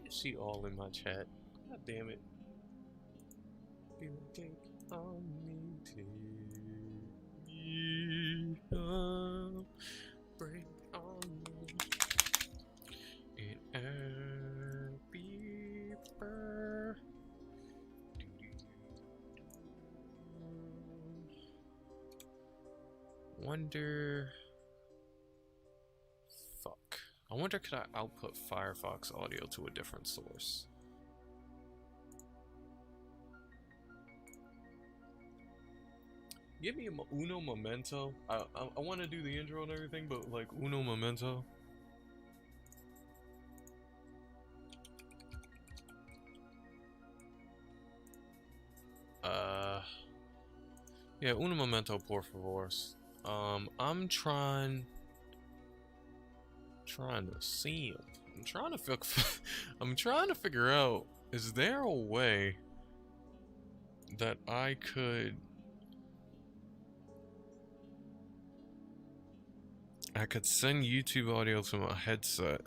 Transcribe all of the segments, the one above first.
Is she all in my chat? God damn it. Be like, take on me, take me up, break on me. In a beeper. Wonder. Fuck. I wonder could I output Firefox audio to a different source? Give me a uno momento. I want to do the intro and everything, but like uno momento. Yeah, uno momento, por favor. I'm trying to see him. I'm trying to figure out, is there a way that I could send YouTube audio to my headset?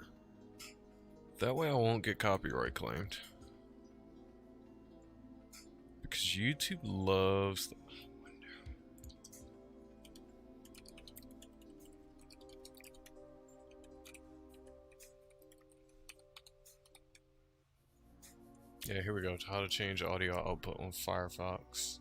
That way I won't get copyright claimed. Because YouTube loves the Yeah, here we go. How to change audio output on Firefox.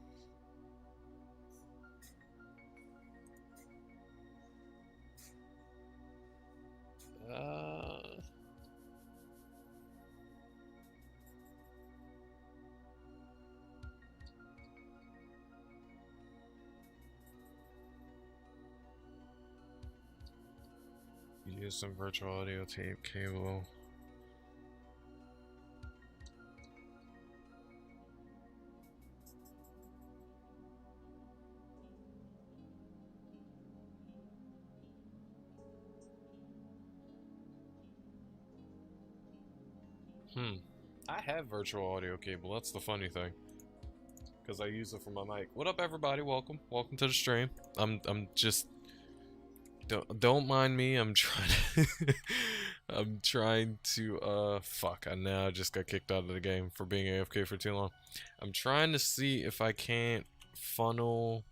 Use some virtual audio tape cable. I have virtual audio cable. That's the funny thing, because I use it for my mic. What up, everybody? Welcome to the stream. I'm just don't mind me. I'm trying to I'm trying to fuck. I now just got kicked out of the game for being AFK for too long. I'm trying to see if I can't funnel.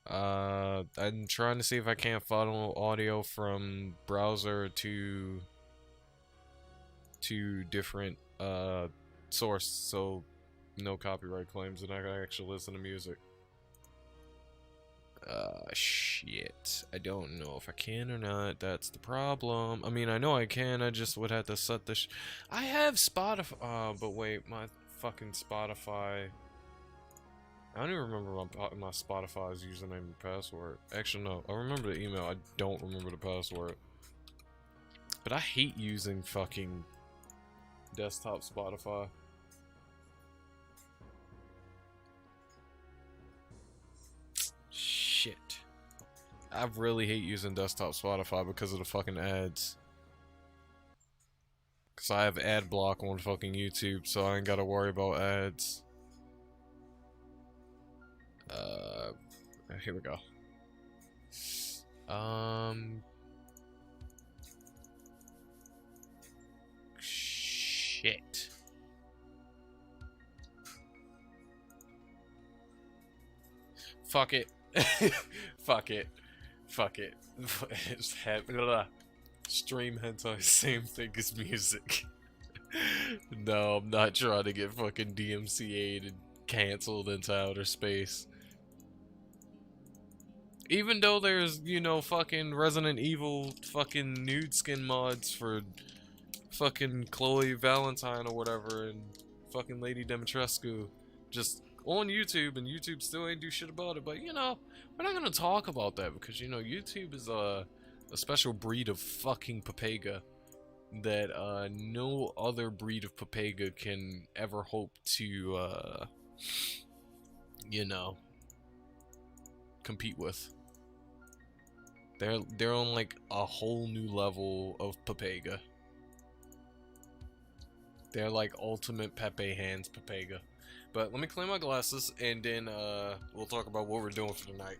I'm trying to see if I can't funnel audio from browser to different source, so no copyright claims, and I can actually listen to music. Shit. I don't know if I can or not. That's the problem. I mean, I know I can. I just would have to set this. I have Spotify. But wait, my fucking Spotify. I don't even remember my Spotify's username and password. Actually, no. I remember the email. I don't remember the password. But I hate using fucking desktop Spotify. Shit. I really hate using desktop Spotify because of the fucking ads. Because I have ad block on fucking YouTube, so I ain't gotta worry about ads. Here we go. Shit. Fuck it. Fuck it. Fuck it. Stream hentai, same thing as music. No, I'm not trying to get fucking DMCA'd and cancelled into outer space. Even though there's, you know, fucking Resident Evil fucking nude skin mods for fucking Chloe Valentine or whatever and fucking Lady Dimitrescu just on YouTube, and YouTube still ain't do shit about it. But, you know, we're not gonna talk about that because, you know, YouTube is a special breed of fucking papega that no other breed of papega can ever hope to, you know, compete with. They're on like a whole new level of papega. They're like ultimate Pepe hands papega. But let me clean my glasses and then we'll talk about what we're doing for tonight.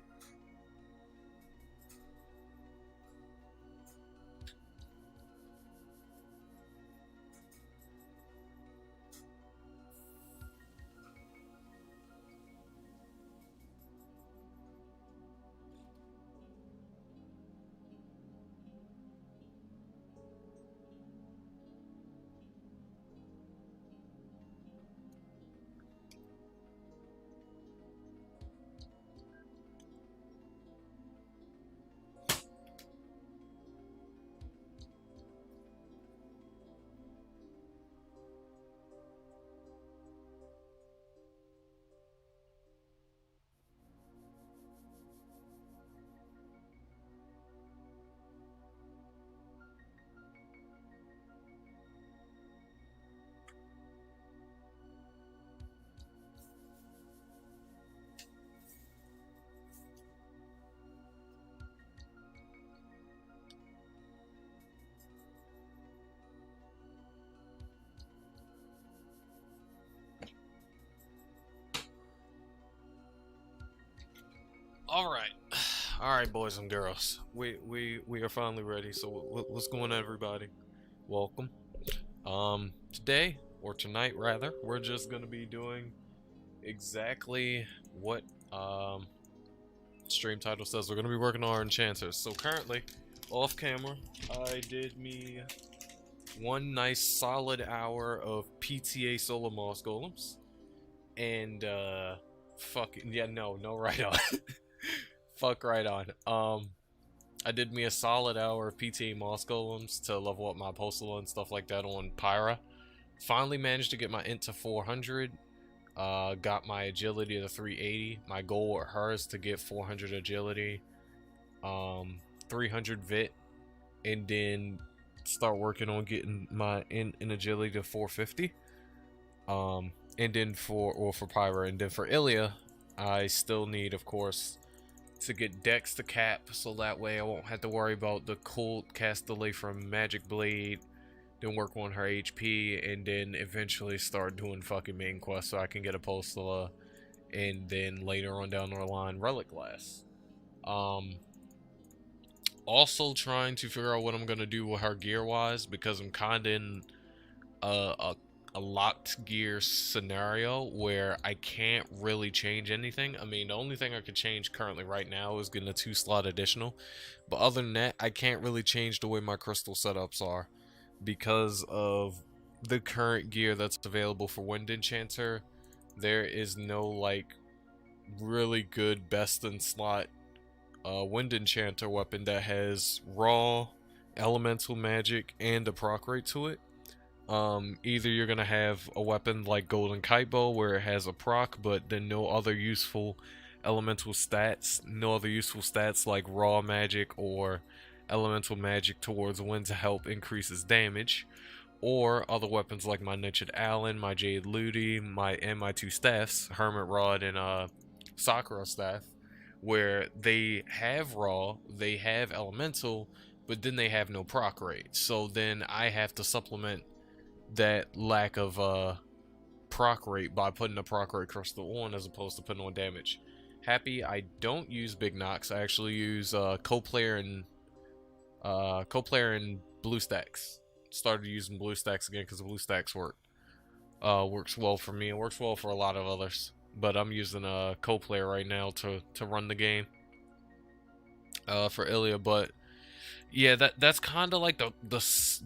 All right, all right, boys and girls. We are finally ready. So what's going on, everybody? Welcome. Today or tonight rather, we're just gonna be doing exactly what stream title says. We're gonna be working on our enchanters. So currently, off camera, I did me one nice solid hour of PTA solo moss golems, and fucking yeah, no right on. Fuck right on. I did me a solid hour of PTA moss golems to level up my postal and stuff like that on Pyra. Finally managed to get my int to 400. Got my agility to 380. My goal with her is to get 400 agility, 300 vit, and then start working on getting my int and agility to 450. And then for Pyra, and then for Ilya, I still need, of course, to get Dex to cap, so that way I won't have to worry about the cold cast delay from Magic Blade, then work on her HP, and then eventually start doing fucking main quests so I can get a Postula, and then later on down the line, Relic Glass. Also trying to figure out what I'm gonna do with her gear-wise, because I'm kinda in a locked gear scenario where I can't really change anything. I mean, the only thing I could change currently right now is getting a 2-slot additional, but other than that, I can't really change the way my crystal setups are because of the current gear that's available for Wind Enchanter. There is no like really good best in slot Wind Enchanter weapon that has raw elemental magic and a proc rate to it. Either you're gonna have a weapon like Golden Kite Bow where it has a proc but then no other useful elemental stats, like raw magic or elemental magic towards wind to help increases damage, or other weapons like my Nitchid Allen, my Jade Ludi, my 2 staffs, Hermit Rod and Sakura Staff, where they have raw, they have elemental, but then they have no proc rate. So then I have to supplement that lack of proc rate by putting a proc rate crystal on as opposed to putting on damage. Happy I don't use Big Nox. I actually use co-player and blue stacks. Started using blue stacks again because the blue stacks works well for me. It works well for a lot of others, but I'm using a co-player right now to run the game for Ilya. But yeah, that's kind of like the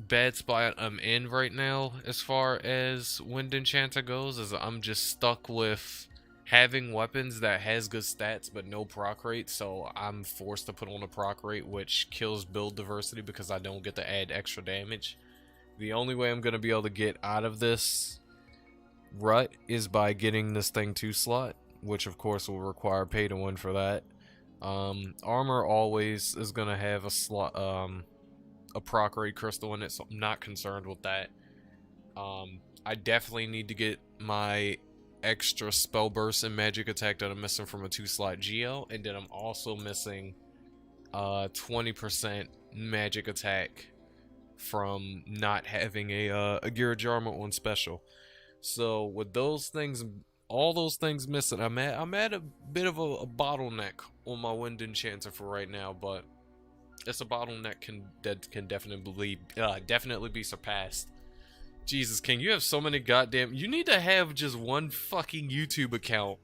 bad spot I'm in right now as far as Wind Enchanter goes, is I'm just stuck with having weapons that has good stats but no proc rate, so I'm forced to put on a proc rate, which kills build diversity because I don't get to add extra damage. The only way I'm going to be able to get out of this rut is by getting this thing 2-slot, which of course will require pay to win for that. Armor always is gonna have a slot, a proc rate crystal in it, so I'm not concerned with that. I definitely need to get my extra spell burst and magic attack that I'm missing from a 2-slot Geo, and then I'm also missing 20% magic attack from not having a Gear Jarma on special. So with those things, all those things missing, I'm at a bit of a bottleneck on my Wind Enchanter for right now, but it's a bottleneck that can definitely be surpassed. Jesus, King, you have so many goddamn. You need to have just one fucking YouTube account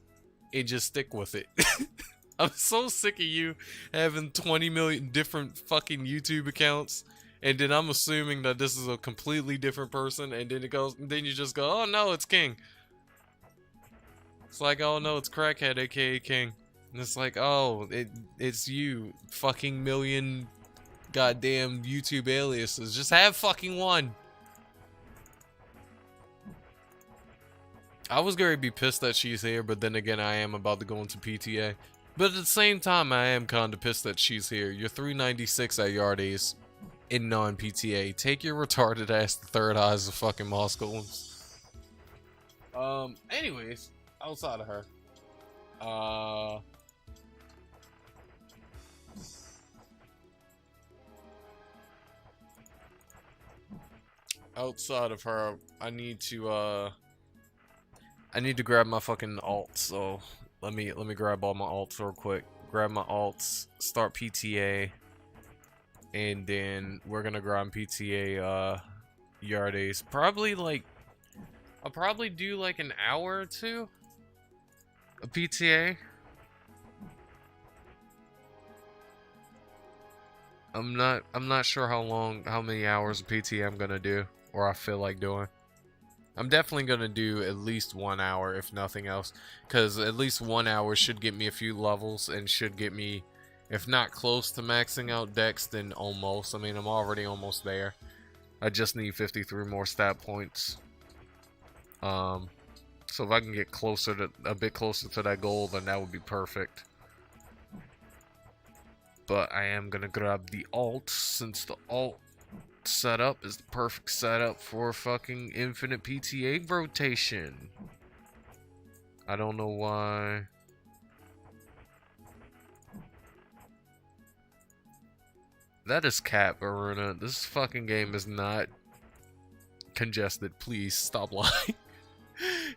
and just stick with it. I'm so sick of you having 20 million different fucking YouTube accounts, and then I'm assuming that this is a completely different person, and then you just go, oh no, it's King. It's like, oh no, it's Crackhead, aka King. And it's like, oh, it's you, fucking million goddamn YouTube aliases. Just have fucking one. I was going to be pissed that she's here, but then again, I am about to go into PTA. But at the same time, I am kind of pissed that she's here. You're 396 at Yardies in non-PTA. Take your retarded ass to Third Eyes of fucking Moss Golems. Anyways, outside of her, I need to grab my fucking alt, so let me grab all my alts real quick. grab my alts, start PTA, and then we're gonna grind PTA Yardays. Probably like, I'll probably do like an hour or two of PTA. I'm not sure how many hours of PTA I'm gonna do, or I feel like doing. I'm definitely gonna do at least 1 hour, if nothing else, because at least 1 hour should get me a few levels and should get me, if not close to maxing out Dex, then almost. I mean, I'm already almost there. I just need 53 more stat points. So if I can get closer to a bit closer to that goal, then that would be perfect. But I am gonna grab the alt, since the alt setup is the perfect setup for fucking infinite PTA rotation. I don't know why. That is cap, Iruna. This fucking game is not congested. Please stop lying.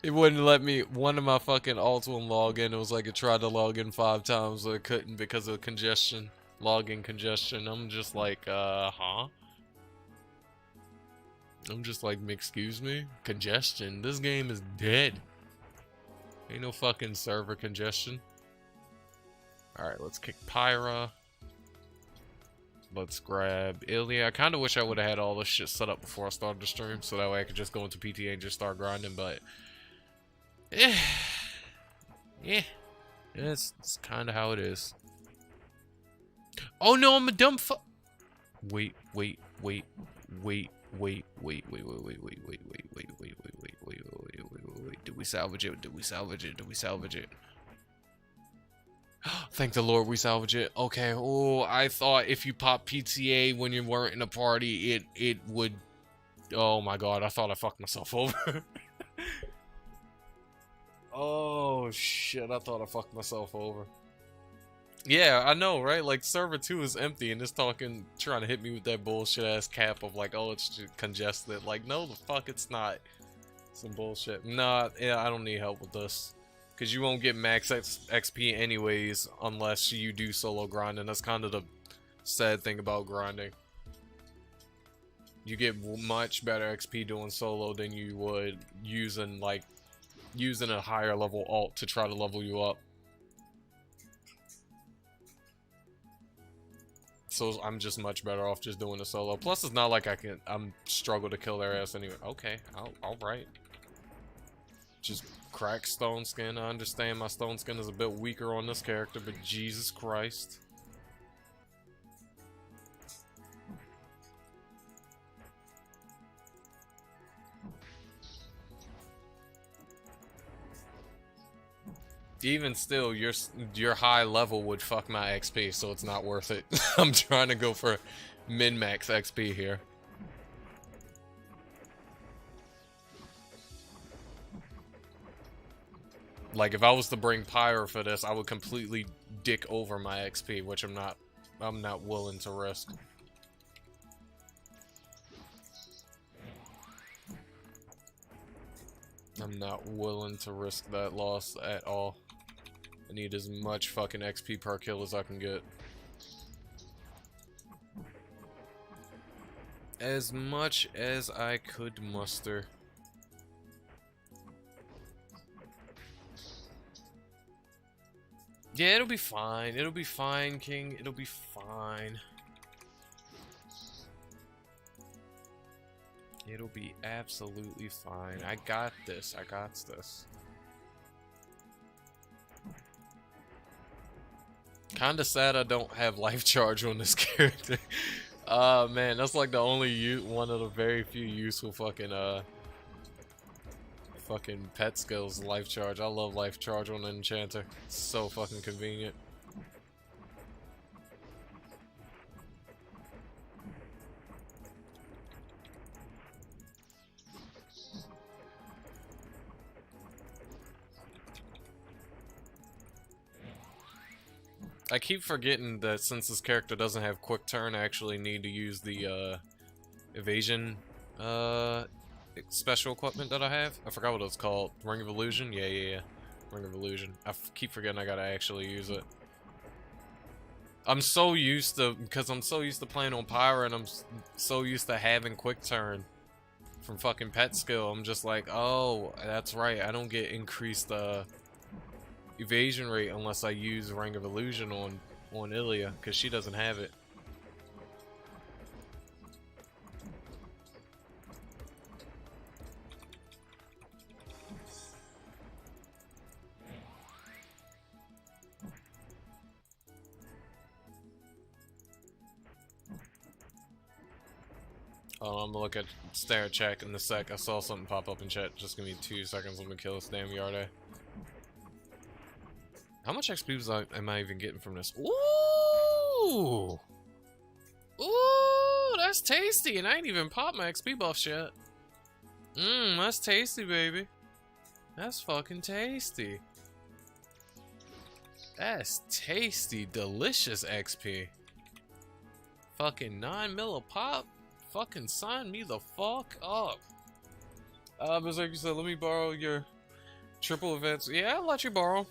It wouldn't let me. One of my fucking alts wouldn't log in. It was like it tried to log in 5 times, but it couldn't because of congestion. Login congestion. I'm just like, huh? I'm just like, excuse me? Congestion. This game is dead. Ain't no fucking server congestion. Alright, let's kick Pyra. Let's grab Ilya. I kind of wish I would have had all this shit set up before I started the stream, so that way I could just go into PTA and just start grinding, but... yeah. It's kind of how it is. Oh no, I'm a dumb fu- Wait. Did we salvage it? Did we salvage it? Did we salvage it? Thank the Lord we salvage it. Okay. Oh, I thought if you pop PTA when you weren't in a party, it would... Oh my god, I thought I fucked myself over. Oh shit, I thought I fucked myself over. Yeah, I know, right? Like, server 2 is empty and it's trying to hit me with that bullshit ass cap of like, oh, it's just congested. Like, no, the fuck it's not. Some bullshit. Nah, yeah, I don't need help with this. Because you won't get max XP anyways unless you do solo grinding. That's kind of the sad thing about grinding. You get much better XP doing solo than you would using a higher level alt to try to level you up. So I'm just much better off just doing a solo. Plus, it's not like I'm struggle to kill their ass anyway. Okay, alright. Just crack stone skin. I understand my stone skin is a bit weaker on this character, but Jesus Christ. Even still, your high level would fuck my XP, so it's not worth it. I'm trying to go for min-max XP here. Like, if I was to bring Pyro for this, I would completely dick over my XP, which I'm not willing to risk. I'm not willing to risk that loss at all. I need as much fucking XP per kill as I can get. As much as I could muster. Yeah, it'll be fine. It'll be fine, King. It'll be fine. It'll be absolutely fine. I got this. I got this. Kinda sad I don't have life charge on this character. Man, that's like the only one of the very few useful fucking pet skills, life charge. I love life charge on an enchanter. It's so fucking convenient. I keep forgetting that since this character doesn't have quick turn, I actually need to use the evasion special equipment that I have. I forgot what it's called. Ring of Illusion? Yeah. Ring of Illusion. Keep forgetting I gotta actually use it. I'm so used to, because I'm so used to playing on Pyra, and I'm so used to having quick turn from fucking pet skill. I'm just like, oh, that's right. I don't get increased evasion rate unless I use Ring of Illusion on Ilya, because she doesn't have it. I'm gonna look at stare at chat in a sec. I saw something pop up in chat. Just give me 2 seconds. I'm gonna kill this damn Yarde. How much XP am I even getting from this? Ooh! Ooh! That's tasty! And I ain't even popped my XP buffs yet. Mmm, that's tasty, baby. That's fucking tasty. That's tasty, delicious XP. Fucking 9 mil a pop. Fucking sign me the fuck up. Berserker said, let me borrow your triple events. Yeah, I'll let you borrow.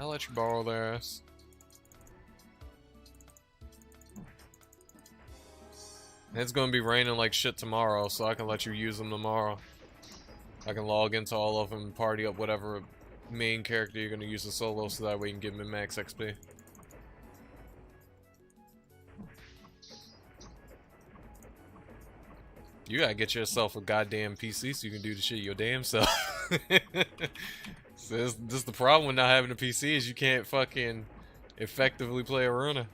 I'll let you borrow their ass. It's gonna be raining like shit tomorrow, so I can let you use them tomorrow. I can log into all of them and party up whatever main character you're gonna use in solo, so that way you can give me max XP. You gotta get yourself a goddamn PC so you can do the shit your damn self. So this is the problem with not having a PC, is you can't fucking effectively play Iruna.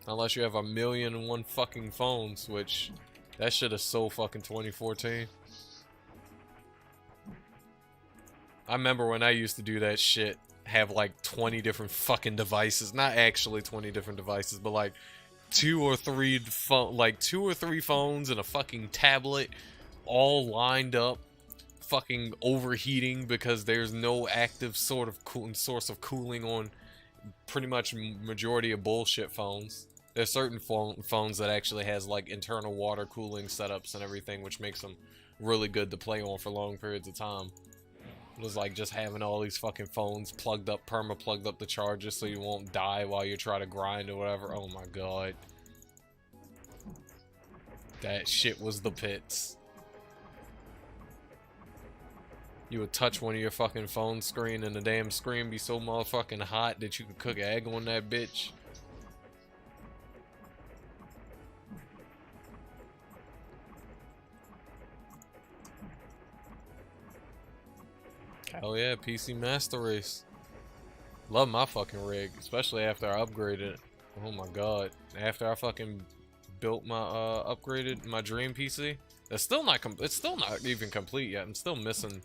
Unless you have 1,000,001 fucking phones, which that shit is so fucking 2014. I remember when I used to do that shit, have like 20 different fucking devices. Not actually 20 different devices, but like 2 or 3 phones and a fucking tablet, all lined up, fucking overheating because there's no active source of cooling on pretty much majority of bullshit phones. There's certain phones that actually has like internal water cooling setups and everything, which makes them really good to play on for long periods of time. It was like just having all these fucking phones plugged up, plugged up the charger so you won't die while you try to grind or whatever. Oh my god. That shit was the pits. You would touch one of your fucking phone screen and the damn screen be so motherfucking hot that you could cook an egg on that bitch. Hell yeah, PC Master Race. Love my fucking rig, especially after I upgraded it. Oh my god. After I fucking built my upgraded my dream PC. It's still not even complete yet. I'm still missing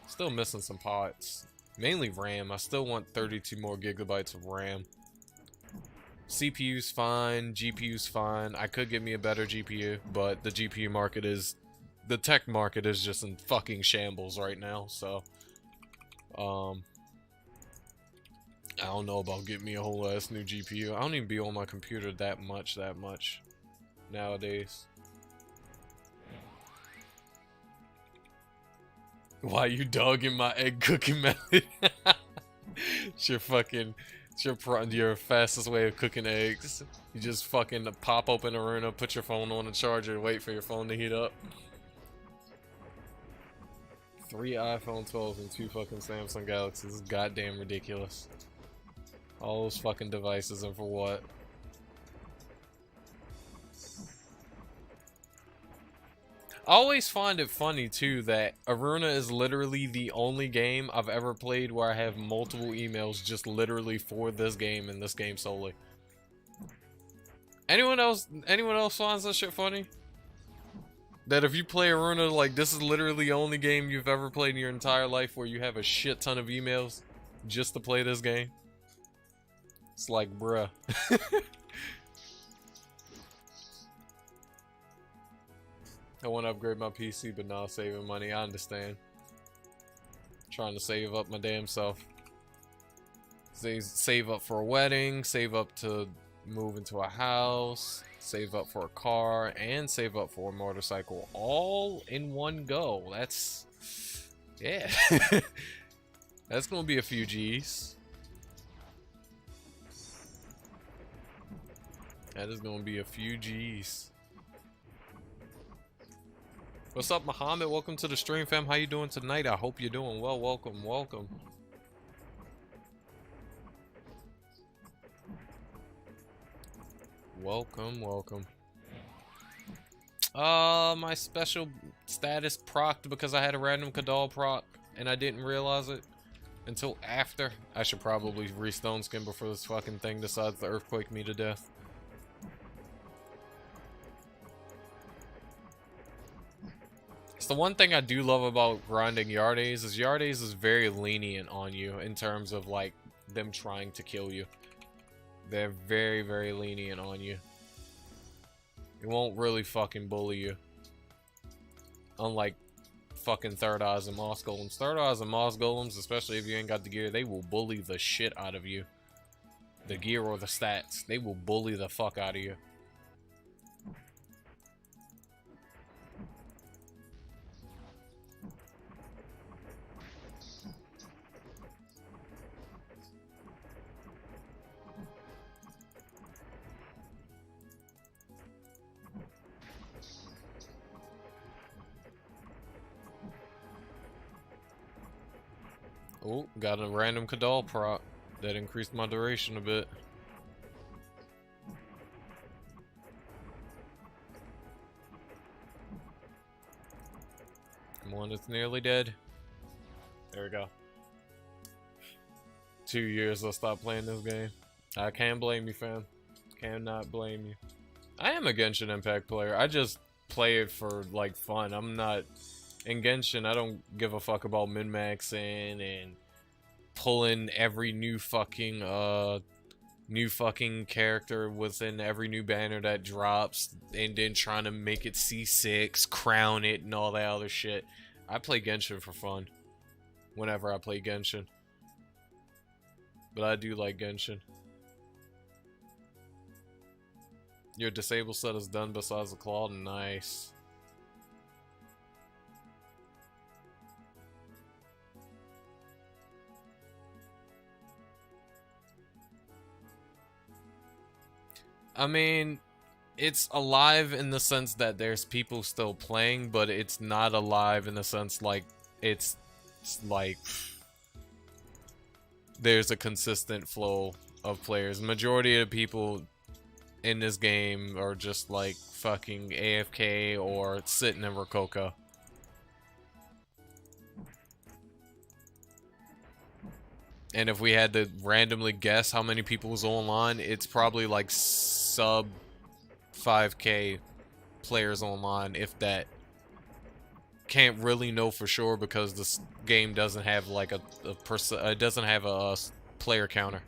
some parts. Mainly RAM. I still want 32 more gigabytes of RAM. CPU's fine, GPU's fine. I could get me a better GPU, but the GPU market is, the tech market is just in fucking shambles right now, so I don't know about getting me a whole ass new GPU. I don't even be on my computer that much nowadays. Why you dogging my egg cooking method? It's your fastest way of cooking eggs. You just fucking pop open Iruna, put your phone on the charger, wait for your phone to heat up. 3 iPhone 12s and 2 fucking Samsung Galaxies. This is goddamn ridiculous. All those fucking devices, and for what? I always find it funny too that Iruna is literally the only game I've ever played where I have multiple emails just literally for this game and this game solely. Anyone else finds that shit funny? That if you play Iruna, like, this is literally the only game you've ever played in your entire life where you have a shit ton of emails just to play this game? It's like, bruh. I want to upgrade my PC, but not saving money. I understand. Trying to save up my damn self. Save up for a wedding, save up to move into a house, save up for a car, and save up for a motorcycle all in one go. Yeah. That's gonna be a few G's. That is gonna be a few G's. What's up, Muhammad? Welcome to the stream, fam. How you doing tonight? I hope you're doing well. Welcome, welcome. Welcome, welcome. My special status procced because I had a random Kadal proc and I didn't realize it until after. I should probably re-stone skin before this fucking thing decides to earthquake me to death. It's the one thing I do love about grinding Yardays is Yardays is very lenient on you in terms of like them trying to kill you. They're very, very lenient on you. It won't really fucking bully you. Unlike fucking Third Eyes and Moss Golems. Third Eyes and Moss Golems, especially if you ain't got the gear, they will bully the shit out of you. The gear or the stats. They will bully the fuck out of you. Oh, got a random Kadal proc. That increased my duration a bit. Come on, it's nearly dead. There we go. 2 years I stopped playing this game. I can't blame you, fam. Cannot blame you. I am a Genshin Impact player. I just play it for, like, fun. I'm not... In Genshin, I don't give a fuck about min-maxing and pulling every new fucking character within every new banner that drops and then trying to make it C6, crown it, and all that other shit. I play Genshin for fun. Whenever I play Genshin. But I do like Genshin. Your disable set is done besides the claw. Nice. I mean, it's alive in the sense that there's people still playing, but it's not alive in the sense like it's like there's a consistent flow of players. Majority of the people in this game are just like fucking AFK or sitting in Rococo. And if we had to randomly guess how many people was online, it's probably like sub 5k players online, if that. Can't really know for sure because this game doesn't have like it doesn't have a player counter.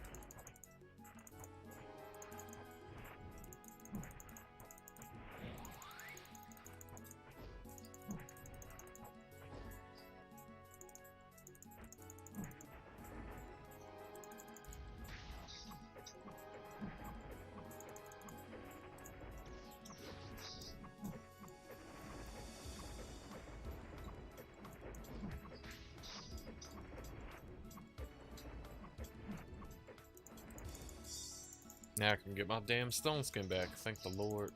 Now I can get my damn stone skin back, thank the Lord.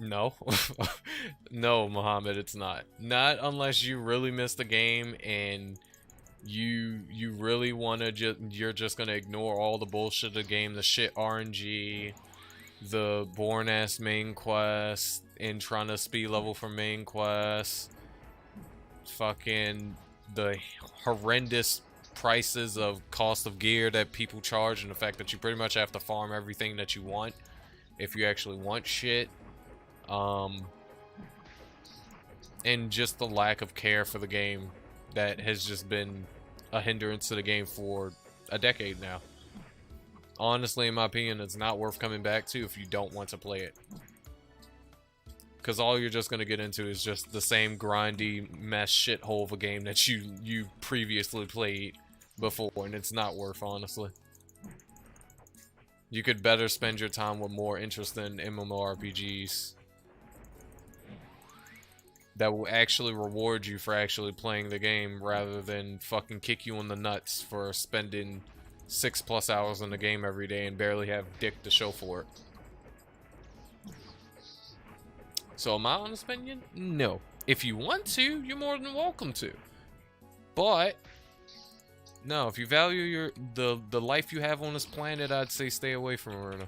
No. No, Muhammad, it's not. Not unless you really miss the game and you really wanna you're just gonna ignore all the bullshit of the game, the shit RNG, the boring ass main quest, and trying to speed level for main quest, fucking the horrendous prices of cost of gear that people charge, and the fact that you pretty much have to farm everything that you want if you actually want shit, and just the lack of care for the game that has just been a hindrance to the game for a decade now. Honestly, in my opinion, it's not worth coming back to if you don't want to play it. Because all you're just going to get into is just the same grindy mess shithole of a game that you previously played before, and it's not worth, honestly. You could better spend your time with more interesting MMORPGs. that will actually reward you for actually playing the game rather than fucking kick you in the nuts for spending 6+ hours in the game every day and barely have dick to show for it. So, my honest opinion, no. If you want to, you're more than welcome to. But no, if you value the life you have on this planet, I'd say stay away from Iruna.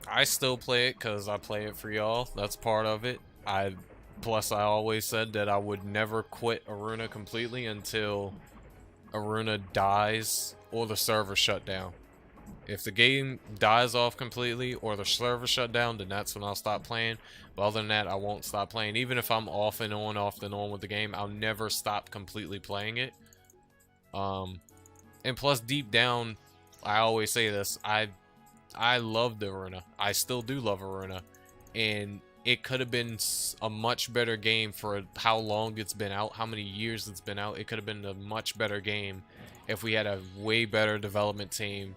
I still play it because I play it for y'all. That's part of it. Plus I always said that I would never quit Iruna completely until Iruna dies or the server shut down. If the game dies off completely or the server shut down, then that's when I'll stop playing. But other than that, I won't stop playing. Even if I'm off and on with the game, I'll never stop completely playing it. And plus, deep down, I always say this, I loved Iruna. I still do love Iruna. And it could have been a much better game for how long it's been out, how many years it's been out. It could have been a much better game if we had a way better development team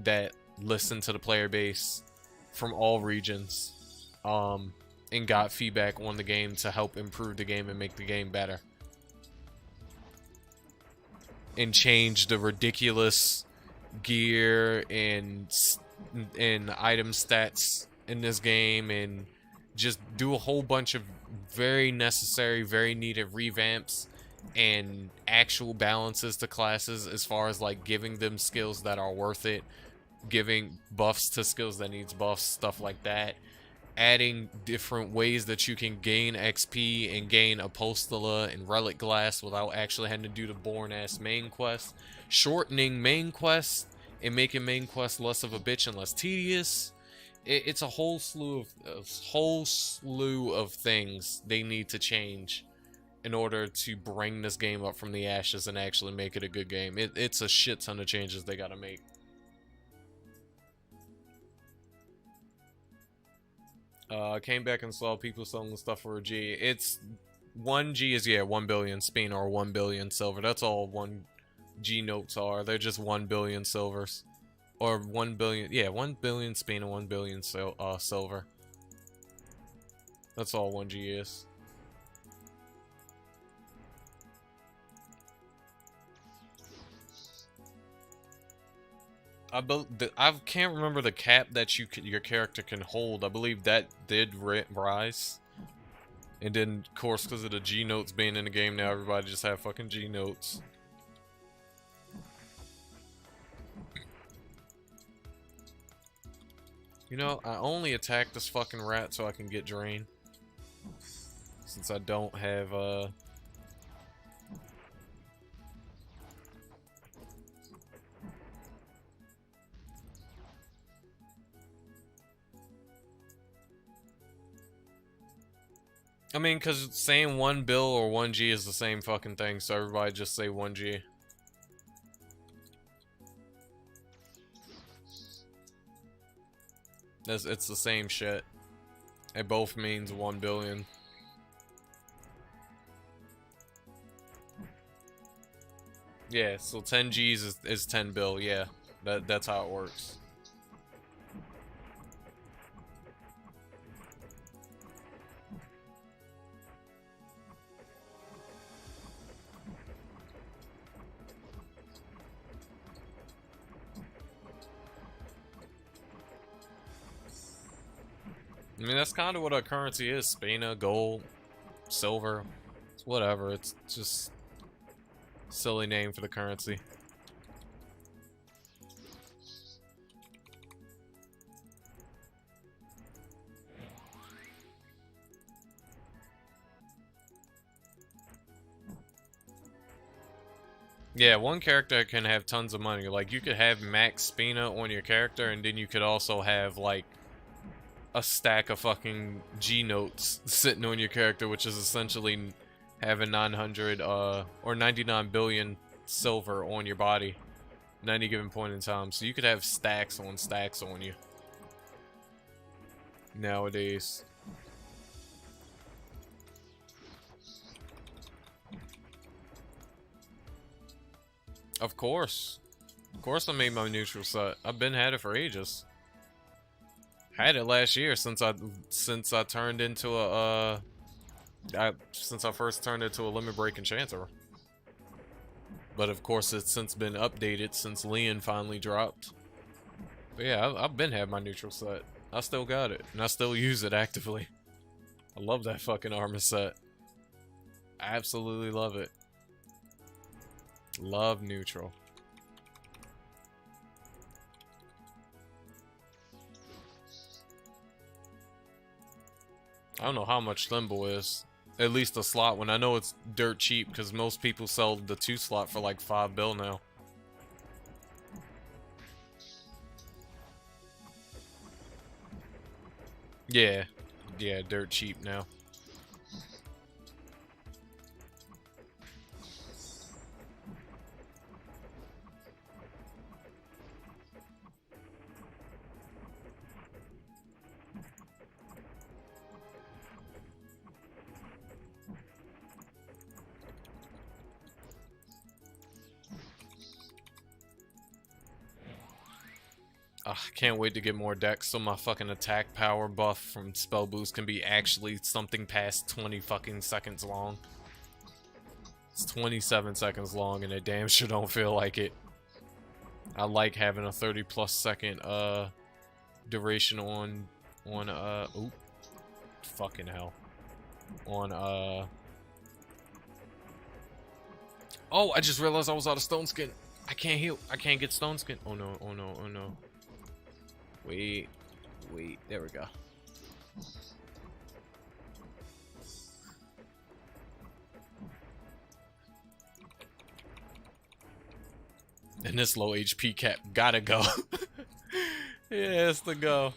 that listened to the player base from all regions, and got feedback on the game to help improve the game and make the game better. And change the ridiculous gear and item stats in this game, and just do a whole bunch of very necessary, very needed revamps and actual balances to classes, as far as like giving them skills that are worth it, giving buffs to skills that needs buffs, stuff like that, adding different ways that you can gain XP and gain Apostola and Relic Glass without actually having to do the boring ass main quest, shortening main quests and making main quests less of a bitch and less tedious. It's a whole slew of things they need to change in order to bring this game up from the ashes and actually make it a good game. It's a shit ton of changes they gotta make. Came back and saw people selling the stuff for a G. It's 1 G is, yeah, 1 billion spin or 1 billion silver. That's all 1 G notes are. They're just 1 billion silvers. Or 1 billion, yeah, 1 billion spin and 1 billion silver. That's all 1 G is. I can't remember the cap that your character can hold. I believe that did rise. And then, of course, because of the G notes being in the game now, everybody just have fucking G notes. You know, I only attack this fucking rat so I can get drain. Since I don't have, I mean, because saying 1 bill or 1 G is the same fucking thing, so everybody just say 1 G. It's the same shit. It both means 1 billion. Yeah, so 10 G's is 10 bill, yeah. That's how it works. I mean, that's kind of what our currency is. Spina, gold, silver, it's whatever. It's just a silly name for the currency. Yeah, one character can have tons of money. Like, you could have max Spina on your character, and then you could also have, like, a stack of fucking G notes sitting on your character, which is essentially having 900 or 99 billion silver on your body at any given point in time. So you could have stacks on you. nowadays. Of course. Of course I made my neutral set. I've been had it for ages. Had it last year since I turned into a since I first turned into a limit break enchanter. But of course it's since been updated since Leon finally dropped. But yeah, I've been had my neutral set. I still got it, and I still use it actively. I love that fucking armor set. I absolutely love it. Love neutral. I don't know how much Thimble is. At least the slot one. I know it's dirt cheap because most people sell the 2 slot for like $5 now. Yeah. Yeah, dirt cheap now. I can't wait to get more decks so my fucking attack power buff from spell boost can be actually something past 20 fucking seconds long. It's 27 seconds long and it damn sure don't feel like it. I like having a 30+ second duration on oop, fucking hell. On oh, I just realized I was out of stone skin. I can't heal. I can't get stone skin. Oh no, oh no, oh no. Wait, there we go. And this low HP cap gotta go. Yeah, it's the go.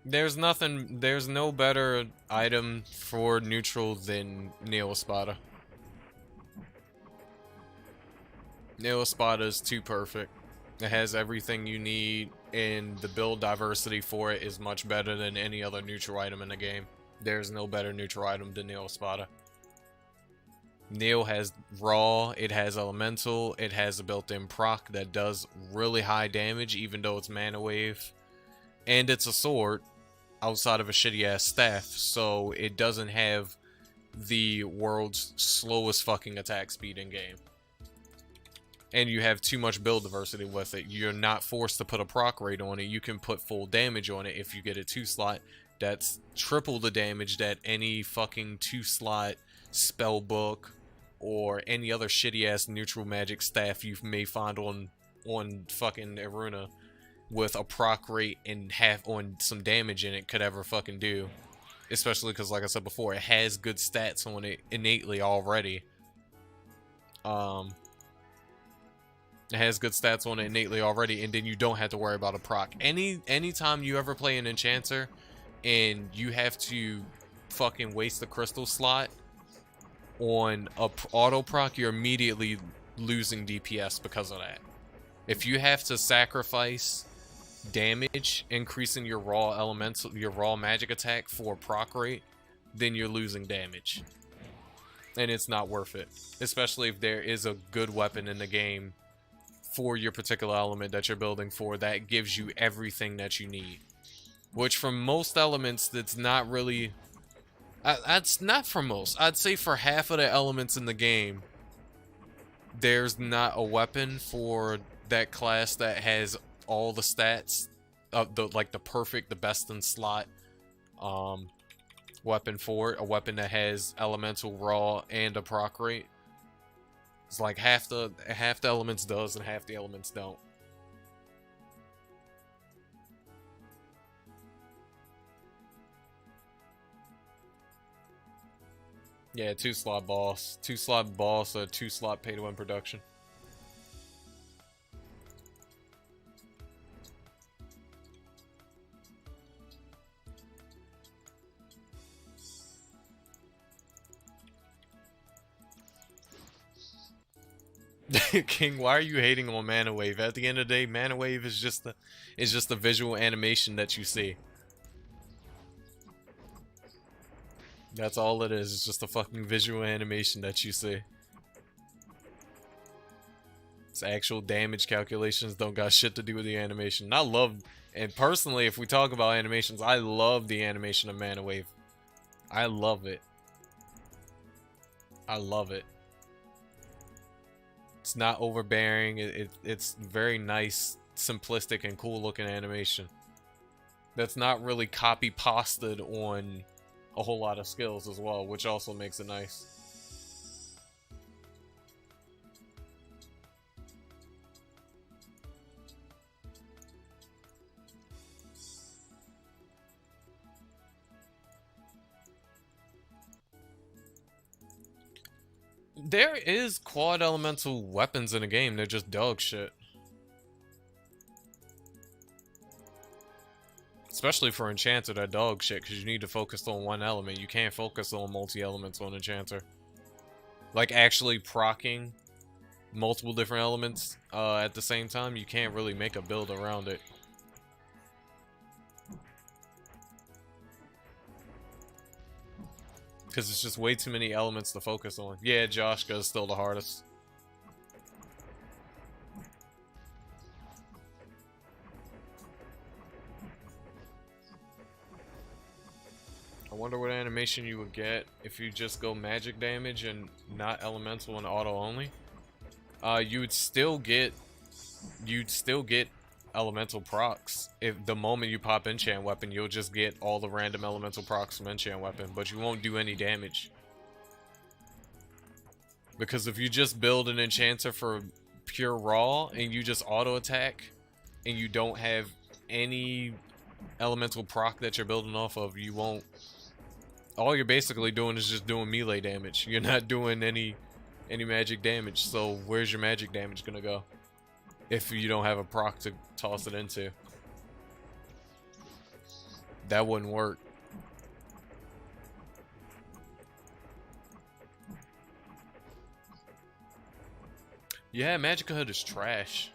There's no better item for neutral than Nail Espada. Nail Espada is too perfect. It has everything you need, and the build diversity for it is much better than any other neutral item in the game. There's no better neutral item than Nail Espada. Nail has raw, it has elemental, it has a built-in proc that does really high damage even though it's mana wave. And it's a sword outside of a shitty-ass staff, so it doesn't have the world's slowest fucking attack speed in game. And you have too much build diversity with it. You're not forced to put a proc rate on it. You can put full damage on it if you get a 2 slot. That's triple the damage that any fucking 2 slot spell book or any other shitty ass neutral magic staff you may find on fucking Iruna with a proc rate and half on some damage in it could ever fucking do. Especially because, like I said before, it has good stats on it innately already. It has good stats on it innately already, and then you don't have to worry about a proc. Anytime you ever play an enchanter and you have to fucking waste the crystal slot on a auto proc, you're immediately losing DPS because of that. If you have to sacrifice damage, increasing your raw elemental, your raw magic attack for proc rate, then you're losing damage. And it's not worth it. Especially if there is a good weapon in the game for your particular element that you're building for that gives you everything that you need. Which for most elements, that's not really... That's not for most. I'd say for half of the elements in the game, there's not a weapon for that class that has all the stats, like the perfect, the best in slot weapon for it. A weapon that has elemental, raw, and a proc rate. It's like half the elements does and half the elements don't. Yeah, 2 slot boss. 2 slot boss, 2 slot pay to win production. King, why are you hating on Mana Wave? At the end of the day, Mana Wave is just the visual animation that you see. That's all it is. It's just a fucking visual animation that you see. It's actual damage calculations don't got shit to do with the animation. I love, and personally, if we talk about animations, I love the animation of Mana Wave. I love it. I love it. It's not overbearing. It's very nice, simplistic, and cool looking animation. That's not really copy pasted on a whole lot of skills as well, which also makes it nice. There is quad elemental weapons in the game, they're just dog shit. Especially for Enchanter, they're dog shit, because you need to focus on one element. You can't focus on multi-elements on Enchanter. Like, actually proccing multiple different elements at the same time, you can't really make a build around it. Because it's just way too many elements to focus on. Yeah, Joshka is still the hardest. I wonder what animation you would get if you just go magic damage and not elemental and auto only. You'd still get elemental procs. If the moment you pop enchant weapon, you'll just get all the random elemental procs from enchant weapon, but you won't do any damage. Because if you just build an enchanter for pure raw and you just auto attack and you don't have any elemental proc that you're building off of, you won't. All you're basically doing is just doing melee damage. You're not doing any magic damage. So where's your magic damage gonna go if you don't have a proc to toss it into? That wouldn't work. Yeah, Magic Hood is trash.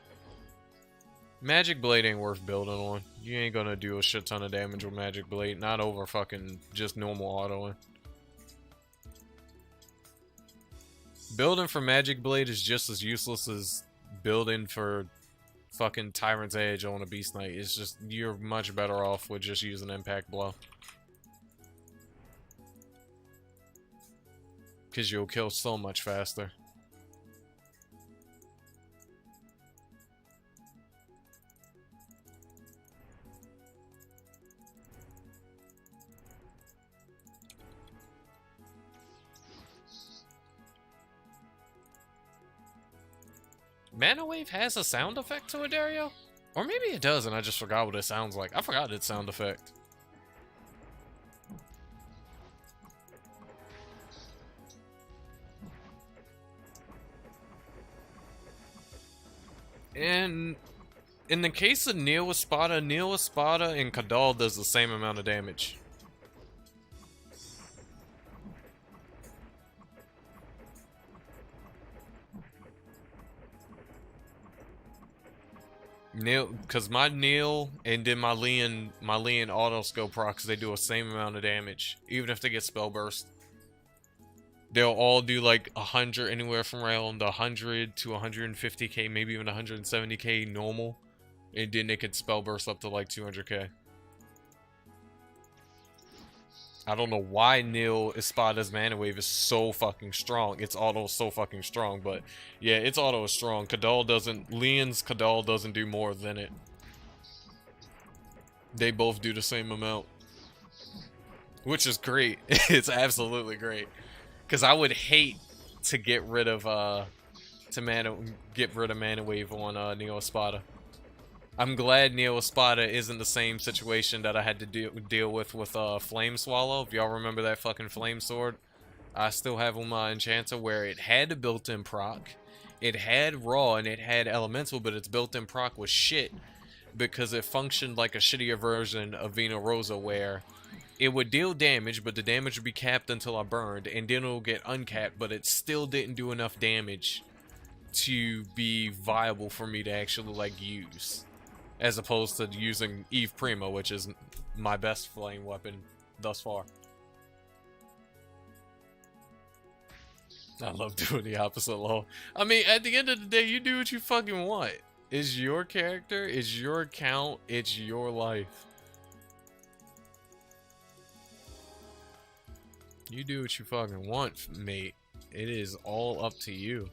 Magic Blade ain't worth building on. You ain't gonna do a shit ton of damage with Magic Blade. Not over fucking just normal autoing. Building for Magic Blade is just as useless as building for fucking Tyrant's Edge on a Beast Knight. It's just, you're much better off with just using Impact Blow. Because you'll kill so much faster. Mana Wave has a sound effect to it, Dario? Or maybe it does and I just forgot what it sounds like. I forgot its sound effect. And in the case of Neo Espada and Kadal does the same amount of damage. Neil, because my Neil and then my Leon auto skill procs, they do the same amount of damage, even if they get spell burst. They'll all do like 100, anywhere from around 100 to 150k, maybe even 170k normal, and then they could spell burst up to like 200k. I don't know why Neo Espada's Mana Wave is so fucking strong. Its auto is so fucking strong, but yeah, its auto is strong. Leon's Kadal doesn't do more than it. They both do the same amount. Which is great. It's absolutely great. Because I would hate to get rid of Mana Wave on Neo Espada. I'm glad Neo Espada isn't the same situation that I had to deal with Flame Swallow. If y'all remember that fucking Flame Sword, I still have on my Enchanter where it had a built-in proc, it had raw, and it had elemental, but its built-in proc was shit because it functioned like a shittier version of Vina Rosa where it would deal damage, but the damage would be capped until I burned, and then it would get uncapped, but it still didn't do enough damage to be viable for me to actually like use, as opposed to using Eve Prima, which is my best flame weapon thus far. I love doing the opposite, lol. I mean, at the end of the day, you do what you fucking want. It's your character, it's your account, it's your life. You do what you fucking want, mate. It is all up to you.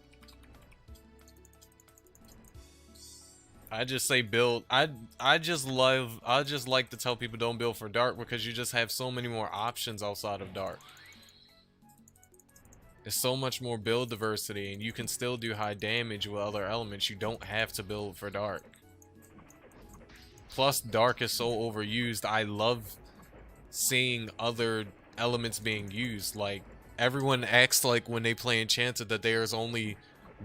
I just say build. I just like to tell people don't build for dark, because you just have so many more options outside of dark. There's so much more build diversity, and you can still do high damage with other elements. You don't have to build for dark. Plus, dark is so overused. I love seeing other elements being used. Like, everyone acts like when they play Enchanter that there's only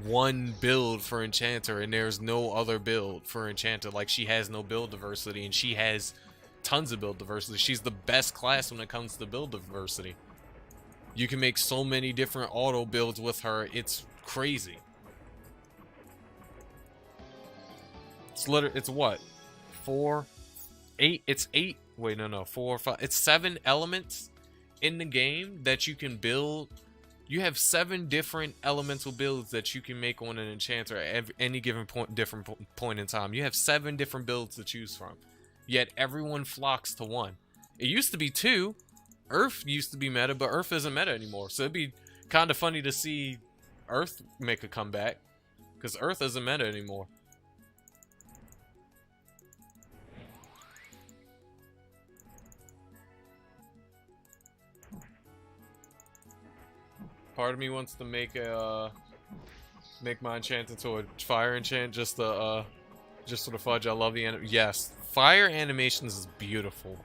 one build for Enchanter and there's no other build for Enchanter. Like, she has no build diversity, and she has tons of build diversity. She's the best class when it comes to build diversity. You can make so many different auto builds with her. It's crazy. It's literally, it's what? 4, 8, it's 8. Wait, no, 4, 5. It's 7 elements in the game that you can build. You have 7 different elemental builds that you can make on an Enchanter at any given different point in time. You have 7 different builds to choose from. Yet everyone flocks to one. It used to be 2. Earth used to be meta, but Earth isn't meta anymore. So it'd be kind of funny to see Earth make a comeback, because Earth isn't meta anymore. Part of me wants to make a make my enchant into a fire enchant, just for the fudge. I love the yes, fire animations is beautiful.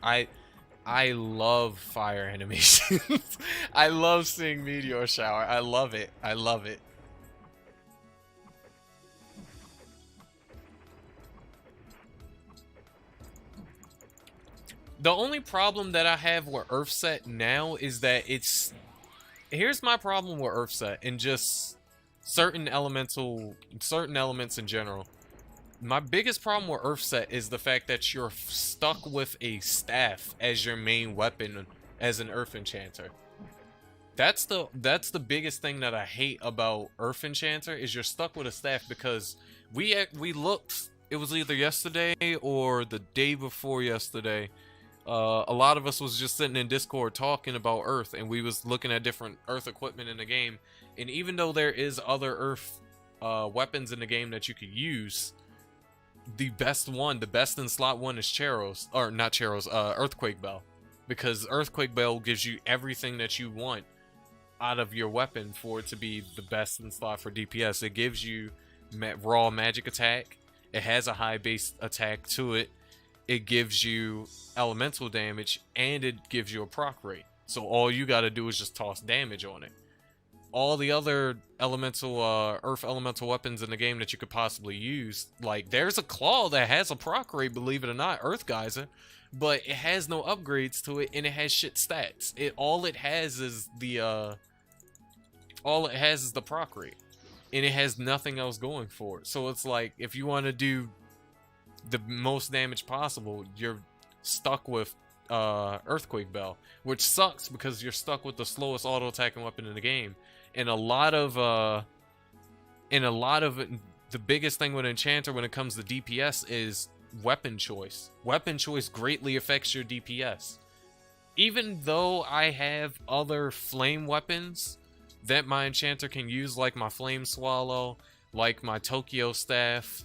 I love fire animations. I love seeing meteor shower. I love it. I love it. The only problem that I have with Earthset now is that it's... Here's my problem with Earthset and just certain elements in general. My biggest problem with Earthset is the fact that you're stuck with a staff as your main weapon as an Earth Enchanter. That's the biggest thing that I hate about Earth Enchanter, is you're stuck with a staff, because we looked, it was either yesterday or the day before yesterday. A lot of us was just sitting in Discord talking about Earth, and we was looking at different Earth equipment in the game. And even though there is other Earth weapons in the game that you could use, the best in slot 1 is Charos, or not Charos, Earthquake Bell. Because Earthquake Bell gives you everything that you want out of your weapon for it to be the best in slot for DPS. It gives you raw magic attack. It has a high base attack to it. It gives you elemental damage, and it gives you a proc rate. So all you gotta do is just toss damage on it. All the other elemental, earth elemental weapons in the game that you could possibly use, like, there's a claw that has a proc rate, believe it or not, Earth Geyser, but it has no upgrades to it, and it has shit stats. All it has is the proc rate, and it has nothing else going for it. So it's like, if you want to do the most damage possible, you're stuck with Earthquake Bell, which sucks because you're stuck with the slowest auto attacking weapon in the game. And a lot of the biggest thing with Enchanter when it comes to DPS is weapon choice. Weapon choice greatly affects your DPS. Even though I have other flame weapons that my Enchanter can use, like my Flame Swallow, like my Tokyo Staff,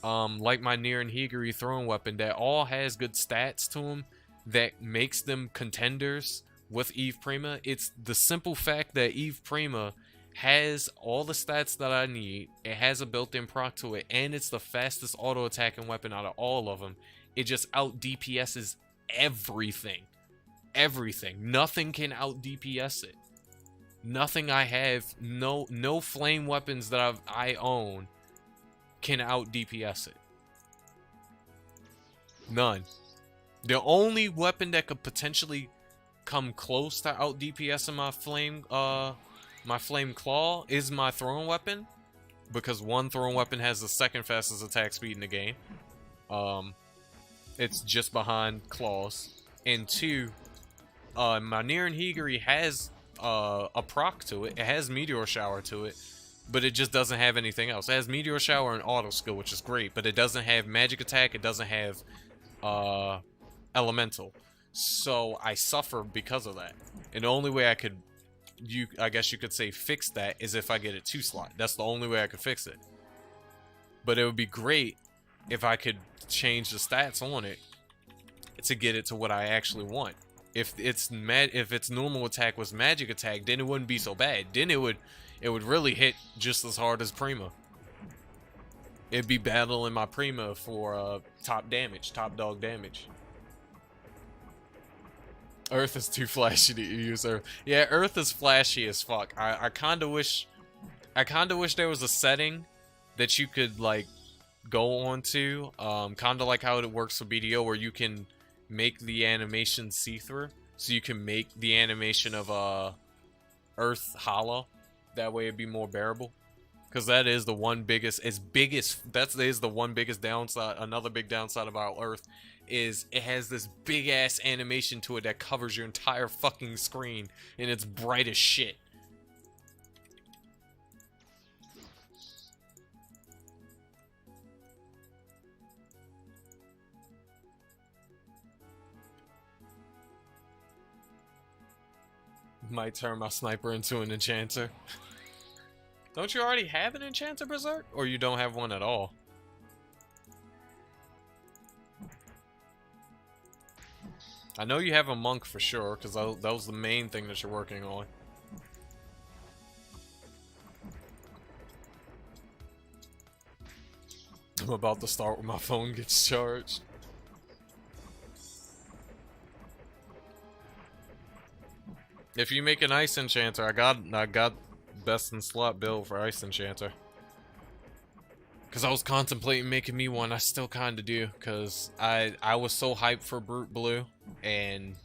like my Nier and Higiri throwing weapon, that all has good stats to them that makes them contenders with Eve Prima. It's the simple fact that Eve Prima has all the stats that I need. It has a built-in proc to it, and it's the fastest auto attacking weapon out of all of them. It just out DPSs everything. Everything. Nothing can out DPS it. Nothing I have, no flame weapons that I own can out DPS it. None. The only weapon that could potentially come close to out DPS in my flame claw is my throwing weapon, because one thrown weapon has the second fastest attack speed in the game. It's just behind claws. And two, Mynir and Higiri has a proc to it. It has Meteor Shower to it, but it just doesn't have anything else. It has Meteor Shower and Auto Skill, which is great, but it doesn't have Magic Attack. It doesn't have Elemental. So I suffer because of that. And the only way I could, I guess you could say, fix that is if I get a 2-slot. That's the only way I could fix it. But it would be great if I could change the stats on it to get it to what I actually want. If its normal attack was Magic Attack, then it wouldn't be so bad. Then it would really hit just as hard as Prima. It'd be battling my Prima for top dog damage. Earth is too flashy to use Earth. Yeah, Earth is flashy as fuck. I kinda wish there was a setting that you could like go on to, kinda like how it works for BDO, where you can make the animation see-through. So you can make the animation of Earth hollow. That way it'd be more bearable. Because that is the one biggest, that is the one biggest downside. Another big downside about Earth is it has this big ass animation to it that covers your entire fucking screen, and it's bright as shit. Might turn my sniper into an enchanter. Don't you already have an enchanter, Berserk? Or you don't have one at all? I know you have a monk for sure, because that was the main thing that you're working on. I'm about to start when my phone gets charged. If you make an ice enchanter, I got best in slot build for ice enchanter. Cause I was contemplating making me one. I still kinda do, cause I was so hyped for Brute Blue, and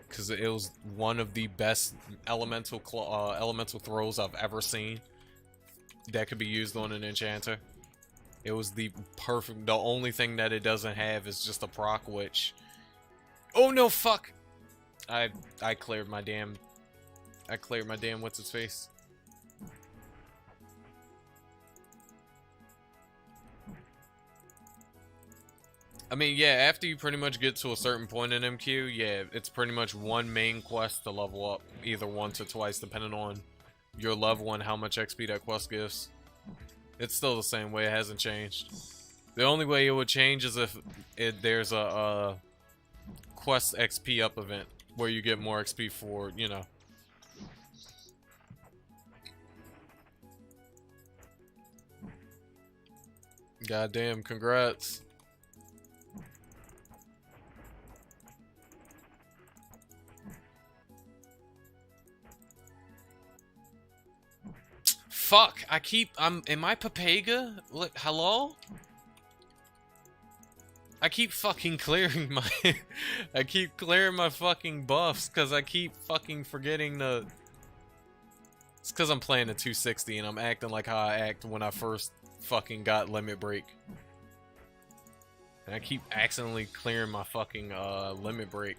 cause it was one of the best elemental throws I've ever seen that could be used on an enchanter. It was the only thing that it doesn't have is just a proc, which, oh no, fuck! I cleared my damn what's its face. I mean, yeah, after you pretty much get to a certain point in MQ, yeah, it's pretty much one main quest to level up, either once or twice, depending on your level and how much XP that quest gives. It's still the same way, it hasn't changed. The only way it would change is if there's a quest XP up event, where you get more XP for, you know. Goddamn, congrats. Fuck, am I Papega? Look, hello? I keep fucking clearing my I keep clearing my fucking buffs because I keep fucking forgetting to. It's because I'm playing a 260 and I'm acting like how I act when I first fucking got Limit Break. And I keep accidentally clearing my fucking Limit Break.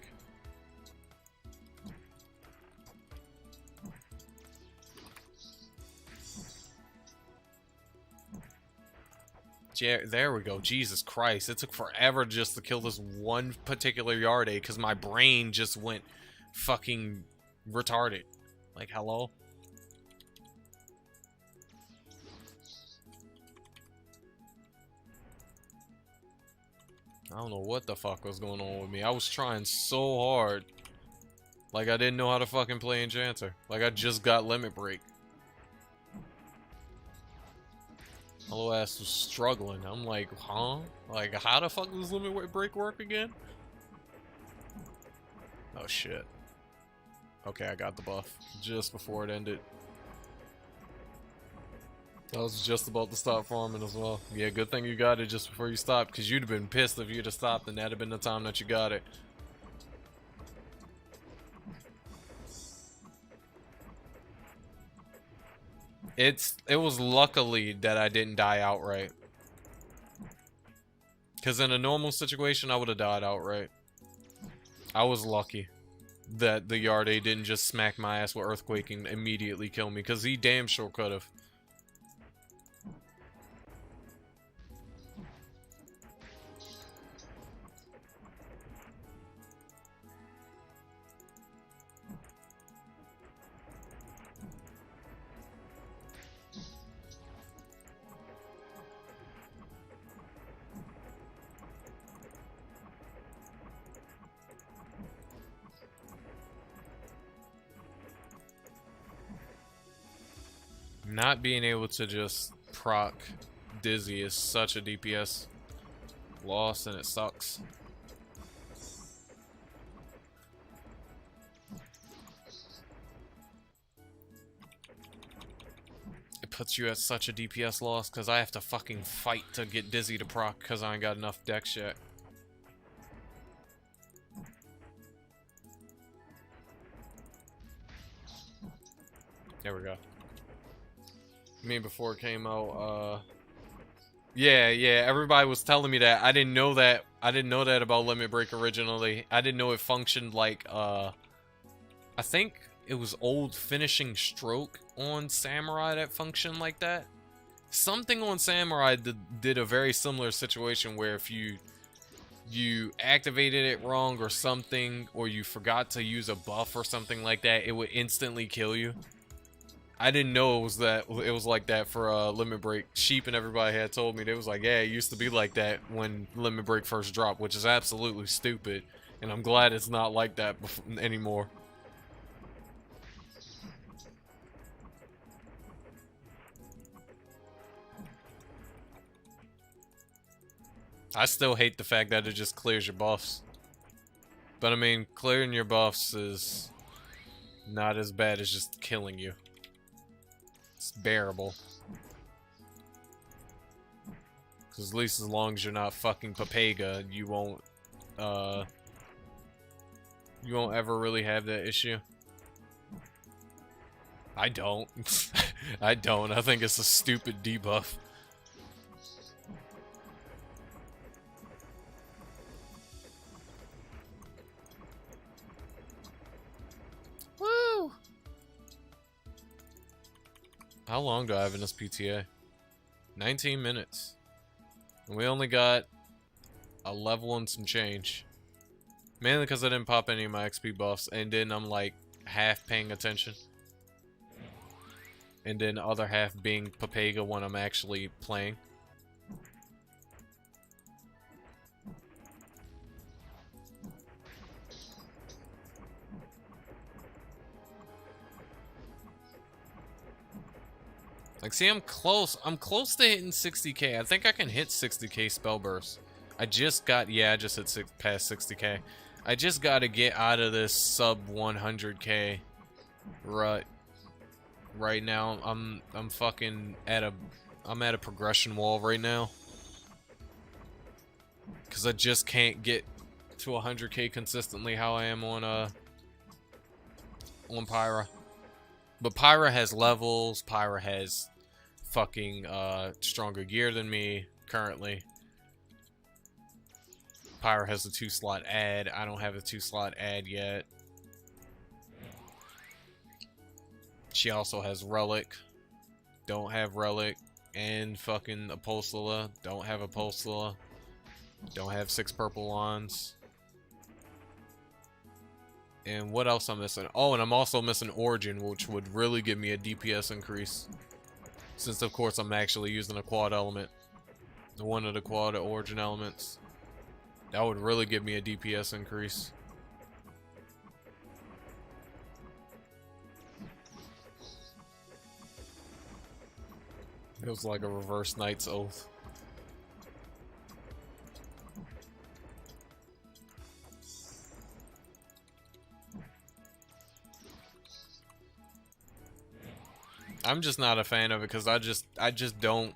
Yeah, there we go. Jesus Christ. It took forever just to kill this one particular Yarday because my brain just went fucking retarded. Like, hello? I don't know what the fuck was going on with me. I was trying so hard. Like, I didn't know how to fucking play Enchanter. Like, I just got Limit Break. Hello ass was struggling. I'm like, huh? Like, how the fuck does Limit Break work again? Oh shit. Okay, I got the buff just before it ended. I was just about to stop farming as well. Yeah, good thing you got it just before you stopped, because you'd have been pissed if you'd have stopped and that'd have been the time that you got it. It was luckily that I didn't die outright. Because in a normal situation, I would have died outright. I was lucky that the Yarde didn't just smack my ass with Earthquake and immediately kill me, because he damn sure could have. Not being able to just proc Dizzy is such a DPS loss, and it sucks. It puts you at such a DPS loss because I have to fucking fight to get Dizzy to proc because I ain't got enough dex yet. There we go. I mean, before it came out, yeah, everybody was telling me that. I didn't know that. I didn't know that about Limit Break originally. I didn't know it functioned like, I think it was old Finishing Stroke on Samurai that functioned like that. Something on Samurai did a very similar situation where if you activated it wrong or something, or you forgot to use a buff or something like that, it would instantly kill you. I didn't know it was like that for Limit Break. Sheep and everybody had told me. They was like, yeah, it used to be like that when Limit Break first dropped, which is absolutely stupid. And I'm glad it's not like that anymore. I still hate the fact that it just clears your buffs. But I mean, clearing your buffs is not as bad as just killing you. It's bearable. Because at least as long as you're not fucking Papega, you won't ever really have that issue. I don't. I don't. I think it's a stupid debuff. Woo! How long do I have in this PTA? 19 minutes. And we only got a level and some change. Mainly because I didn't pop any of my XP buffs, and then I'm like half paying attention. And then the other half being Papega when I'm actually playing. Like, see, I'm close. I'm close to hitting 60k. I think I can hit 60k spell burst. I just got, yeah, I just hit past 60k. I just got to get out of this sub 100k rut. Right now, I'm fucking at a progression wall right now. Cause I just can't get to 100k consistently how I am on Pyra. But Pyra has levels. Pyra has fucking stronger gear than me currently. Pyra has a 2-slot ad. I don't have a 2-slot ad yet. She also has Relic. Don't have Relic. And fucking Apostola. Don't have Apostola. Don't have 6 purple wands. And what else I'm missing? Oh, and I'm also missing Origin, which would really give me a DPS increase. Since, of course, I'm actually using a quad element. One of the quad Origin elements. That would really give me a DPS increase. Feels like a reverse Knight's Oath. I'm just not a fan of it because I just don't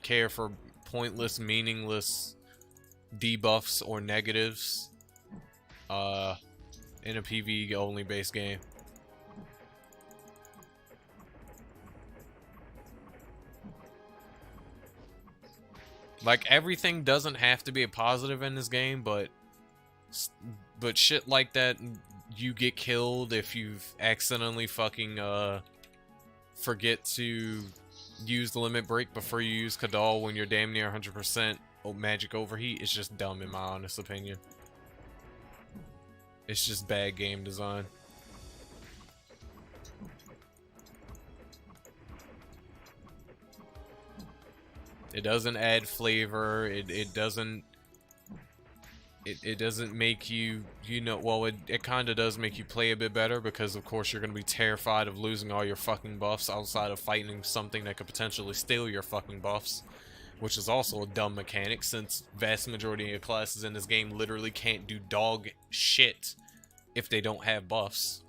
care for pointless, meaningless debuffs or negatives in a PvE only based game. Like, everything doesn't have to be a positive in this game, but shit like that, you get killed if you've accidentally fucking forget to use the limit break before you use Kadal when you're damn near 100% magic overheat. It's just dumb in my honest opinion. It's just bad game design. It doesn't add flavor. It doesn't make you, you know, well, it kind of does make you play a bit better, because of course you're going to be terrified of losing all your fucking buffs outside of fighting something that could potentially steal your fucking buffs, which is also a dumb mechanic, since vast majority of your classes in this game literally can't do dog shit if they don't have buffs.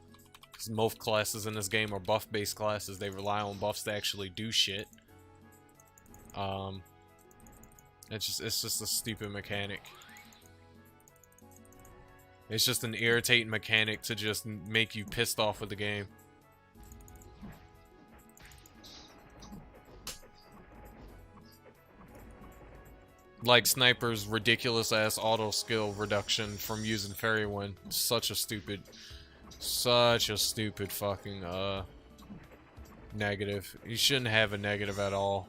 Because most classes in this game are buff-based classes. They rely on buffs to actually do shit. It's just a stupid mechanic. It's just an irritating mechanic to just make you pissed off with the game. Like Sniper's ridiculous ass auto skill reduction from using Fairy Wind. Such a stupid fucking negative. You shouldn't have a negative at all.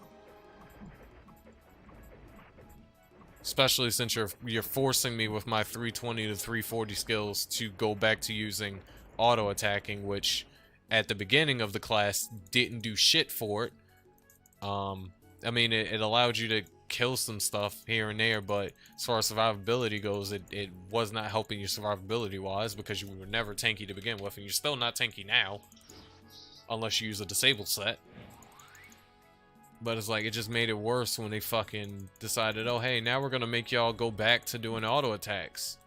Especially since you're forcing me with my 320 to 340 skills to go back to using auto attacking, which at the beginning of the class didn't do shit for it. I mean, it allowed you to kill some stuff here and there, but as far as survivability goes, it was not helping you survivability wise, because you were never tanky to begin with, and you're still not tanky now unless you use a disabled set. But it's like, it just made it worse when they fucking decided, oh hey, now we're gonna make y'all go back to doing auto attacks.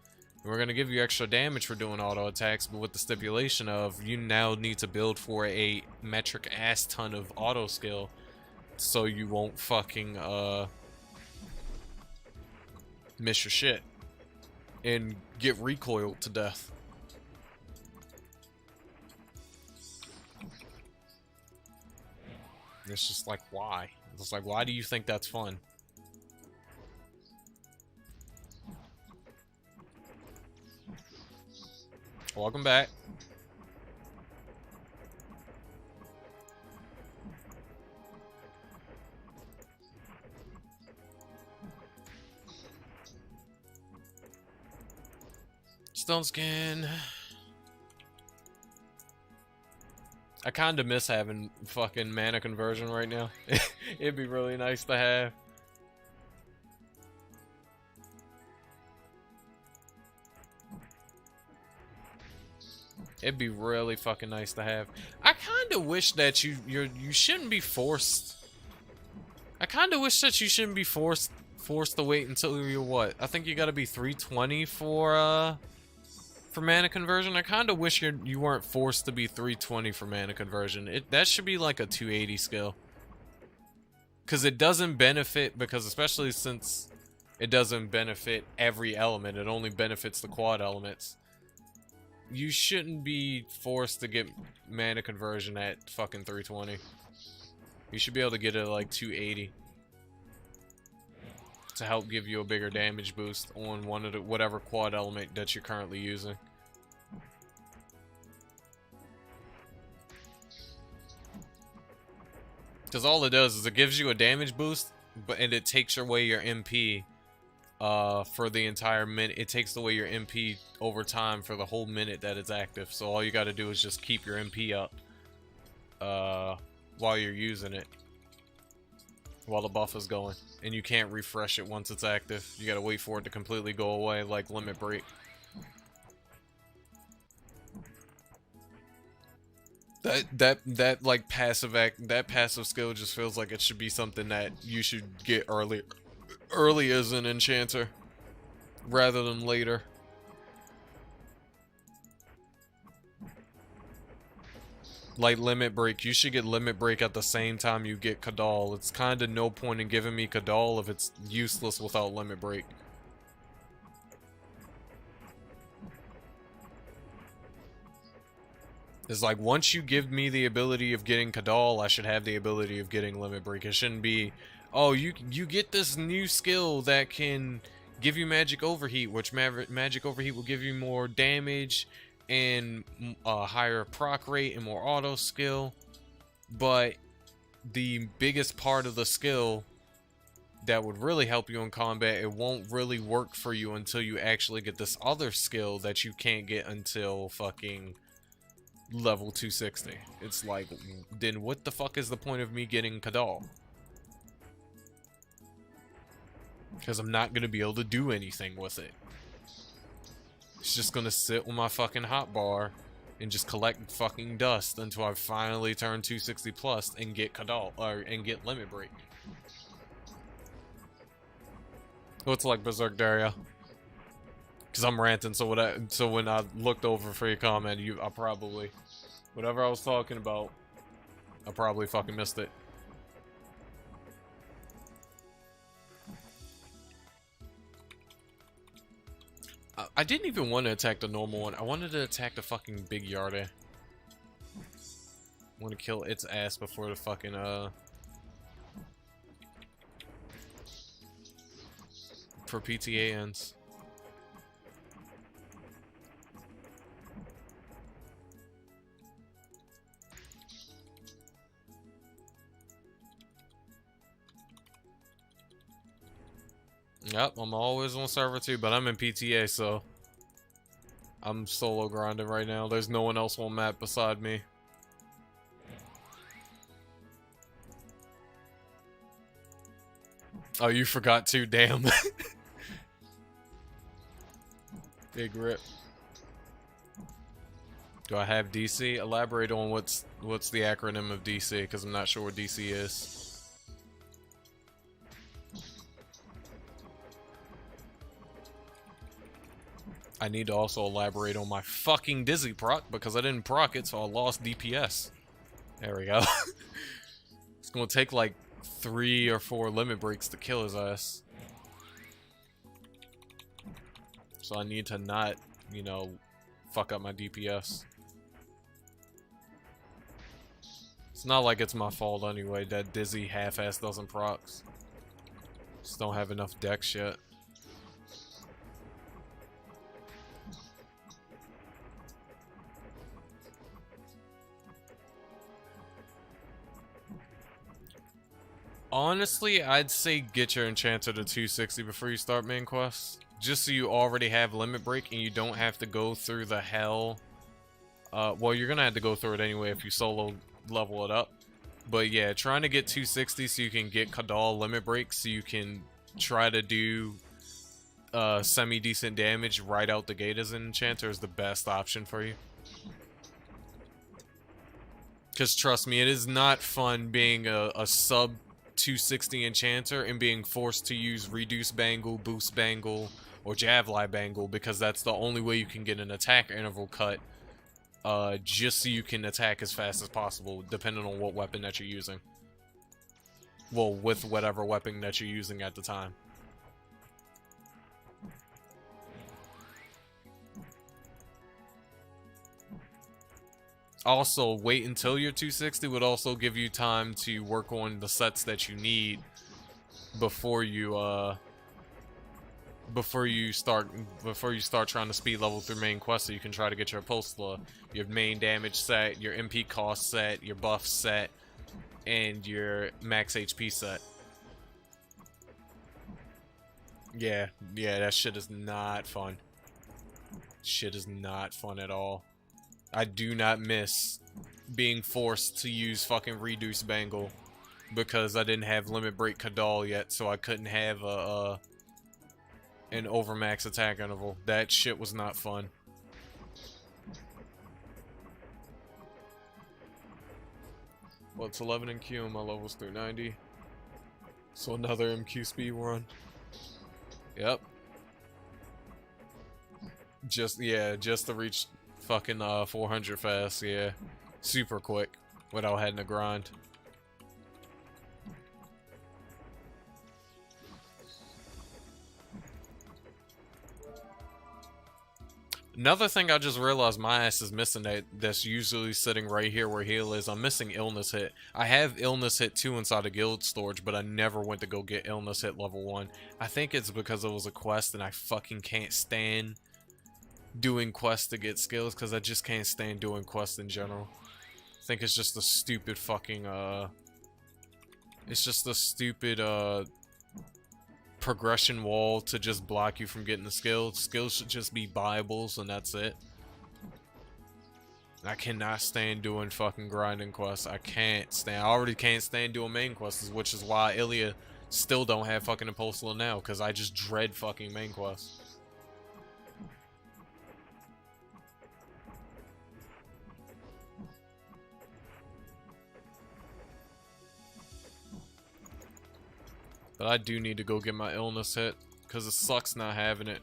And we're gonna give you extra damage for doing auto attacks, but with the stipulation of you now need to build for a metric ass ton of auto skill, so you won't fucking miss your shit and get recoiled to death. It's just like, why? It's like, why do you think that's fun? Welcome back. Stone skin. I kinda miss having fucking mana conversion right now. It'd be really nice to have. It'd be really fucking nice to have. I kinda wish that you shouldn't be forced. I kinda wish that you shouldn't be forced to wait until you're what? I think you gotta be 320 for mana conversion. I kind of wish you weren't forced to be 320 for mana conversion. That should be like a 280 skill. Because it doesn't benefit, because especially since it doesn't benefit every element, it only benefits the quad elements. You shouldn't be forced to get mana conversion at fucking 320. You should be able to get it at like 280. To help give you a bigger damage boost on one of the whatever quad element that you're currently using. Because all it does is it gives you a damage boost, and it takes away your MP for the entire minute. It takes away your MP over time for the whole minute that it's active. So all you got to do is just keep your MP up while you're using it, while the buff is going. And you can't refresh it once it's active. You gotta wait for it to completely go away, like limit break. That like passive skill just feels like it should be something that you should get early as an enchanter rather than later. Like limit break, you should get limit break at the same time you get Kadal. It's kind of no point in giving me Kadal if it's useless without limit break. It's like, once you give me the ability of getting Kadal, I should have the ability of getting limit break. It shouldn't be, oh, you get this new skill that can give you magic overheat, which magic overheat will give you more damage and a higher proc rate and more auto skill. But the biggest part of the skill that would really help you in combat, it won't really work for you until you actually get this other skill that you can't get until fucking level 260. It's like, then what the fuck is the point of me getting Kadal? Because I'm not going to be able to do anything with it. It's just going to sit on my fucking hotbar and just collect fucking dust until I finally turn 260 plus and get Kadal, and get Limit Break. What's like Berserk Daria? Because I'm ranting, so when I looked over for your comment, I probably, whatever I was talking about, I probably fucking missed it. I didn't even want to attack the normal one. I wanted to attack the fucking big Yarde. I want to kill its ass before the fucking, for PTA ends. Yep, I'm always on server 2, but I'm in PTA, so I'm solo grinding right now. There's no one else on map beside me. Oh, you forgot too, damn. Big rip. Do I have DC? Elaborate on what's the acronym of DC, because I'm not sure what DC is. I need to also elaborate on my fucking Dizzy proc, because I didn't proc it, so I lost DPS. There we go. It's gonna take like 3 or 4 limit breaks to kill his ass. So I need to not, you know, fuck up my DPS. It's not like it's my fault anyway that Dizzy half-ass doesn't procs. Just don't have enough dex yet. Honestly, I'd say get your Enchanter to 260 before you start main quests. Just so you already have Limit Break and you don't have to go through the hell. Well, you're gonna have to go through it anyway if you solo level it up. But yeah, trying to get 260 so you can get Kadal Limit Break so you can try to do semi-decent damage right out the gate as an Enchanter is the best option for you. Because trust me, it is not fun being a sub 260 Enchanter and being forced to use Reduce Bangle, Boost Bangle, or Javelin Bangle, because that's the only way you can get an attack interval cut, just so you can attack as fast as possible, depending on what weapon that you're using. Well, with whatever weapon that you're using at the time. Also, wait until you're 260 would also give you time to work on the sets that you need before you start trying to speed level through main quest, so you can try to get your Apostla, your main damage set, your MP cost set, your buff set, and your max HP set. Yeah, that shit is not fun. Shit is not fun at all. I do not miss being forced to use fucking Reduce Bangle because I didn't have Limit Break Kadal yet, so I couldn't have an overmax attack interval. That shit was not fun. Well, it's 11 in Q and my level's through 90. So another MQ speed run. Yep. Just to reach fucking 400 fast, yeah. Super quick without having to grind. Another thing I just realized my ass is missing that's usually sitting right here where heal is. I'm missing illness hit. I have illness hit 2 inside of guild storage, but I never went to go get illness hit level 1. I think it's because it was a quest and I fucking can't stand doing quests to get skills, because I just can't stand doing quests in general. I think it's just a stupid fucking it's just a stupid progression wall to just block you from getting the skills. Skills should just be Bibles and that's it. I cannot stand doing fucking grinding quests. I can't stand. I already can't stand doing main quests, which is why Ilya still don't have fucking Apostolate now, because I just dread fucking main quests. But I do need to go get my illness hit, because it sucks not having it.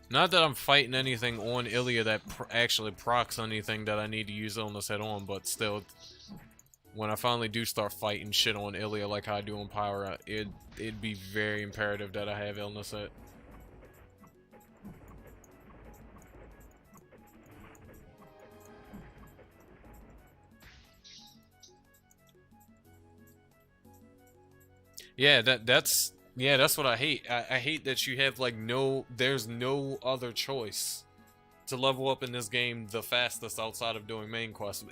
Not that I'm fighting anything on Ilya that actually procs anything that I need to use illness hit on, but still, when I finally do start fighting shit on Ilya like I do on Pyra, it'd be very imperative that I have illness hit. Yeah, that's what I hate. I hate that you have like there's no other choice to level up in this game the fastest outside of doing main quests.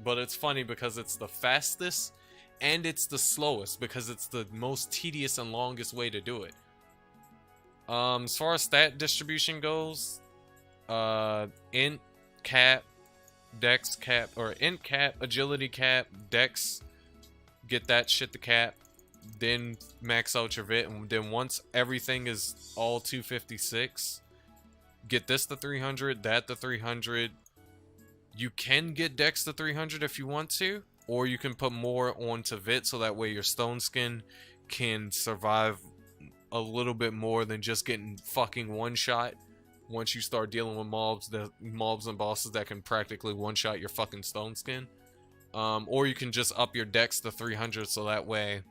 But it's funny because it's the fastest and it's the slowest because it's the most tedious and longest way to do it. As far as stat distribution goes, int cap, dex cap, or int cap, agility cap, dex, get that shit to cap. Then max out your VIT, and then once everything is all 256, get this to 300, that to 300. You can get Dex to 300 if you want to, or you can put more onto VIT so that way your stone skin can survive a little bit more than just getting fucking one shot. Once you start dealing with mobs and bosses that can practically one shot your fucking stone skin, or you can just up your Dex to 300 so that way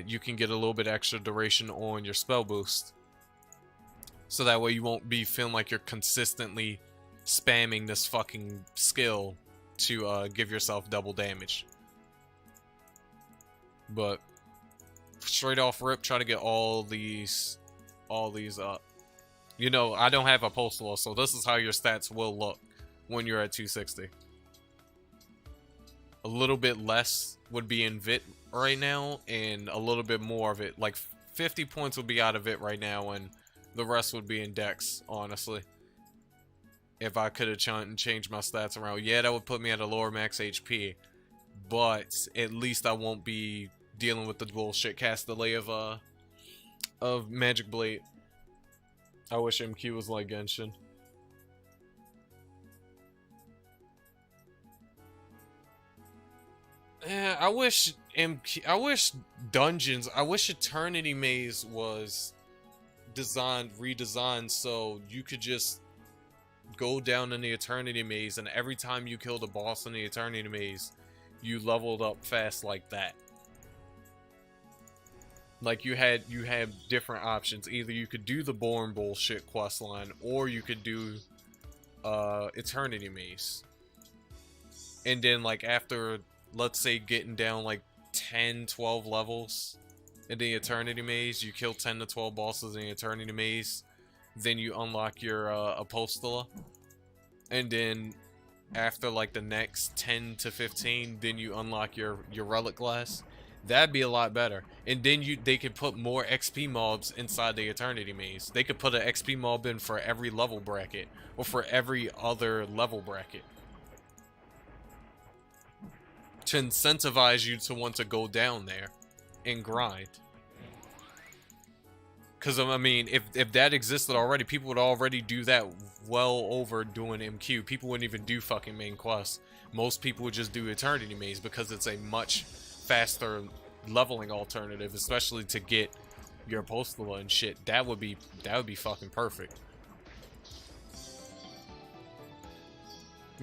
you can get a little bit extra duration on your spell boost. So that way you won't be feeling like you're consistently spamming this fucking skill to give yourself double damage. But straight off rip, try to get all these up. You know, I don't have a postal, so this is how your stats will look when you're at 260. A little bit less would be in VIT right now, and a little bit more of it, like 50 points would be out of it right now, and the rest would be in Dex, honestly. If I could have changed my stats around. Yeah, that would put me at a lower max HP, but at least I won't be dealing with the bullshit cast delay of Magic Blade. I wish MQ was like Genshin. Yeah, I wish Dungeons, I wish Eternity Maze was redesigned so you could just go down in the Eternity Maze, and every time you killed a boss in the Eternity Maze, you leveled up fast like that. Like you had different options. Either you could do the Born bullshit questline, or you could do Eternity Maze. And then like after, let's say, getting down like 10, 12 levels in the Eternity Maze, you kill 10 to 12 bosses in the Eternity Maze, then you unlock your Apostola, and then after like the next 10 to 15, then you unlock your Relic Glass. That'd be a lot better. And then they could put more XP mobs inside the Eternity Maze. They could put an XP mob in for every level bracket, or for every other level bracket, to incentivize you to want to go down there and grind. Because, I mean, if that existed already, people would already do that well over doing MQ. People wouldn't even do fucking main quests. Most people would just do Eternity Maze because it's a much faster leveling alternative, especially to get your Apostola and shit. That would be fucking perfect.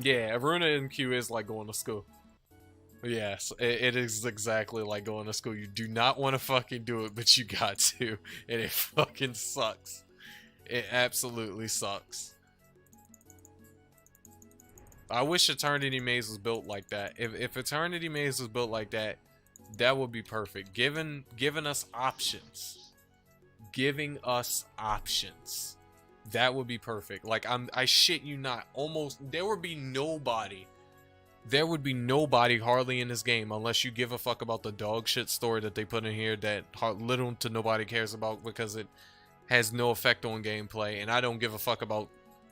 Yeah, Iruna MQ is like going to school. Yes, it is exactly like going to school. You do not want to fucking do it, but you got to, and it fucking sucks. It absolutely sucks. I wish Eternity Maze was built like that. If Eternity Maze was built like that, that would be perfect. Giving us options. Giving us options. That would be perfect. Like, I shit you not. Almost, there would be nobody hardly in this game unless you give a fuck about the dog shit story that they put in here that little to nobody cares about because it has no effect on gameplay, and I don't give a fuck about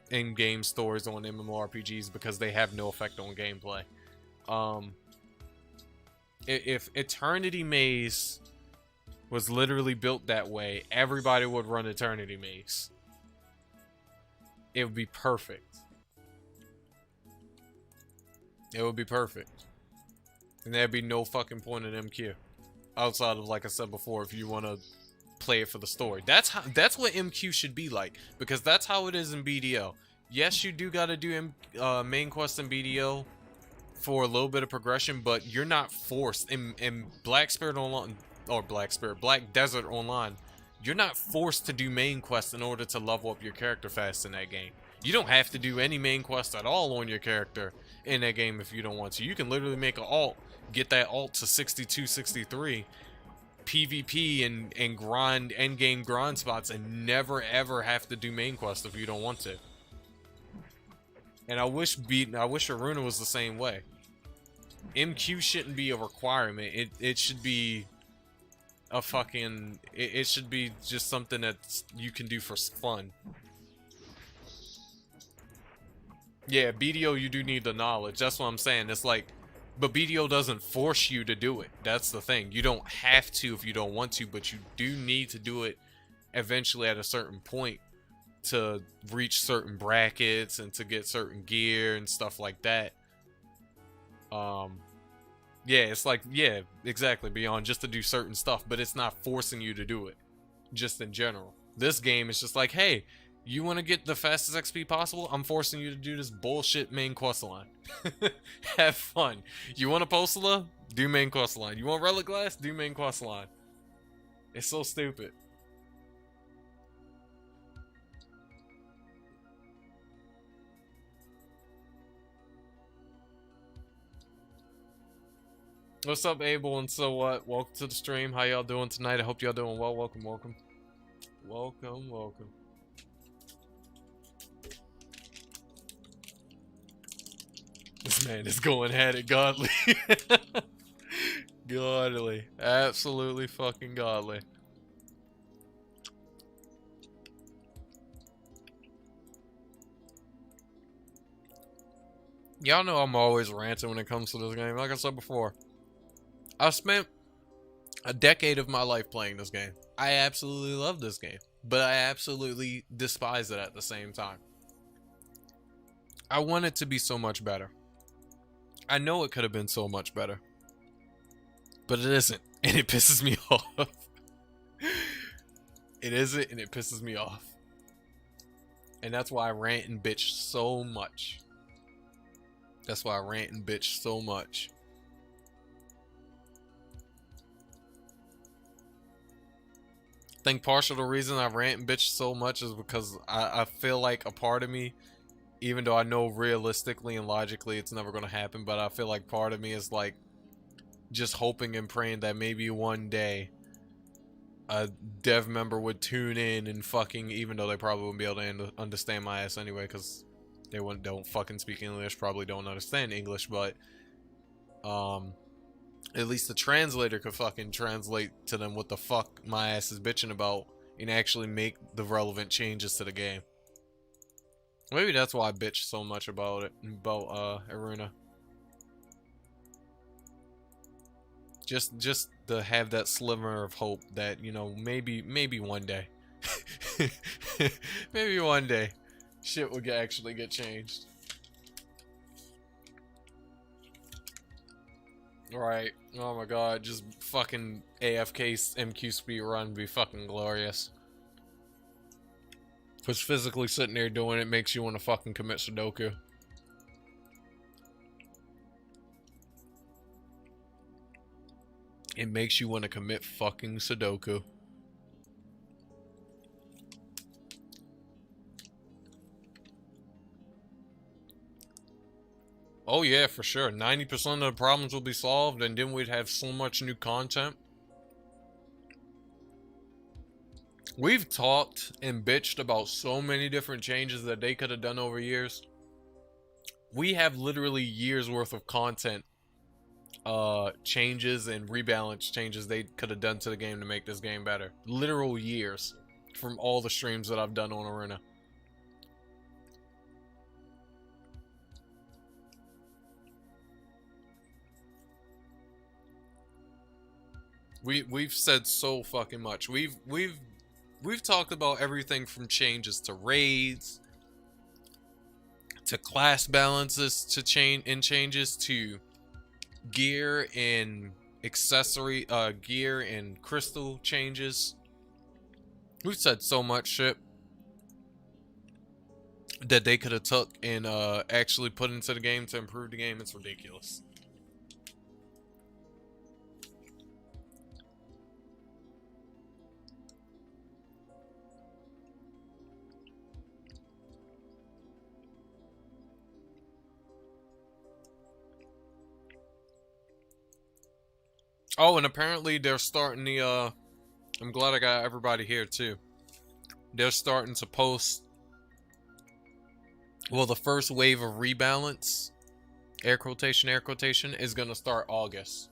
in-game stories on MMORPGs because they have no effect on gameplay. If Eternity Maze was literally built that way, everybody would run Eternity Maze. It would be perfect. It would be perfect. And there'd be no fucking point in MQ. Outside of, like I said before, if you want to play it for the story. That's what MQ should be like. Because that's how it is in BDO. Yes, you do gotta do main quest in BDO for a little bit of progression, but you're not forced. In Black Desert Online, you're not forced to do main quests in order to level up your character fast in that game. You don't have to do any main quest at all on your character in that game if you don't want to. You can literally make an alt, get that alt to 62, 63, PvP and grind endgame grind spots and never ever have to do main quest if you don't want to. And I wish Iruna was the same way. MQ shouldn't be a requirement. It should be a fucking it should be just something that you can do for fun. Yeah, BDO, you do need the knowledge. That's what I'm saying. It's like, but BDO doesn't force you to do it. That's the thing. You don't have to if you don't want to, but you do need to do it eventually at a certain point to reach certain brackets and to get certain gear and stuff like that. Yeah, it's like, yeah, exactly, beyond just to do certain stuff, but it's not forcing you to do it, just in general. This game is just like, hey, you want to get the fastest XP possible? I'm forcing you to do this bullshit main quest line. Have fun. You want a Postula? Do main quest line. You want Relic Glass? Do main quest line. It's so stupid. What's up, Abel and so what? Welcome to the stream. How y'all doing tonight? I hope y'all doing well. Welcome, welcome. Welcome, welcome. This man is going at it godly. Godly. Absolutely fucking godly. Y'all know I'm always ranting when it comes to this game. Like I said before, I've spent a decade of my life playing this game. I absolutely love this game, but I absolutely despise it at the same time. I want it to be so much better. I know it could have been so much better, but it isn't, and it pisses me off. It isn't, and it pisses me off. And that's why I rant and bitch so much. That's why I rant and bitch so much. I think partial the reason I rant and bitch so much is because I feel like a part of me, even though I know realistically and logically it's never going to happen, but I feel like part of me is like just hoping and praying that maybe one day a dev member would tune in and fucking, even though they probably wouldn't be able to understand my ass anyway, because they don't fucking speak English, probably don't understand English, but at least the translator could fucking translate to them what the fuck my ass is bitching about and actually make the relevant changes to the game. Maybe that's why I bitch so much about it, about Iruna. Just to have that sliver of hope that, you know, maybe one day, maybe one day, shit will actually get changed. Right. Oh my god, just fucking AFK MQ speed run would be fucking glorious. Because physically sitting there doing it makes you want to fucking commit Sudoku. It makes you want to commit fucking Sudoku. Oh yeah, for sure. 90% of the problems will be solved, and then we'd have so much new content. We've talked and bitched about so many different changes that they could have done over years. We have literally years worth of content changes and rebalance changes they could have done to the game to make this game better. Literal years from all the streams that I've done on Iruna. We've said so fucking much. We've talked about everything from changes to raids, to class balances, to changes to gear and accessory, gear and crystal changes. We've said so much shit that they could have took and actually put into the game to improve the game. It's ridiculous. Oh, and apparently they're starting the, I'm glad I got everybody here too. They're starting to post, well, the first wave of rebalance, air quotation, is going to start August.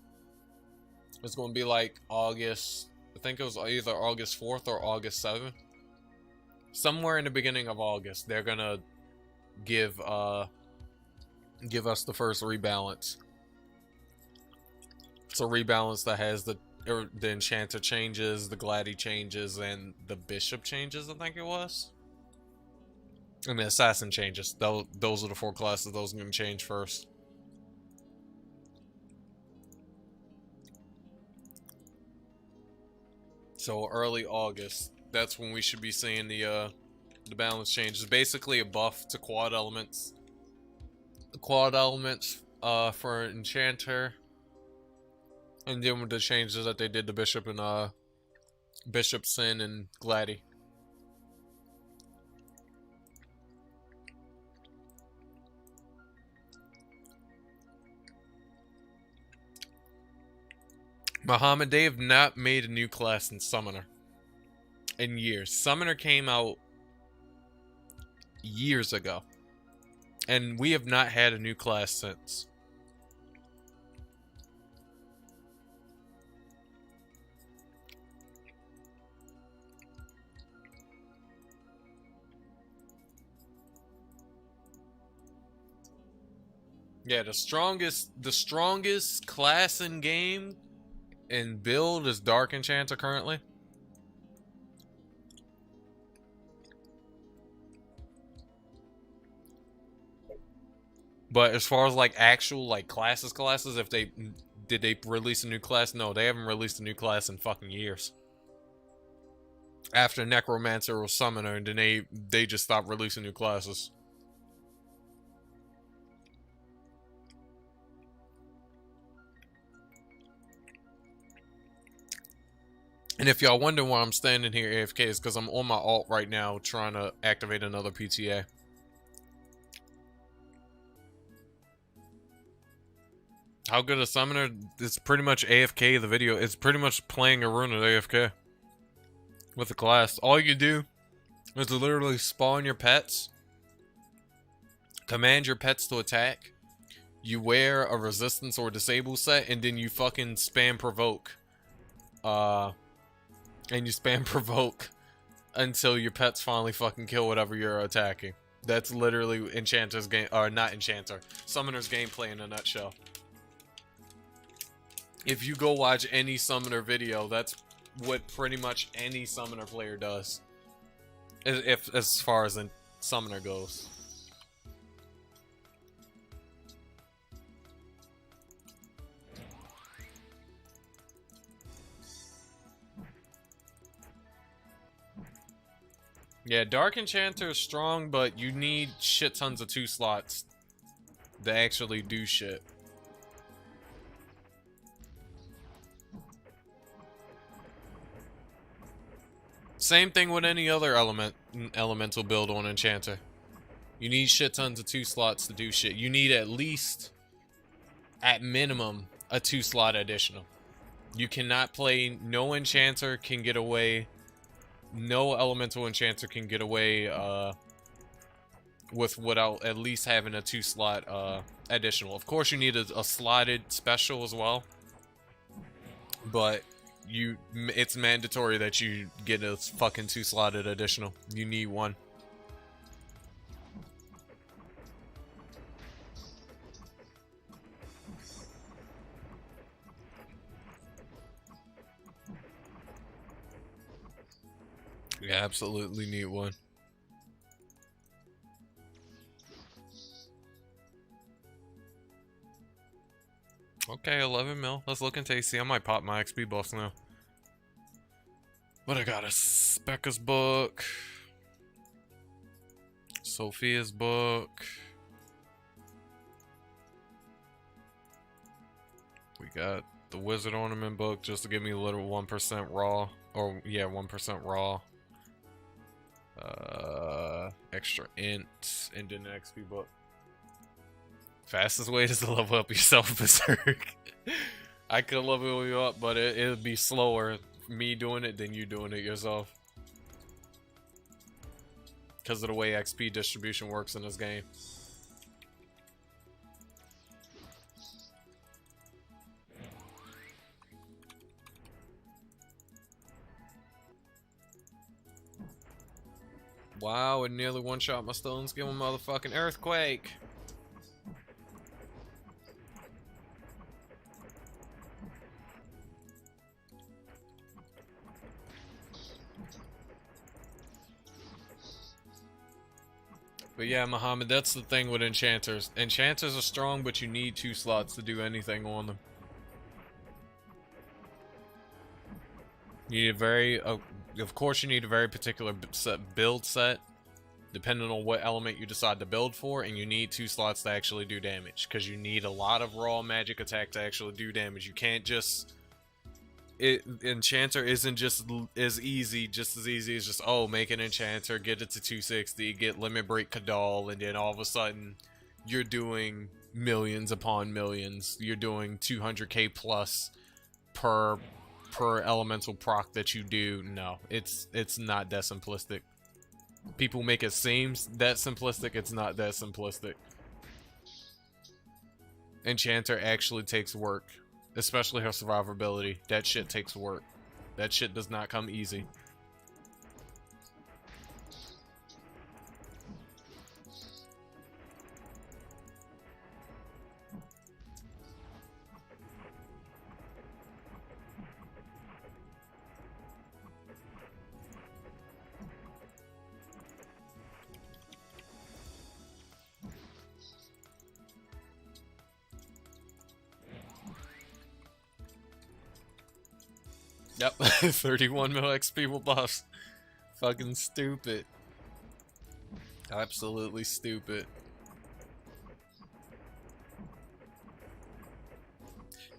It's going to be like August, I think it was either August 4th or August 7th. Somewhere in the beginning of August, they're going to give us the first rebalance. It's a rebalance that has the Enchanter changes, the Gladi changes, and the Bishop changes, I think it was. And the Assassin changes. Those are the 4 classes. Those are going to change first. So early August, that's when we should be seeing the balance changes. Basically a buff to quad elements. The quad elements for Enchanter. And then with the changes that they did to Bishop and Bishop, Sin, and Gladi. Muhammad, they have not made a new class in Summoner in years. Summoner came out years ago, and we have not had a new class since. Yeah, the strongest class in game and build is Dark Enchanter currently. But as far as like actual like classes, if they did they release a new class? No, they haven't released a new class in fucking years. After Necromancer or Summoner, and then they just stopped releasing new classes. And if y'all wonder why I'm standing here AFK, it's because I'm on my alt right now trying to activate another PTA. How good a Summoner? It's pretty much AFK the video. It's pretty much playing Iruna AFK. With the class. All you do is literally spawn your pets. Command your pets to attack. You wear a resistance or disable set, and then you fucking spam provoke. And you spam provoke until your pets finally fucking kill whatever you're attacking. That's literally Enchanter's game, or not Enchanter, Summoner's gameplay in a nutshell. If you go watch any Summoner video, that's what pretty much any Summoner player does. If as far as a Summoner goes. Yeah, Dark Enchanter is strong, but you need shit tons of 2 slots to actually do shit. Same thing with any other elemental build on Enchanter. You need shit tons of 2 slots to do shit. You need at least, at minimum, a 2 slot additional. You cannot play, no enchanter can get away, no elemental enchanter can get away without at least having a 2 slot additional. Of course you need a slotted special as well, but it's mandatory that you get a fucking 2 slotted additional. You need one. You absolutely need one. Okay, 11 mil. That's looking tasty. I might pop my XP buffs now. But I got a Becca's book. Sophia's book. We got the Wizard Ornament book just to give me a little 1% raw. Or, yeah, 1% raw. Extra int, and then the XP book. Fastest way is to level up yourself, Berserk. I could level you up, but it would be slower me doing it than you doing it yourself. Because of the way XP distribution works in this game. Wow, it nearly one-shot my stones. Give him a motherfucking earthquake. But yeah, Muhammad, that's the thing with enchanters. Enchanters are strong, but you need 2 slots to do anything on them. You need a very, of course, you need a very particular build set, depending on what element you decide to build for, and you need 2 slots to actually do damage, because you need a lot of raw magic attack to actually do damage. You can't just... Enchanter isn't just as easy as just, oh, make an enchanter, get it to 260, get limit break Kadal, and then all of a sudden you're doing millions upon millions. You're doing 200k plus per elemental proc that you do. No, it's not that simplistic. People make it seem that simplistic. It's not that simplistic. Enchanter actually takes work. Especially her survivability. That shit takes work. That shit does not come easy. Yep, 31 mil XP will buffs. Fucking stupid. Absolutely stupid.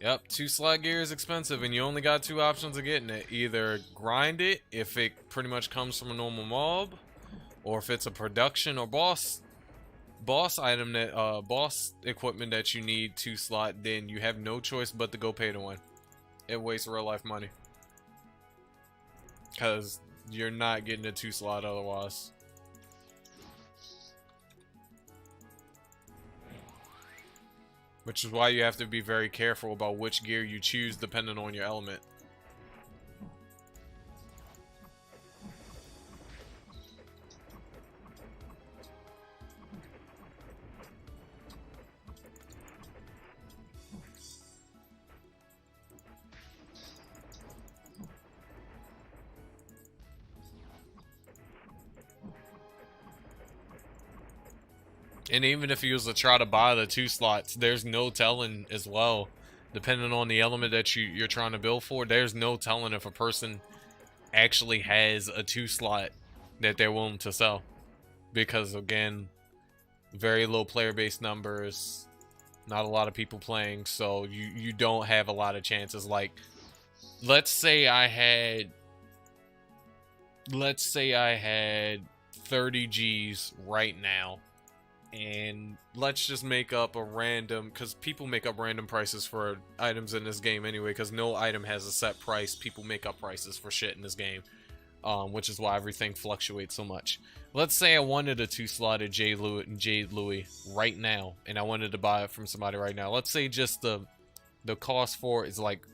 Yep, 2 slot gear is expensive, and you only got 2 options of getting it. Either grind it, if it pretty much comes from a normal mob, or if it's a production or boss item that boss equipment that you need 2 slot, then you have no choice but to go pay to win. It wastes real life money. Because you're not getting a 2 slot otherwise. Which is why you have to be very careful about which gear you choose depending on your element. And even if you was to try to buy the 2 slots, there's no telling as well. Depending on the element that you're trying to build for, there's no telling if a person actually has a 2 slot that they're willing to sell. Because again, very low player base numbers, not a lot of people playing, so you don't have a lot of chances. Like, let's say I had 30 G's right now. And let's just make up a random, because people make up random prices for items in this game anyway, because no item has a set price. People make up prices for shit in this game, which is why everything fluctuates so much. Let's say I wanted a 2-slotted Jade Louis right now, and I wanted to buy it from somebody right now. Let's say just the cost for it is like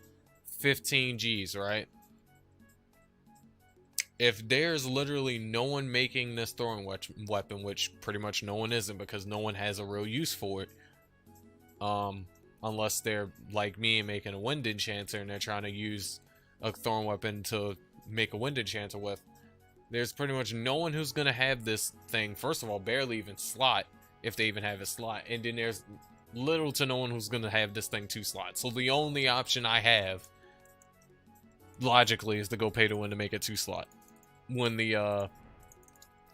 15 G's, right? If there's literally no one making this throwing weapon, which pretty much no one isn't because no one has a real use for it, unless they're like me and making a wind enchanter and they're trying to use a throwing weapon to make a wind enchanter with, there's pretty much no one who's gonna have this thing, first of all, barely even slot, if they even have a slot, and then there's little to no one who's gonna have this thing 2 slots. So the only option I have, logically, is to go pay to win to make it 2 slot. When the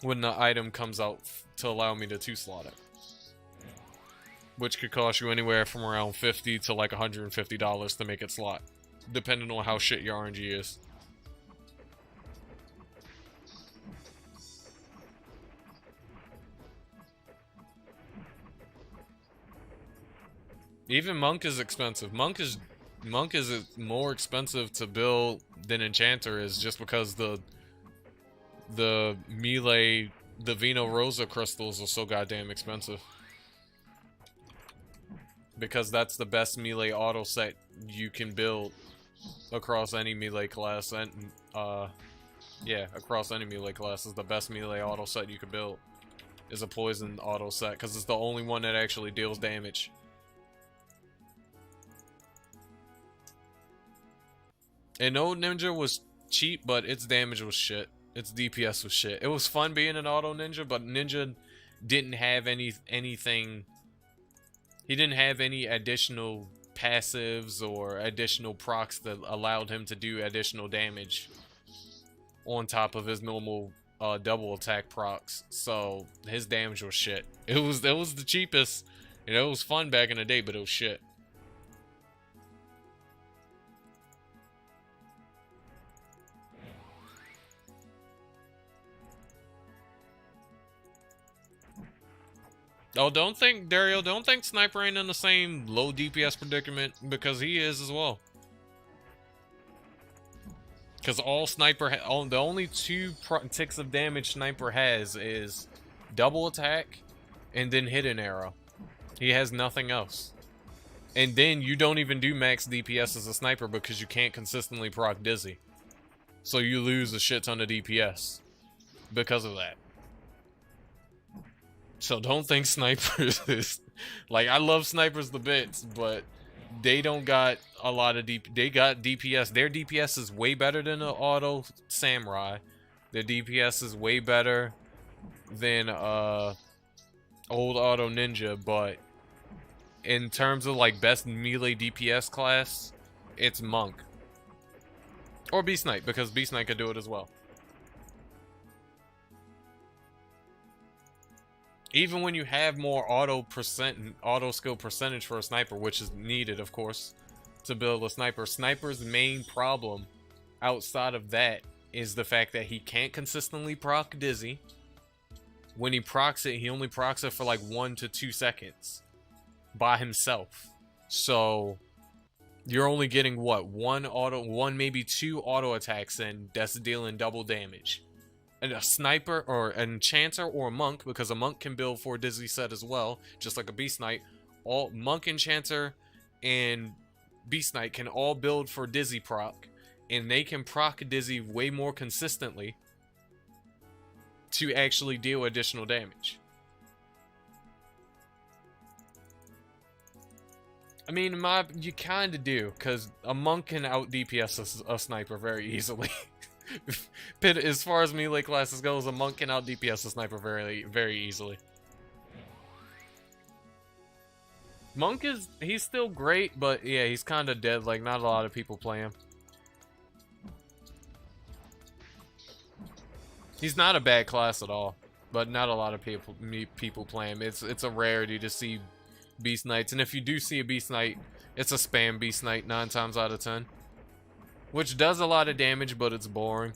item comes out to allow me to 2-slot it, which could cost you anywhere from around $50 to like $150 to make it slot, depending on how shit your RNG is. Even Monk is expensive. Monk is more expensive to build than Enchanter is, just because the melee, the Vino Rosa crystals are so goddamn expensive. Because that's the best melee auto set you can build across any melee class, and yeah, across any melee class is the best melee auto set you can build. Is a poison auto set, because it's the only one that actually deals damage. And Old Ninja was cheap, but its damage was shit. Its DPS was shit. It was fun being an auto ninja, but Ninja didn't have anything. He didn't have any additional passives or additional procs that allowed him to do additional damage on top of his normal double attack procs. So his damage was shit. It was the cheapest. You know, it was fun back in the day, but it was shit. Oh, don't think, Dario, don't think Sniper ain't in the same low DPS predicament, because he is as well. Because all Sniper, the only 2 ticks of damage Sniper has is double attack and then hidden arrow. He has nothing else. And then you don't even do max DPS as a Sniper because you can't consistently proc Dizzy. So you lose a shit ton of DPS because of that. So don't think Snipers is... Like, I love Snipers the bits, but they don't got a lot of they got DPS. Their DPS is way better than the auto Samurai. Their DPS is way better than old auto Ninja, but in terms of like best melee DPS class, it's Monk. Or Beast Knight, because Beast Knight could do it as well. Even when you have more auto skill percentage for a sniper, which is needed, of course, to build a sniper. Sniper's main problem outside of that is the fact that he can't consistently proc Dizzy. When he procs it, he only procs it for like 1 to 2 seconds by himself. So you're only getting what, one maybe 2 auto attacks in that's dealing double damage. And a Sniper or an Enchanter or a Monk, because a Monk can build for Dizzy set as well, just like a Beast Knight. All Monk, Enchanter, and Beast Knight can all build for Dizzy proc, and they can proc Dizzy way more consistently to actually deal additional damage. I mean, you kind of do, because a Monk can out DPS a Sniper very easily. As far as melee classes goes, a Monk can out DPS a Sniper very, very easily. Monk he's still great, but yeah, he's kind of dead. Like, not a lot of people play him. He's not a bad class at all, but not a lot of people play him. It's a rarity to see Beast Knights, and if you do see a Beast Knight, it's a spam Beast Knight 9 times out of 10. Which does a lot of damage, but it's boring.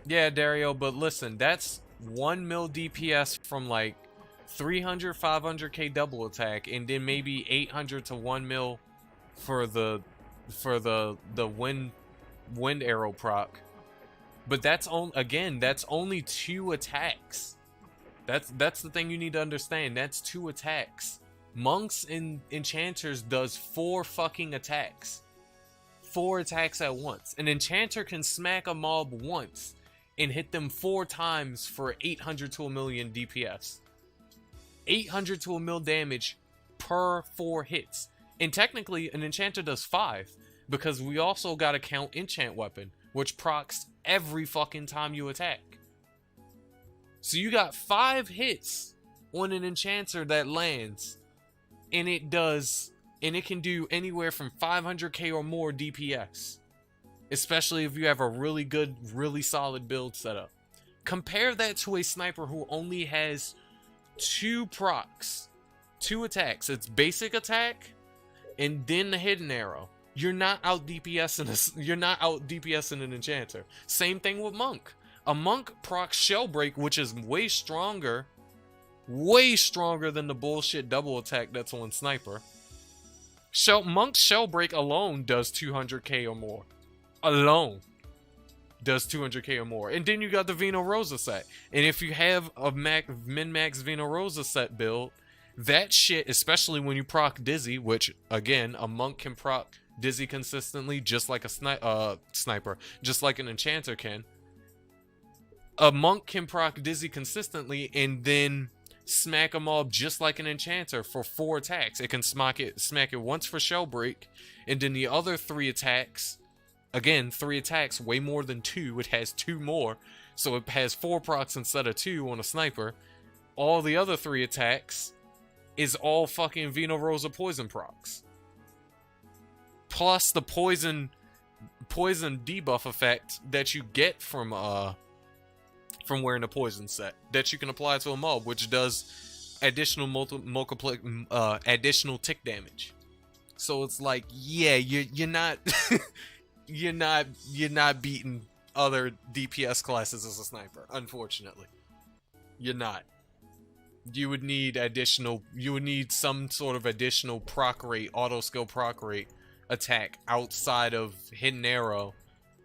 Yeah, Dario, but listen, that's 1 mil DPS from like 300, 500k double attack, and then maybe 800 to 1 mil for the wind arrow proc. But that's that's only 2 attacks. That's the thing you need to understand. That's 2 attacks. Monks and Enchanters does 4 fucking attacks. 4 attacks at once. An Enchanter can smack a mob once and hit them 4 times for 800 to a million DPS. 800 to a mil damage per 4 hits. And technically, an Enchanter does 5, because we also gotta count Enchant Weapon, which procs every fucking time you attack. So you got 5 hits on an Enchanter that lands, and it can do anywhere from 500k or more DPS. Especially if you have a really good, really solid build setup. Compare that to a sniper who only has 2 procs, 2 attacks. It's basic attack and then the hidden arrow. You're not out DPSing an Enchanter. Same thing with Monk. A Monk procs Shell Break, which is way stronger than the bullshit double attack that's on Sniper. Monk's Shell Break alone does 200k or more. Alone does 200k or more. And then you got the Vino Rosa set. And if you have a min-max Vino Rosa set build, that shit, especially when you proc Dizzy, which, again, a Monk can proc Dizzy consistently, just like a sniper, just like an Enchanter can. A Monk can proc Dizzy consistently and then smack a mob just like an Enchanter for 4 attacks. It can smack it once for Shell Break, and then the other 3 attacks, again, 3 attacks, way more than 2. It has 2 more, so it has 4 procs instead of 2 on a sniper. All the other 3 attacks is all fucking Vino Rosa poison procs. Plus the poison debuff effect that you get from wearing the poison set that you can apply to a mob, which does additional additional tick damage. So it's like, yeah, you're not you're not beating other DPS classes as a sniper, unfortunately. You're not. You would need some sort of additional proc rate, auto skill proc rate attack outside of hidden arrow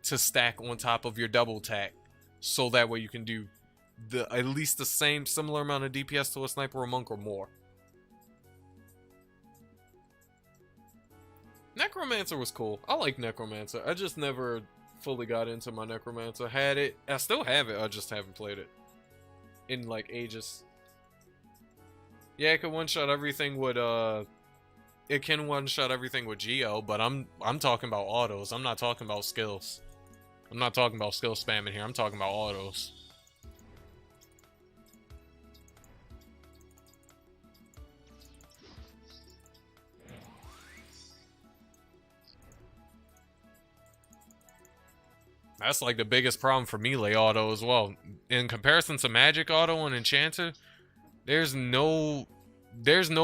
to stack on top of your double attack, so that way you can do at least the similar amount of DPS to a sniper or monk or more. Necromancer was cool. I like Necromancer. I just never fully got into my Necromancer. Had it. I still have it. I just haven't played it in like ages. Yeah, it can one-shot everything with it can one-shot everything with Geo, but I'm talking about autos. I'm not talking about skills. I'm not talking about skill spamming here. I'm talking about autos. That's like the biggest problem for melee auto as well. In comparison to magic auto and enchanter, there's no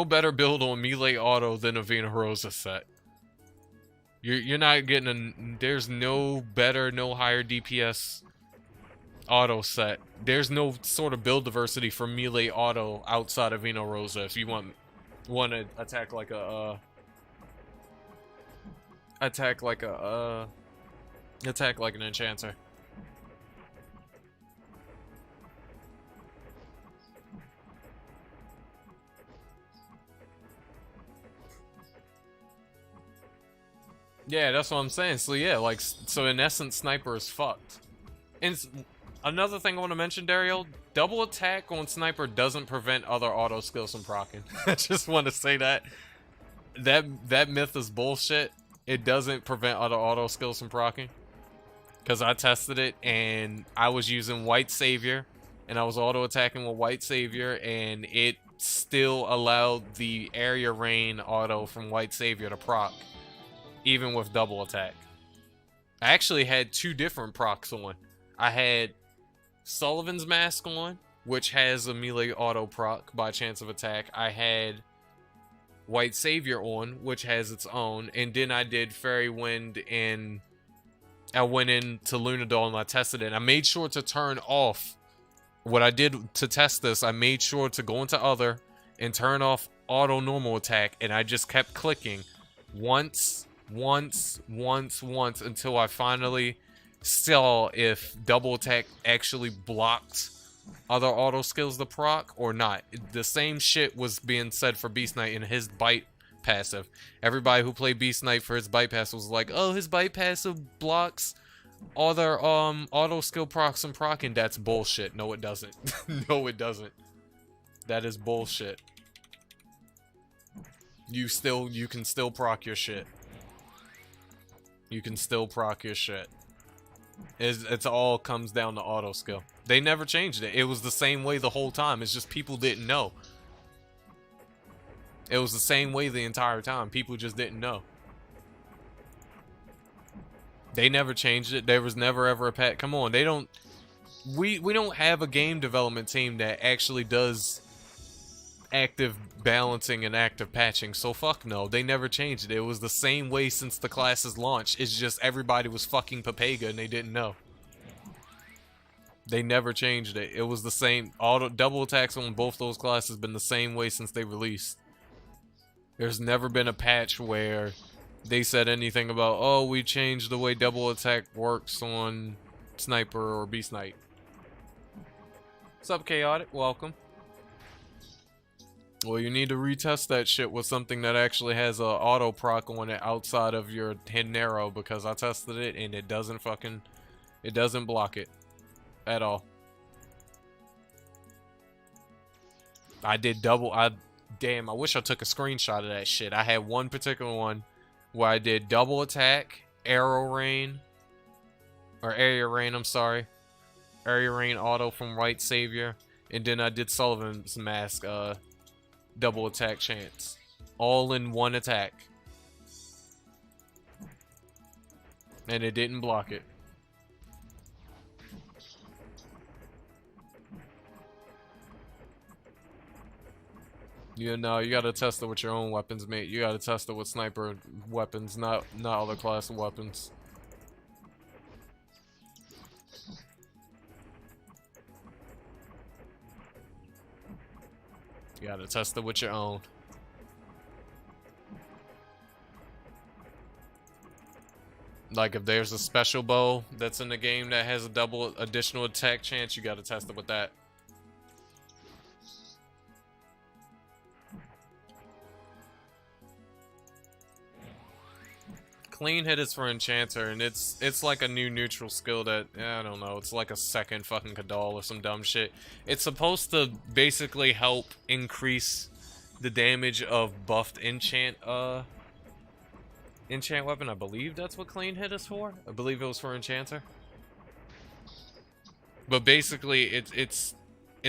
better build on melee auto than a Vina Rosa set. You're not getting there's no better, no higher DPS auto set. There's no sort of build diversity for melee auto outside of Vino Rosa if you want to attack like an enchanter. Yeah, that's what I'm saying. So yeah, like, so in essence, sniper is fucked. And another thing I want to mention, Dario, double attack on sniper doesn't prevent other auto skills from proccing. I just want to say that myth is bullshit. It doesn't prevent other auto skills from proccing. Because I tested it, and I was using White Savior, and I was auto-attacking with White Savior, and it still allowed the area rain auto from White Savior to proc, even with double attack. I actually had 2 different procs on. I had Sullivan's Mask on, which has a melee auto proc by chance of attack. I had White Savior on, which has its own, and then I did Fairy Wind and I went into Lunadol and I tested it. And I made sure to turn off. What I did to test this, I made sure to go into other and turn off auto normal attack. And I just kept clicking once until I finally saw if double attack actually blocked other auto skills to proc or not. The same shit was being said for Beast Knight in his bite passive. Everybody who played Beast Knight for his bite passive was like, oh, his bite passive blocks other auto skill procs and procking. That's bullshit. No, it doesn't. No, it doesn't. That is bullshit. You can still proc your shit. You can still proc your shit. It's all comes down to auto skill. They never changed it. It was the same way the whole time. It's just people didn't know. It was the same way the entire time. People just didn't know. They never changed it. There was never ever a patch. Come on, they don't. We don't have a game development team that actually does active balancing and active patching. So fuck no. They never changed it. It was the same way since the class's launch. It's just everybody was fucking Papega and they didn't know. They never changed it. It was the same. Double attacks on both those classes been the same way since they released. There's never been a patch where they said anything about, oh, we changed the way double attack works on Sniper or Beast Knight. What's up, Chaotic? Welcome. Well, you need to retest that shit with something that actually has a auto proc on it outside of your hidden arrow, because I tested it and it doesn't block it at all. Damn, I wish I took a screenshot of that shit. I had one particular one where I did double attack, area rain, I'm sorry. Area rain auto from White Savior, and then I did Sullivan's Mask, double attack chance. All in one attack. And it didn't block it. You know, you gotta test it with your own weapons, mate. You gotta test it with sniper weapons, not other class of weapons. You gotta test it with your own. Like if there's a special bow that's in the game that has a double additional attack chance, you gotta test it with that. Clean hit is for Enchanter, and it's like a new neutral skill that, I don't know, it's like a second fucking Kadal or some dumb shit. It's supposed to basically help increase the damage of buffed enchant weapon. I believe that's what Clean hit is for. I believe it was for Enchanter. But basically, it's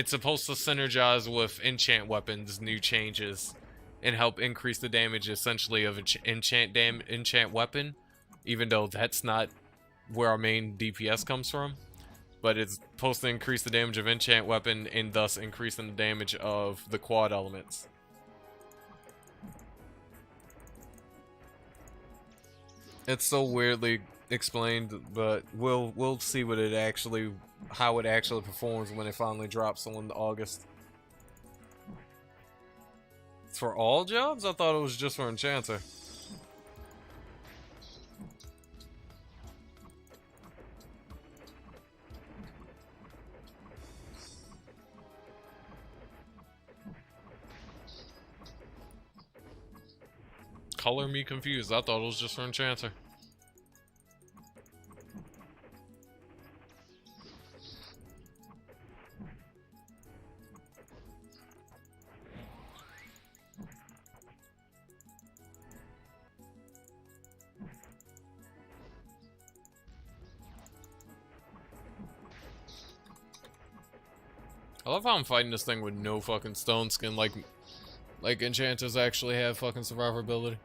supposed to synergize with enchant weapons, new changes, and help increase the damage essentially of enchant weapon, even though that's not where our main DPS comes from. But it's supposed to increase the damage of enchant weapon and thus increasing the damage of the quad elements. It's so weirdly explained, but we'll see what it actually, how it actually performs when it finally drops on August. For all jobs? I thought it was just for Enchanter. Color me confused. I thought it was just for Enchanter. I love how I'm fighting this thing with no fucking stone skin, like Enchanters actually have fucking survivability.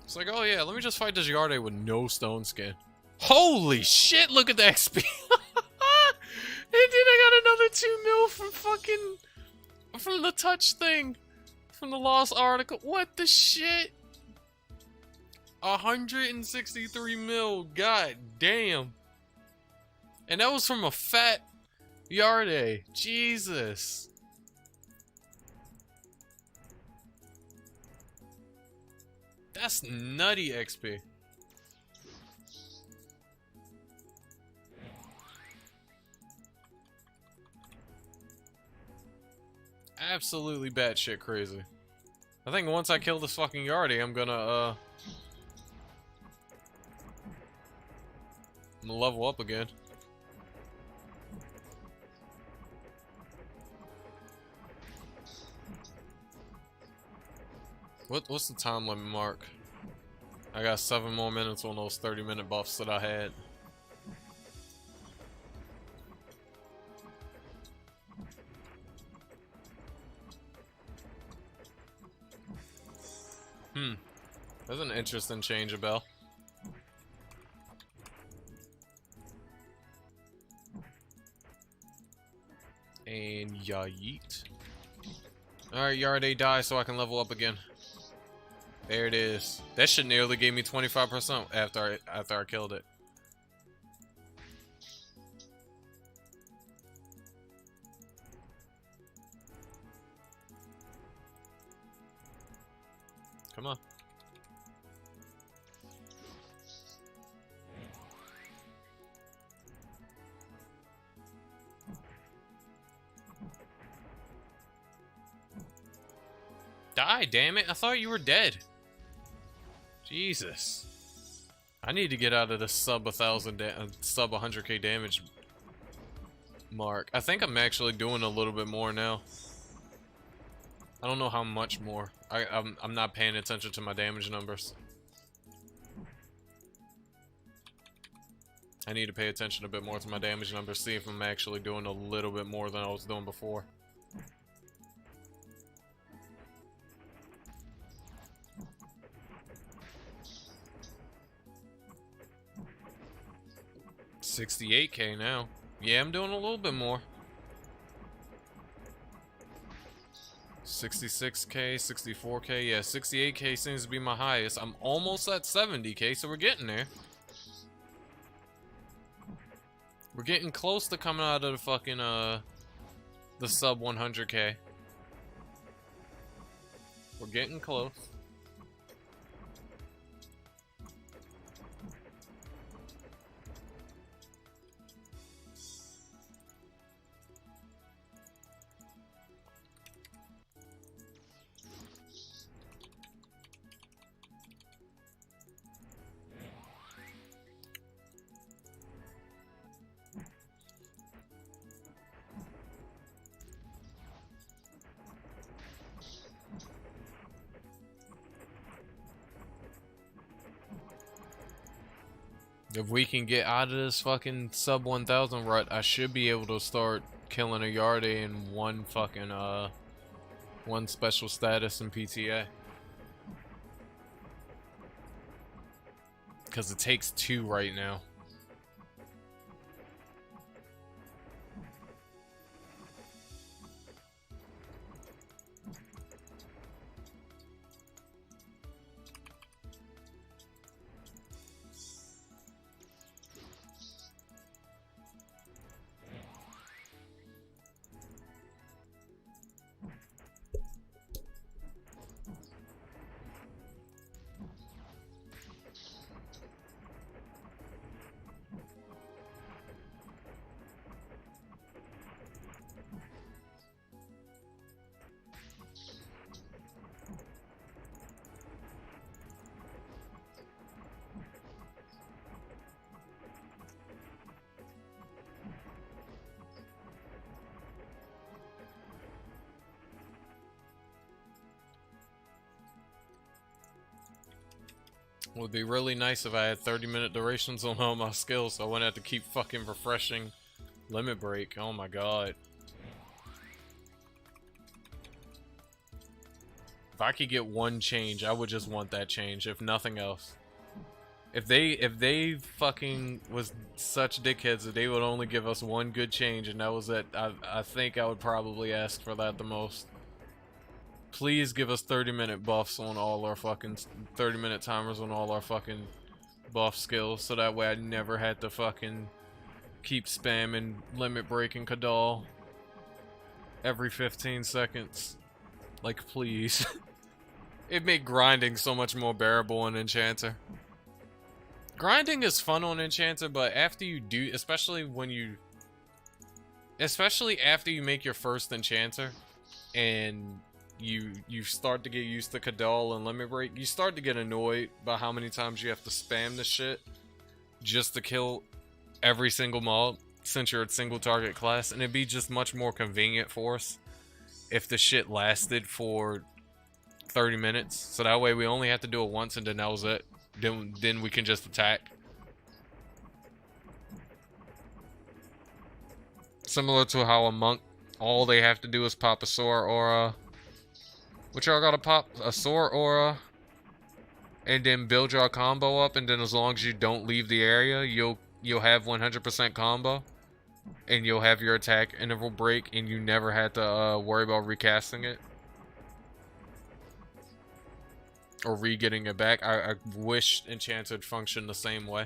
It's like, oh yeah, let me just fight this Yarde with no stone skin. Holy shit, look at the XP! And then I got another 2 mil from the touch thing. From the lost article. What the shit? 163 mil, god damn. And that was from a fat Yarde. Jesus. That's nutty XP. Absolutely batshit crazy. I think once I kill this fucking Yarde, I'm gonna level up again. What's the time limit mark? I got 7 more minutes on those 30-minute buffs that I had. That's an interesting change of bell. And yeet. Alright, Yarde die so I can level up again. There it is. That shit nearly gave me 25% after I killed it. Come on. Die, damn it. I thought you were dead. Jesus. I need to get out of the sub 100k damage mark. I think I'm actually doing a little bit more now. I don't know how much more. I'm not paying attention to my damage numbers. I need to pay attention a bit more to my damage numbers, see if I'm actually doing a little bit more than I was doing before. $68k now. Yeah, I'm doing a little bit more. 66k, 64k, yeah, 68k seems to be my highest. I'm almost at 70k, so we're getting there. We're getting close to coming out of the fucking, the sub 100k. We're getting close. If we can get out of this fucking sub 1000 rut, I should be able to start killing a Yarde in one fucking, one special status in PTA. Because it takes 2 right now. It would be really nice if I had 30-minute durations on all my skills, so I wouldn't have to keep fucking refreshing limit break. Oh my god. If I could get one change, I would just want that change, if nothing else. If they fucking was such dickheads that they would only give us one good change and that was it, I think I would probably ask for that the most. Please give us 30-minute buffs on all our fucking 30-minute timers on all our fucking buff skills, so that way I never had to fucking keep spamming limit breaking Kadal every 15 seconds. Like, please. It'd make grinding so much more bearable on Enchanter. Grinding is fun on Enchanter, but after you do, especially after you make your first Enchanter and you start to get used to Kadal and limit break, you start to get annoyed by how many times you have to spam this shit just to kill every single mob, since you're a single target class, and it'd be just much more convenient for us if the shit lasted for 30 minutes, so that way we only have to do it once and then that was it. Then we can just attack. Similar to how a monk, all they have to do is pop a Sora Aura. What y'all gotta pop? A Sora Aura, and then build your combo up, and then as long as you don't leave the area, you'll have 100% combo, and you'll have your attack interval break, and you never had to worry about recasting it or re-getting it back. I wish Enchanted functioned the same way.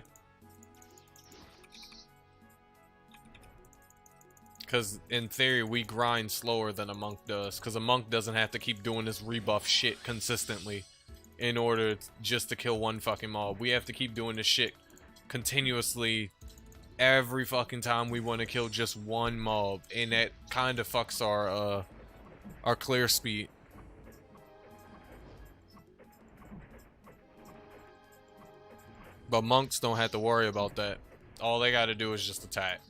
Because in theory, we grind slower than a monk does. Because a monk doesn't have to keep doing this rebuff shit consistently in order just to kill one fucking mob. We have to keep doing this shit continuously every fucking time we want to kill just one mob. And that kind of fucks our clear speed. But monks don't have to worry about that. All they gotta do is just attack.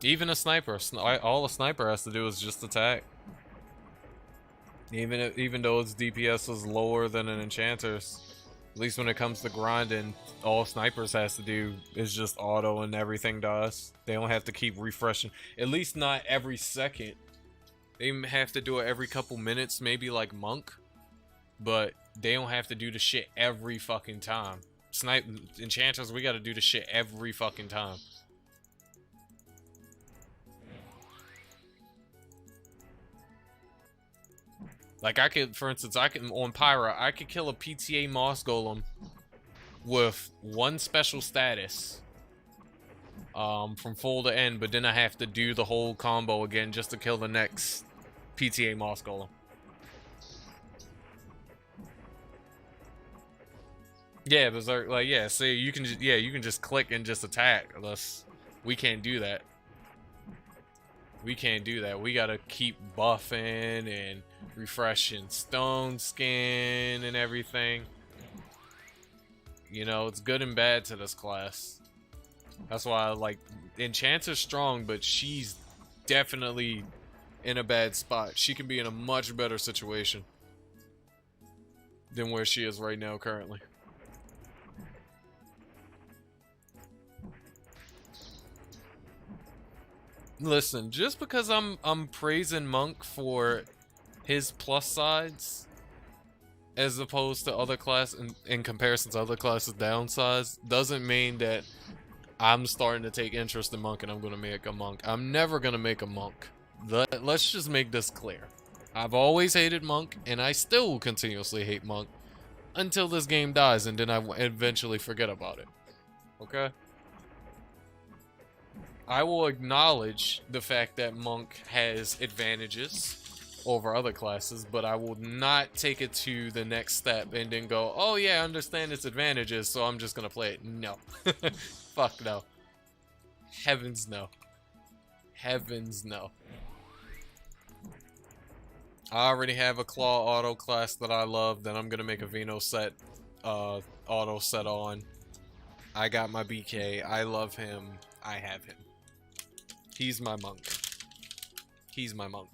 Even a sniper, all a sniper has to do is just attack. Even though its DPS is lower than an Enchanter's, at least when it comes to grinding, all snipers has to do is just auto and everything does. They don't have to keep refreshing. At least not every second. They have to do it every couple minutes, maybe like Monk. But they don't have to do the shit every fucking time. Enchanters, we gotta do the shit every fucking time. Like, I could, for instance, on Pyra, I could kill a PTA Moss Golem with one special status from full to end, but then I have to do the whole combo again just to kill the next PTA Moss Golem. Yeah, Berserk, like, yeah, see, you can just click and just attack, unless we can't do that. We can't do that. We gotta keep buffing and refreshing Stone Skin and everything. You know, it's good and bad to this class. That's why I like Enchanter's strong, but she's definitely in a bad spot. She can be in a much better situation than where she is right now currently. Listen, just because I'm praising Monk for his plus sides as opposed to other class in comparison to other classes' downsides doesn't mean that I'm starting to take interest in Monk and I'm gonna make a Monk. I'm never gonna make a Monk. Let's just make this clear. I've always hated Monk, and I still will continuously hate Monk until this game dies, and then I eventually forget about it. Okay? I will acknowledge the fact that Monk has advantages over other classes, but I will not take it to the next step and then go, oh yeah, I understand its advantages, so I'm just gonna play it. No. Fuck no. Heavens no. Heavens no. I already have a Claw auto class that I love that I'm gonna make a Vino set auto set on. I got my BK. I love him. I have him. He's my Monk. He's my Monk.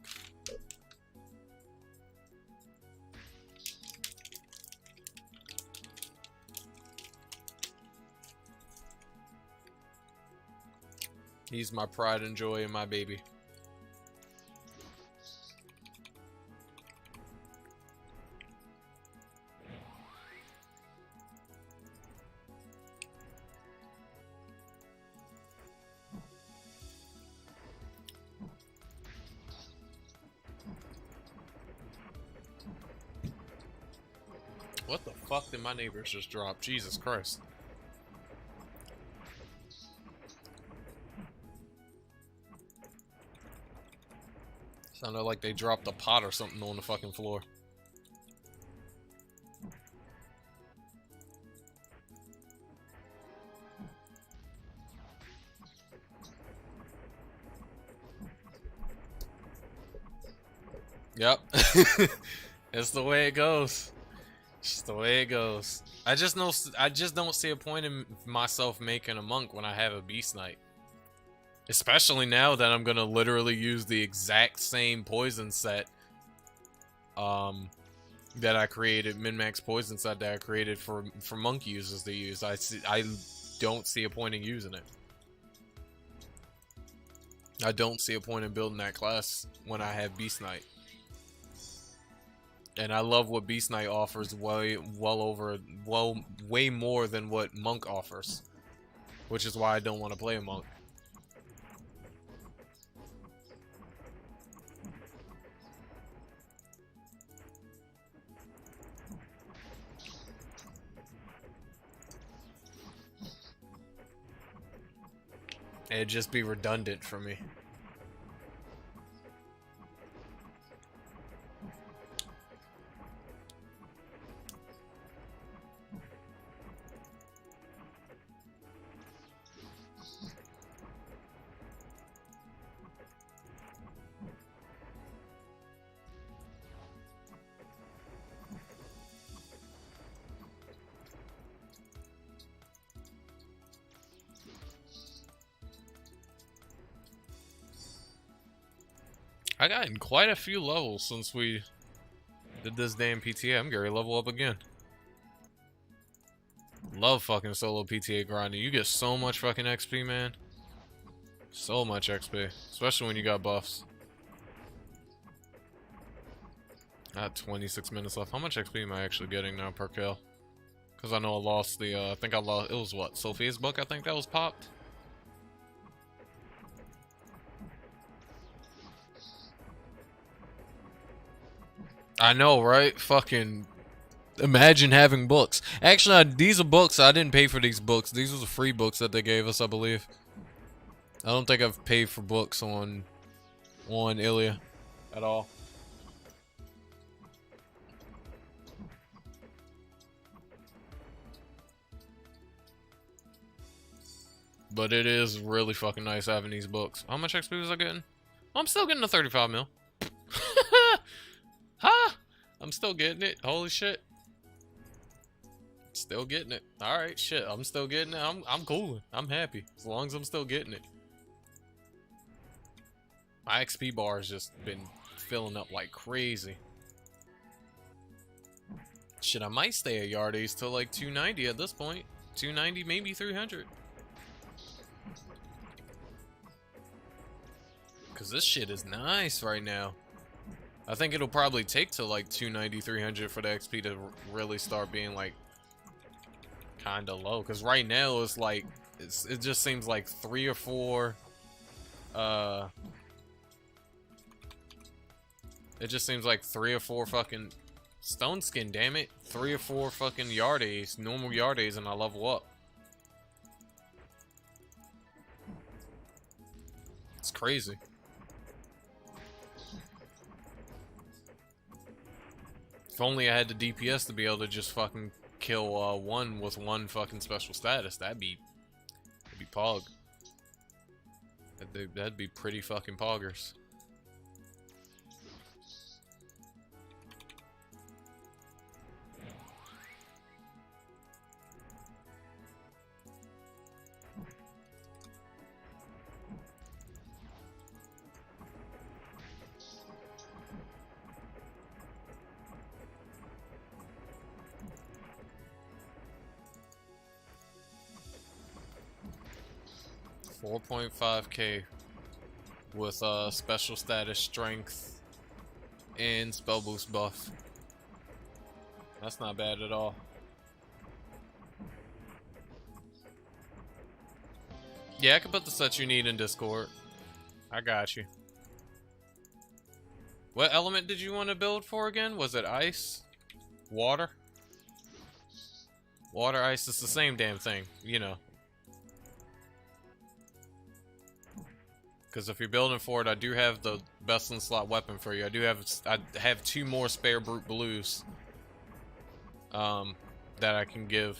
He's my pride and joy and my baby. What the fuck did my neighbors just drop? Jesus Christ. Sounded like they dropped a pot or something on the fucking floor. Yep. It's the way it goes. Just the way it goes. I just don't see a point in myself making a monk when I have a beast knight. Especially now that I'm gonna literally use the exact same poison set that I created, min-max poison set that I created for monk users to use. I don't see a point in using it. I don't see a point in building that class when I have beast knight. And I love what Beast Knight offers way more than what Monk offers. Which is why I don't want to play a Monk. It'd just be redundant for me. I got in quite a few levels since we did this damn PTA. I'm gonna level up again. Love fucking solo PTA grinding. You get so much fucking XP, man. So much XP. Especially when you got buffs. I had 26 minutes left. How much XP am I actually getting now per kill? Because I know I lost the, I think I lost, it was what, Sophia's book I think that was popped? I know, right? Fucking imagine having books. Actually, these are books. I didn't pay for these books. These were the free books that they gave us, I believe. I don't think I've paid for books on Ilya at all. But it is really fucking nice having these books. How much XP was I getting? I'm still getting a 35 mil. Ha! I'm still getting it. Holy shit. Still getting it. Alright, shit. I'm still getting it. I'm cool. I'm happy. As long as I'm still getting it. My XP bar has just been filling up like crazy. Shit, I might stay at Yardies till like 290 at this point. 290, maybe 300. Cause this shit is nice right now. I think it'll probably take till like 290, 300 for the XP to really start being like kinda low. Cause right now it's like it just seems like 3 or 4 it just seems like 3 or 4 fucking stone skin, damn it. 3 or 4 fucking Yardies, normal Yardies, and I level up. It's crazy. If only I had the DPS to be able to just fucking kill one with one fucking special status, that'd be pog. That'd be pretty fucking poggers. 4.5k with special status strength and spell boost buff. That's not bad at all. Yeah, I can put the sets you need in Discord. I got you. What element did you want to build for again? Was it ice? Water? Water, ice, it's the same damn thing, you know. Because if you're building for it, I do have the best in slot weapon for you. I have 2 more spare brute blues that I can give.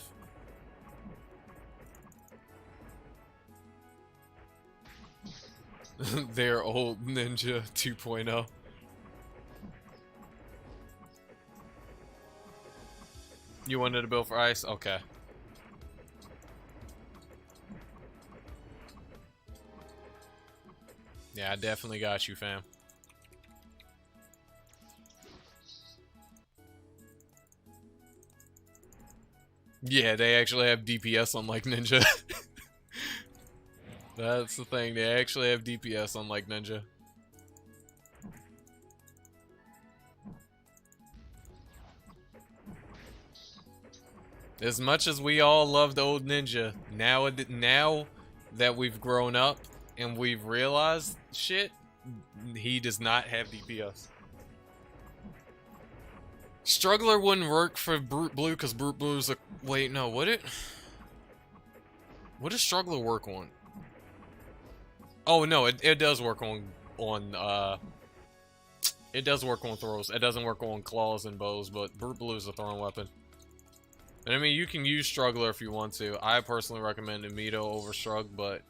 They're old ninja 2.0. You wanted to build for ice? Okay. Yeah, I definitely got you, fam. Yeah, they actually have DPS unlike Ninja. That's the thing, they actually have DPS unlike Ninja. As much as we all loved old Ninja, now that we've grown up and we've realized shit, he does not have DPS. Struggler wouldn't work for Brute Blue because Brute Blue's a... Wait, no, would it? What does Struggler work on? Oh, no, it does work on it does work on throws. It doesn't work on claws and bows, but Brute Blue is a throwing weapon. And I mean, you can use Struggler if you want to. I personally recommend Amito over Strug, but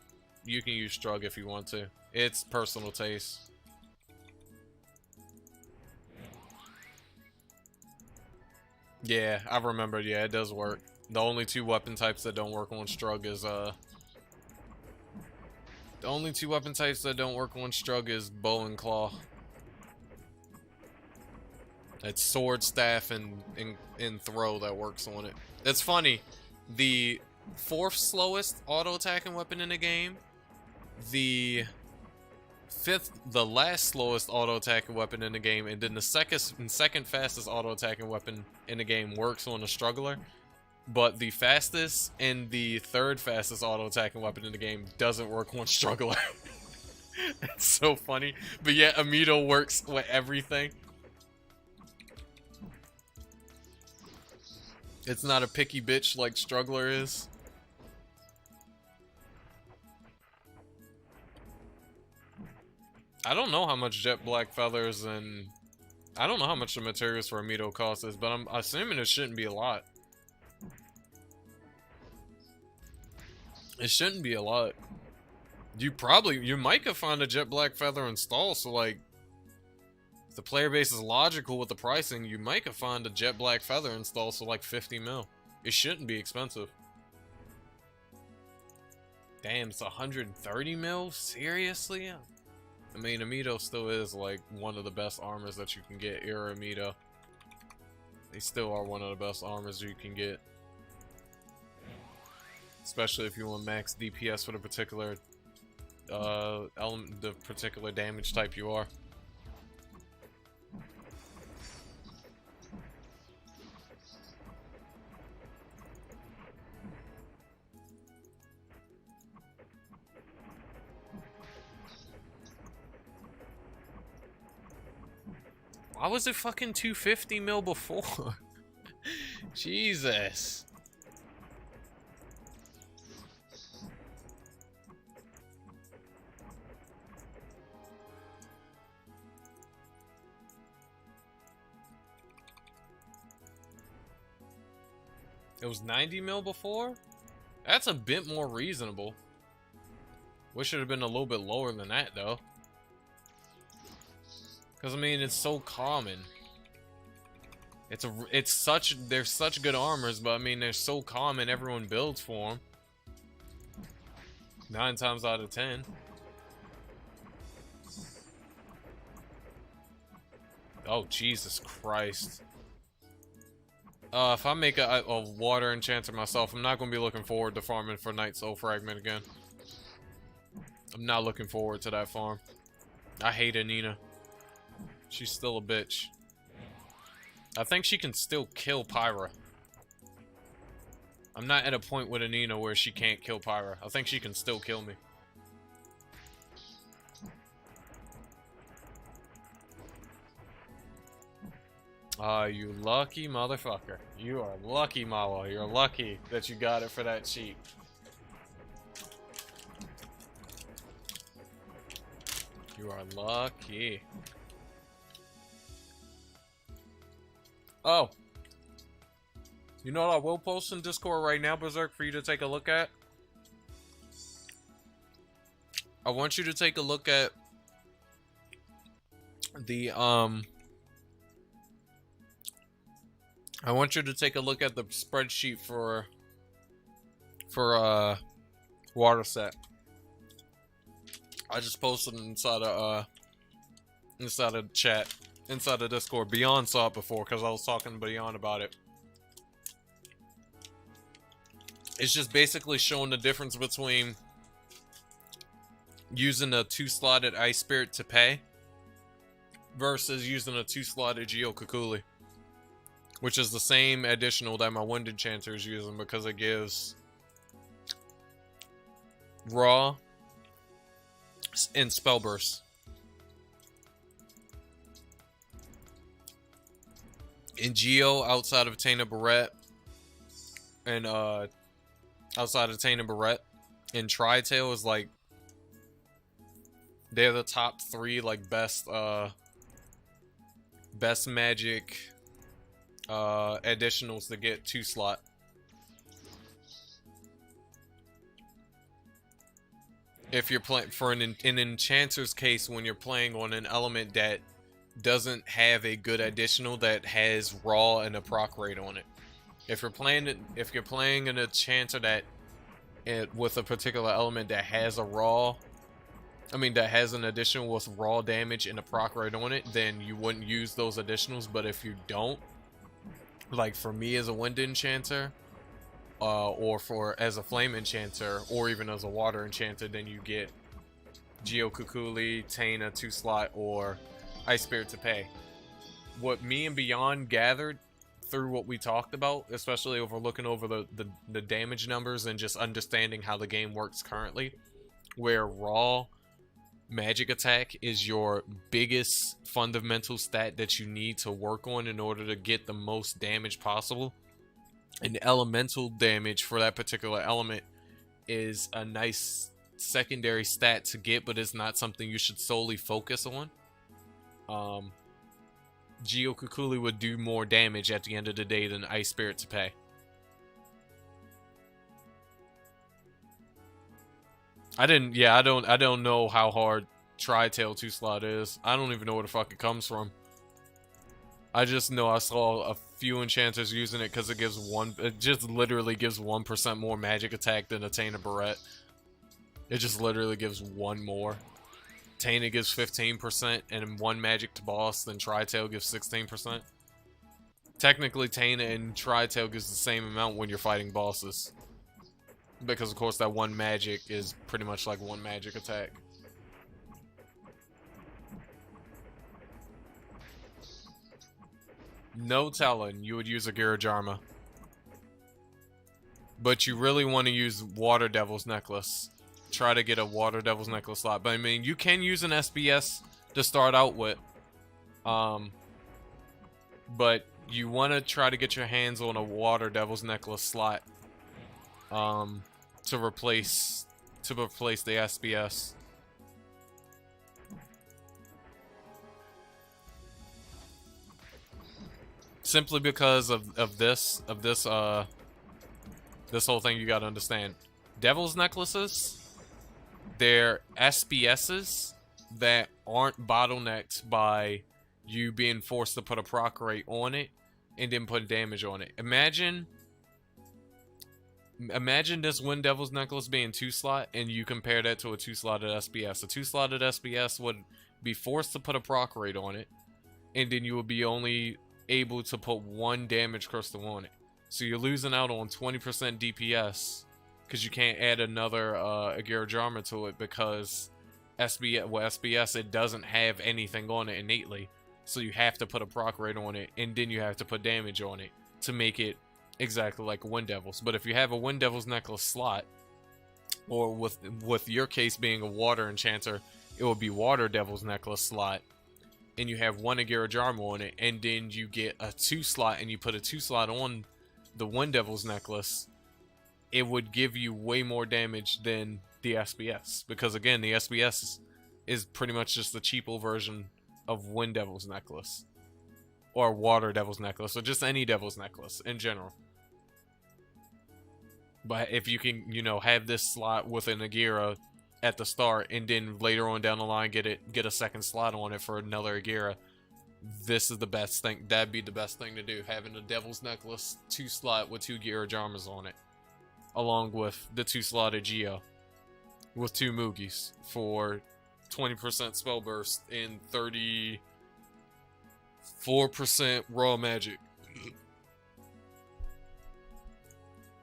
you can use Strug if you want to. It's personal taste. Yeah, I remembered. Yeah, it does work. The only 2 weapon types that don't work on Strug is the only 2 weapon types that don't work on Strug is bow and claw. It's sword, staff, and throw that works on it. It's funny. The 4th slowest auto attacking weapon in the game, the 5th, the last slowest auto attacking weapon in the game, and then the second fastest auto attacking weapon in the game works on a struggler. But the fastest and the 3rd fastest auto attacking weapon in the game doesn't work on struggler. It's so funny. But yeah, Amito works with everything. It's not a picky bitch like Struggler is. I don't know how much jet black feathers and... I don't know how much the materials for Amito cost is, but I'm assuming it shouldn't be a lot. It shouldn't be a lot. You might could find a jet black feather install, so like... If the player base is logical with the pricing, you might could find a jet black feather install, so like 50 mil. It shouldn't be expensive. Damn, it's 130 mil? Seriously? I mean, Amito still is like one of the best armors that you can get. Era Amito. They still are one of the best armors you can get. Especially if you want max DPS for the particular element, the particular damage type you are. Why was it fucking 250 mil before? Jesus. It was 90 mil before? That's a bit more reasonable. Wish it had been a little bit lower than that though. Because I mean, it's so common. They're such good armors, but I mean, they're so common, everyone builds for them. 9 times out of 10. Oh, Jesus Christ. If I make a water enchanter myself, I'm not going to be looking forward to farming for Night Soul Fragment again. I'm not looking forward to that farm. I hate Anina. She's still a bitch. I think she can still kill Pyra. I'm not at a point with Anina where she can't kill Pyra. I think she can still kill me. You lucky motherfucker. You are lucky, Mawa. You're lucky that you got it for that cheap. You are lucky. Oh. You know what I will post in Discord right now, Berserk, for you to take a look at? I want you to take a look at the, I want you to take a look at the spreadsheet for water set. I just posted it inside of chat, inside of Discord. Beyond saw it before because I was talking to Beyond about it. It's just basically showing the difference between using a 2-slotted Ice Spirit to pay versus using a 2-slotted Geokukuli, which is the same additional that my Wind Enchanter is using because it gives Raw and Spell Burst. In Geo, outside of Taina Barrette, and outside of Taina Barrette, and Tri-Tail is like, they're the top 3 like best magic additionals to get 2-slot. If you're playing for an Enchanter's case, when you're playing on an element that doesn't have a good additional that has raw and a proc rate on it. If you're playing an Enchanter that with a particular element that has a raw, that has an additional with raw damage and a proc rate on it, then you wouldn't use those additionals. But if you don't, like for me as a Wind Enchanter, or as a Flame Enchanter, or even as a Water Enchanter, then you get Geokukuli, Taina 2-slot, or Ice Spirit to pay. What me and Beyond gathered through what we talked about, especially over looking over the damage numbers and just understanding how the game works currently, where raw magic attack is your biggest fundamental stat that you need to work on in order to get the most damage possible. And elemental damage for that particular element is a nice secondary stat to get, but it's not something you should solely focus on. Geokukuli would do more damage at the end of the day than Ice Spirit to pay. I don't know how hard Tri-Tail 2-slot is. I don't even know where the fuck it comes from. I just know I saw a few enchanters using it because it just literally gives 1% more magic attack than a Taina Barrette. It just literally gives 1 more. Taina gives 15% and 1 magic to boss, then Tri-Tail gives 16%. Technically, Taina and Tri-Tail gives the same amount when you're fighting bosses. Because of course that 1 magic is pretty much like 1 magic attack. No telling you would use a Girajarma. But you really want to use Water Devil's Necklace. Try to get a Water Devil's Necklace slot. But you can use an SBS to start out with. But you want to try to get your hands on a Water Devil's Necklace slot. To replace the SBS. Simply because of this whole thing, you gotta understand. Devil's Necklaces, they're SBSs that aren't bottlenecked by you being forced to put a proc rate on it and then put damage on it. Imagine this Wind Devil's Necklace being 2-slot and you compare that to a 2-slotted SBS. A 2-slotted SBS would be forced to put a proc rate on it, and then you would be only able to put 1 damage crystal on it. So you're losing out on 20% DPS because you can't add another Agira Jarma to it because SBS it doesn't have anything on it innately, so you have to put a proc rate on it, and then you have to put damage on it to make it exactly like a Wind Devils. But if you have a Wind Devils necklace slot, or with your case being a water enchanter, it would be Water Devils necklace slot, and you have one Agira Jarma on it, and then you get a 2 slot and you put a 2 slot on the Wind Devils necklace, it would give you way more damage than the SBS, because again, the SBS is pretty much just the cheapo version of Wind Devil's necklace, or Water Devil's necklace, or just any Devil's necklace in general. But if you can, you know, have this slot with an Agira at the start, and then later on down the line get a second slot on it for another Agira, this is the best thing. That'd be the best thing to do, having a Devil's necklace 2 slot with 2 Agira Jarmas on it, along with the 2 slotted Geo with 2 Moogies for 20% spell burst and 34% raw magic.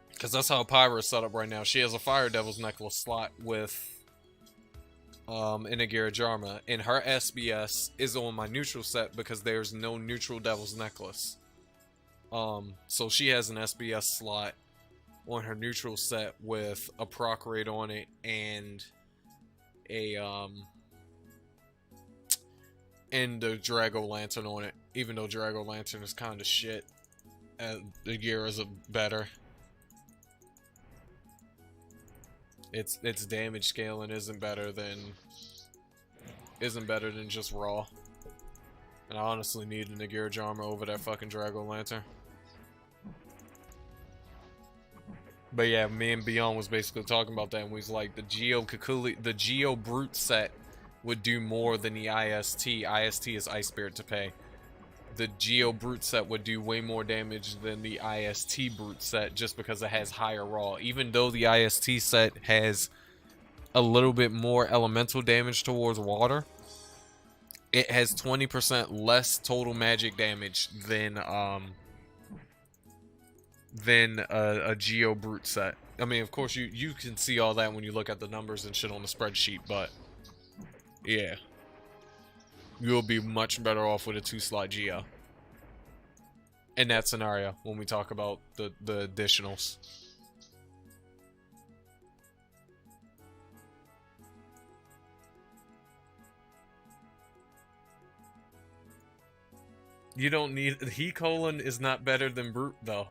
Because that's how Pyra is set up right now. She has a Fire Devil's necklace slot with an Agira Jarma, and her SBS is on my neutral set because there's no neutral Devil's necklace. So she has an SBS slot on her neutral set with a proc rate on it and a and the Drago Lantern on it, even though Drago Lantern is kind of shit. The gear is better. Its damage scaling isn't better than just raw. And I honestly need an Agira Jarma over that fucking Drago Lantern. But yeah, me and Beyond was basically talking about that, and we was like, the Geo Brute set would do more than the IST. IST is Ice Spirit to pay. The Geo Brute set would do way more damage than the IST Brute set just because it has higher raw. Even though the IST set has a little bit more elemental damage towards water, it has 20% less total magic damage than a Geo Brute set. I mean, of course, you can see all that when you look at the numbers and shit on the spreadsheet, but yeah. You'll be much better off with a 2-slot Geo in that scenario when we talk about the additionals. You don't need... He colon is not better than Brute, though.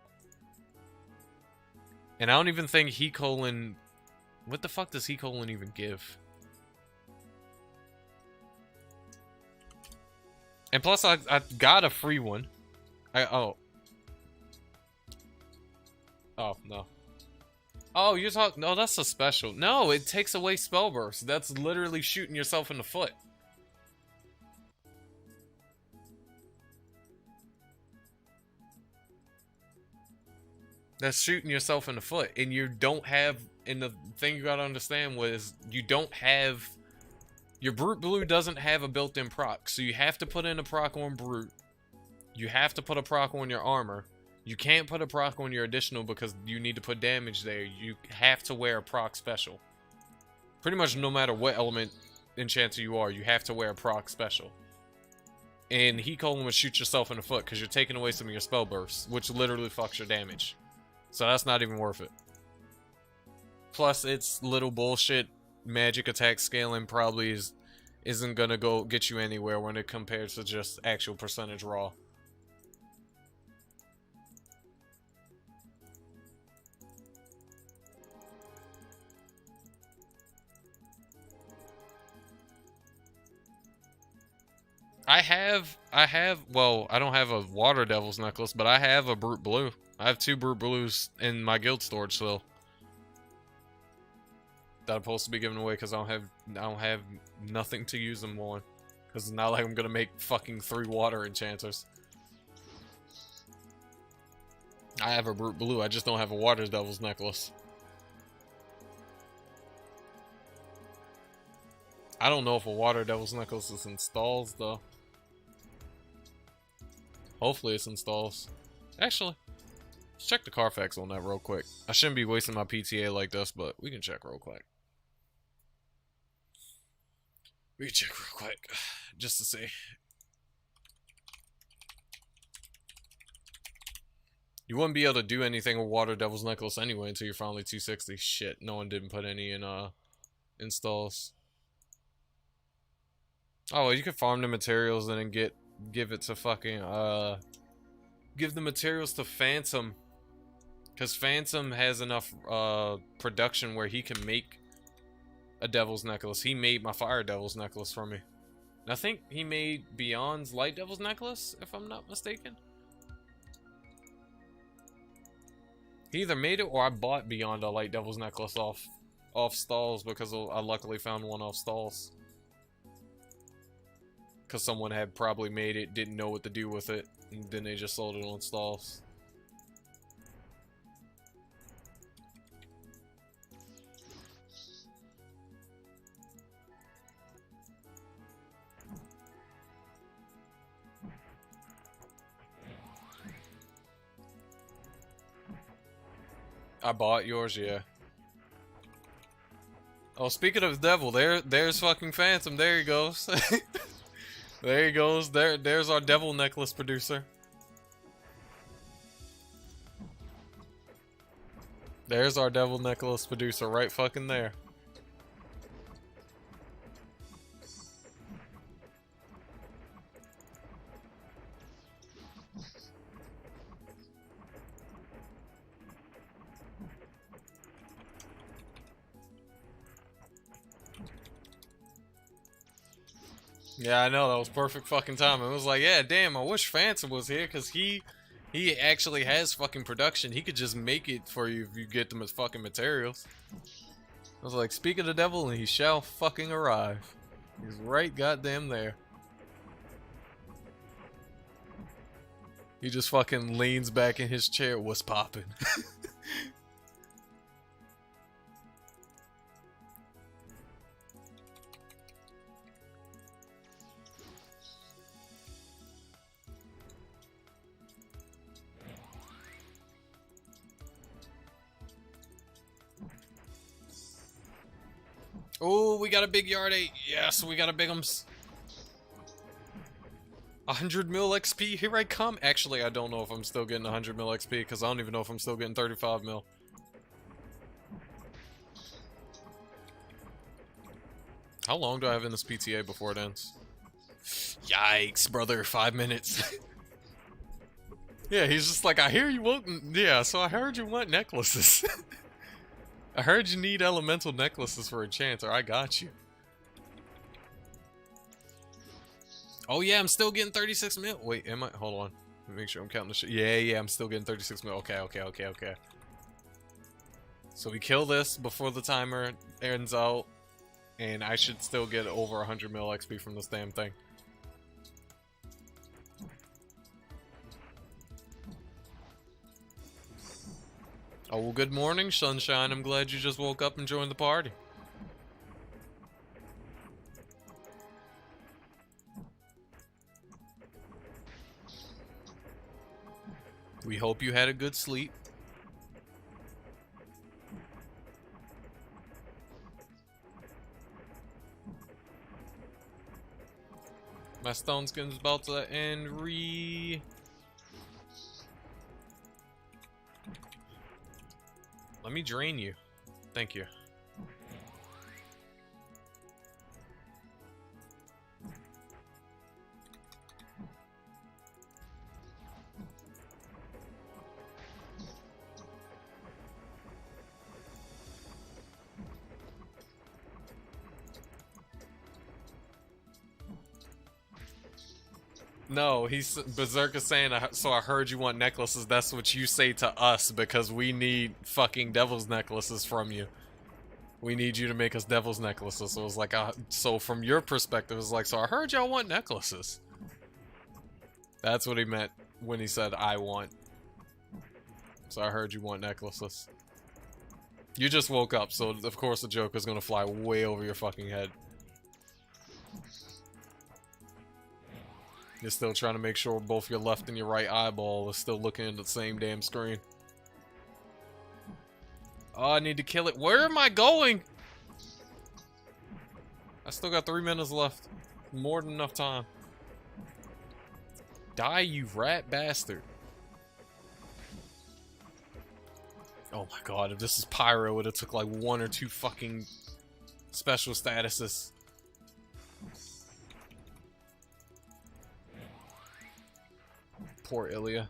And I don't even think He colon... What the fuck does He colon even give? And plus, I got a free one. Oh, no. Oh, you're talking... No, that's a special. No, it takes away spell burst. That's literally shooting yourself in the foot. That's shooting yourself in the foot. And you don't have... And the thing you gotta understand was, you don't have... Your Brute Blue doesn't have a built-in proc, so you have to put in a proc on Brute. You have to put a proc on your armor. You can't put a proc on your additional because you need to put damage there. You have to wear a proc special. Pretty much no matter what element enchanter you are, you have to wear a proc special. And He colon would shoot yourself in the foot because you're taking away some of your spell bursts, which literally fucks your damage. So that's not even worth it. Plus, it's little bullshit. Magic attack scaling probably isn't gonna go get you anywhere when it compares to just actual percentage raw. Well, I don't have a Water Devil's necklace, but I have a Brute Blue. I have 2 Brute Blues in my guild storage still. That I'm supposed to be giving away because I don't have nothing to use them on. Because it's not like I'm gonna make fucking 3 water enchanters. I have a Brute Blue, I just don't have a Water Devil's necklace. I don't know if a Water Devil's necklace is installs though. Hopefully it's installs. Actually, Let's check the Carfax on that real quick. I shouldn't be wasting my PTA like this, but we can check real quick. We can check real quick, just to see. You wouldn't be able to do anything with Water Devil's Necklace anyway until you're finally 260. Shit, no one didn't put any in installs. Oh, well, you can farm the materials and then give it to fucking give the materials to Phantom, because Phantom has enough production where he can make a Devil's Necklace. He made my Fire Devil's Necklace for me. And I think he made Beyond's Light Devil's Necklace, if I'm not mistaken. He either made it or I bought Beyond a Light Devil's Necklace off stalls, because I luckily found one off stalls. Because someone had probably made it, didn't know what to do with it, and then they just sold it on stalls. I bought yours, yeah. Oh, speaking of the devil, there's fucking Phantom. There he goes. There he goes. There's our devil necklace producer. There's our devil necklace producer right fucking there. Yeah, I know, that was perfect fucking timing. It was like, yeah, damn, I wish Phantom was here, because he actually has fucking production. He could just make it for you if you get them as fucking materials. I was like, speak of the devil, and he shall fucking arrive. He's right goddamn there. He just fucking leans back in his chair. What's poppin'? Oh, we got a big yard 8. Yes, we got a bigums. 100 mil XP, here I come. Actually, I don't know if I'm still getting 100 mil XP, because I don't even know if I'm still getting 35 mil. How long do I have in this PTA before it ends? Yikes, brother, 5 minutes. Yeah, he's just like, I hear you want... Yeah, so I heard you want necklaces. I heard you need elemental necklaces for Enchanter. I got you. Oh yeah, I'm still getting 36 mil. Wait, am I? Hold on. Let me make sure I'm counting the shit. Yeah, I'm still getting 36 mil. Okay. So we kill this before the timer ends out, and I should still get over 100 mil XP from this damn thing. Oh, well, good morning, Sunshine. I'm glad you just woke up and joined the party. We hope you had a good sleep. My stone skin's about to end. Let me drain you. Thank you. No, he's Berserk is saying, so I heard you want necklaces. That's what you say to us, because we need fucking devil's necklaces from you. We need you to make us devil's necklaces. So it was like, so from your perspective, it's like, so I heard y'all want necklaces. That's what he meant when he said, I want. So I heard you want necklaces. You just woke up, so of course the joke is gonna fly way over your fucking head. You're still trying to make sure both your left and your right eyeball is still looking at the same damn screen. Oh, I need to kill it. Where am I going? I still got 3 minutes left. More than enough time. Die, you rat bastard. Oh my god, if this is Pyro, it would have took like 1 or 2 fucking special statuses. Poor Ilya.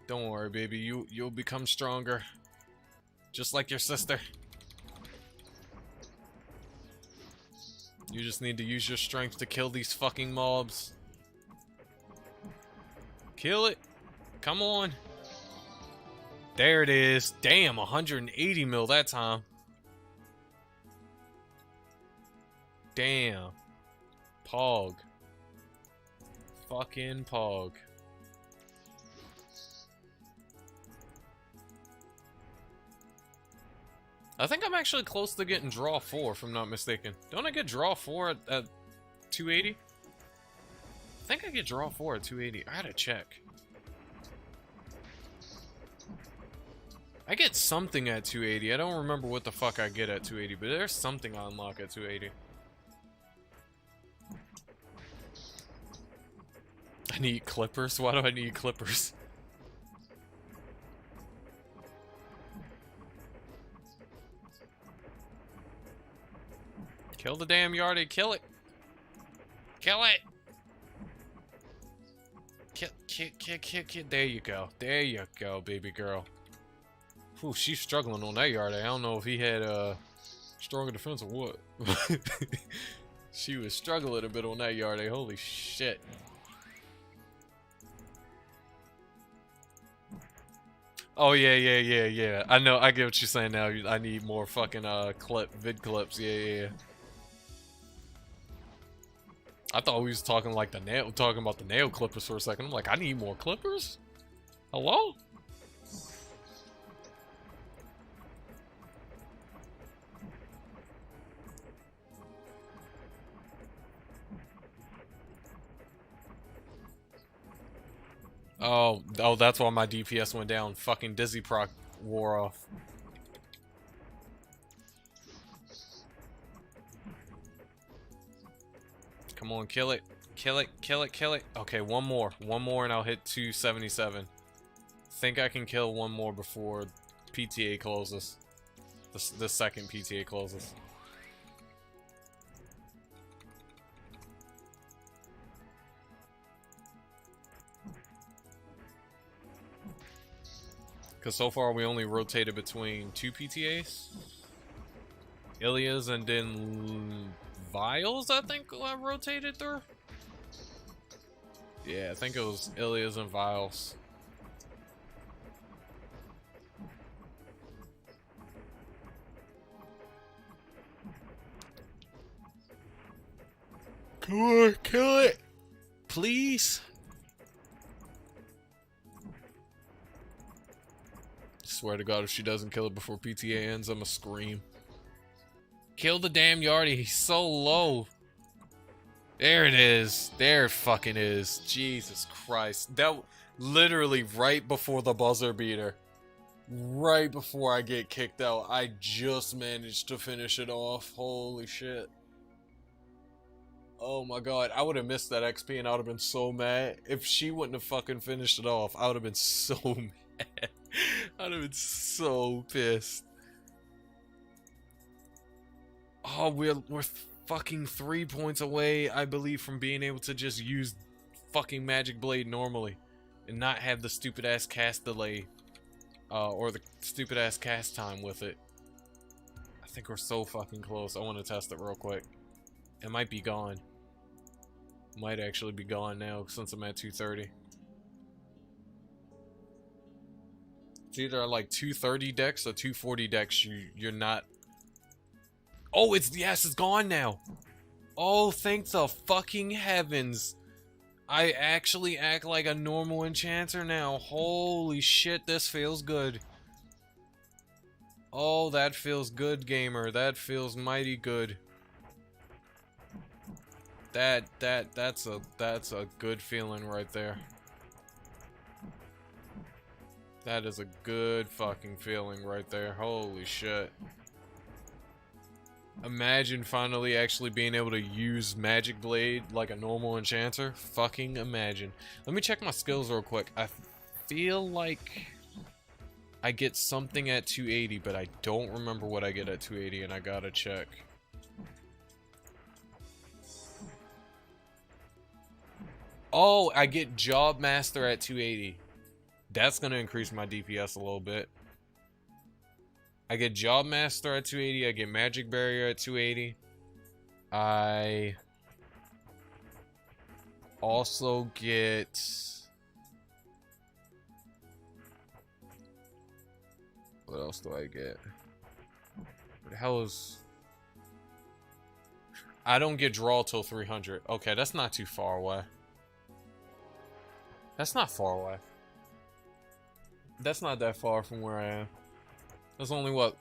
Don't worry, baby. You'll become stronger. Just like your sister. You just need to use your strength to kill these fucking mobs. Kill it. Come on. There it is. Damn, 180 mil that time. Damn. Pog. Fucking Pog. I think I'm actually close to getting draw 4, if I'm not mistaken. Don't I get draw 4 at 280? I think I get draw 4 at 280. I gotta check. I get something at 280. I don't remember what the fuck I get at 280, but there's something I unlock at 280. I need clippers? Why do I need clippers? Kill the damn yardie. Kill it. Kill it. Kill. There you go. There you go, baby girl. Whew, she's struggling on that yardie. I don't know if he had stronger defense or what. She was struggling a bit on that yardie. Holy shit. Oh yeah. I know. I get what you're saying now. I need more fucking vid clips. Yeah. I thought we was talking like talking about the nail clippers for a second. I'm like, I need more clippers? Hello? Oh, that's why my DPS went down. Fucking Dizzy proc wore off. Come on, kill it. Kill it. Okay, one more and I'll hit 277. Think I can kill one more before PTA closes. The second PTA closes. Because so far we only rotated between 2 PTAs. Ilya's and then Vials, I think I rotated through. Yeah, I think it was Ilya's and Vials. Come on, kill it! Please? Swear to God, if she doesn't kill it before PTA ends, I'ma scream. Kill the damn yardie, he's so low. There it is. There it fucking is. Jesus Christ. That literally right before the buzzer beater. Right before I get kicked out, I just managed to finish it off. Holy shit. Oh my God, I would have missed that XP and I would have been so mad. If she wouldn't have fucking finished it off, I would have been so mad. I'd have been so pissed. Oh, we're fucking 3 points away, I believe, from being able to just use fucking Magic Blade normally and not have the stupid ass cast delay or the stupid ass cast time with it. I think we're so fucking close. I want to test it real quick. It might be gone. Might actually be gone now since I'm at 230. It's either like 230 decks or 240 decks. You're not. Oh, it's gone now. Oh, thank the fucking heavens. I actually act like a normal enchanter now. Holy shit, this feels good. Oh, that feels good, gamer. That feels mighty good. That's a good feeling right there. That is a good fucking feeling right there. Holy shit. Imagine finally actually being able to use Magic Blade like a normal enchanter. Fucking imagine. Let me check my skills real quick. I feel like I get something at 280, but I don't remember what I get at 280, and I gotta check. Oh, I get Job Master at 280. That's gonna increase my DPS a little bit. I get Job Master at 280. I get Magic Barrier at 280. I also get... What else do I get? What the hell is... I don't get Draw till 300. Okay, that's not too far away. That's not far away. That's not that far from where I am. That's only what?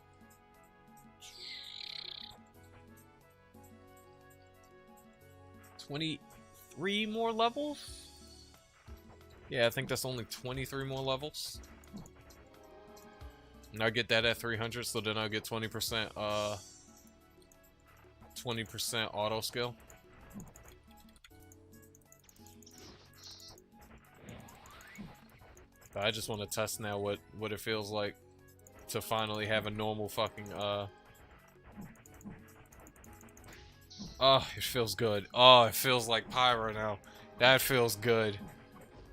23 more levels? Yeah, I think that's only 23 more levels. And I get that at 300, so then I'll get 20% 20% auto skill. But I just want to test now what it feels like to finally have a normal fucking oh, it feels good. Oh, it feels like Pyro now. That feels good.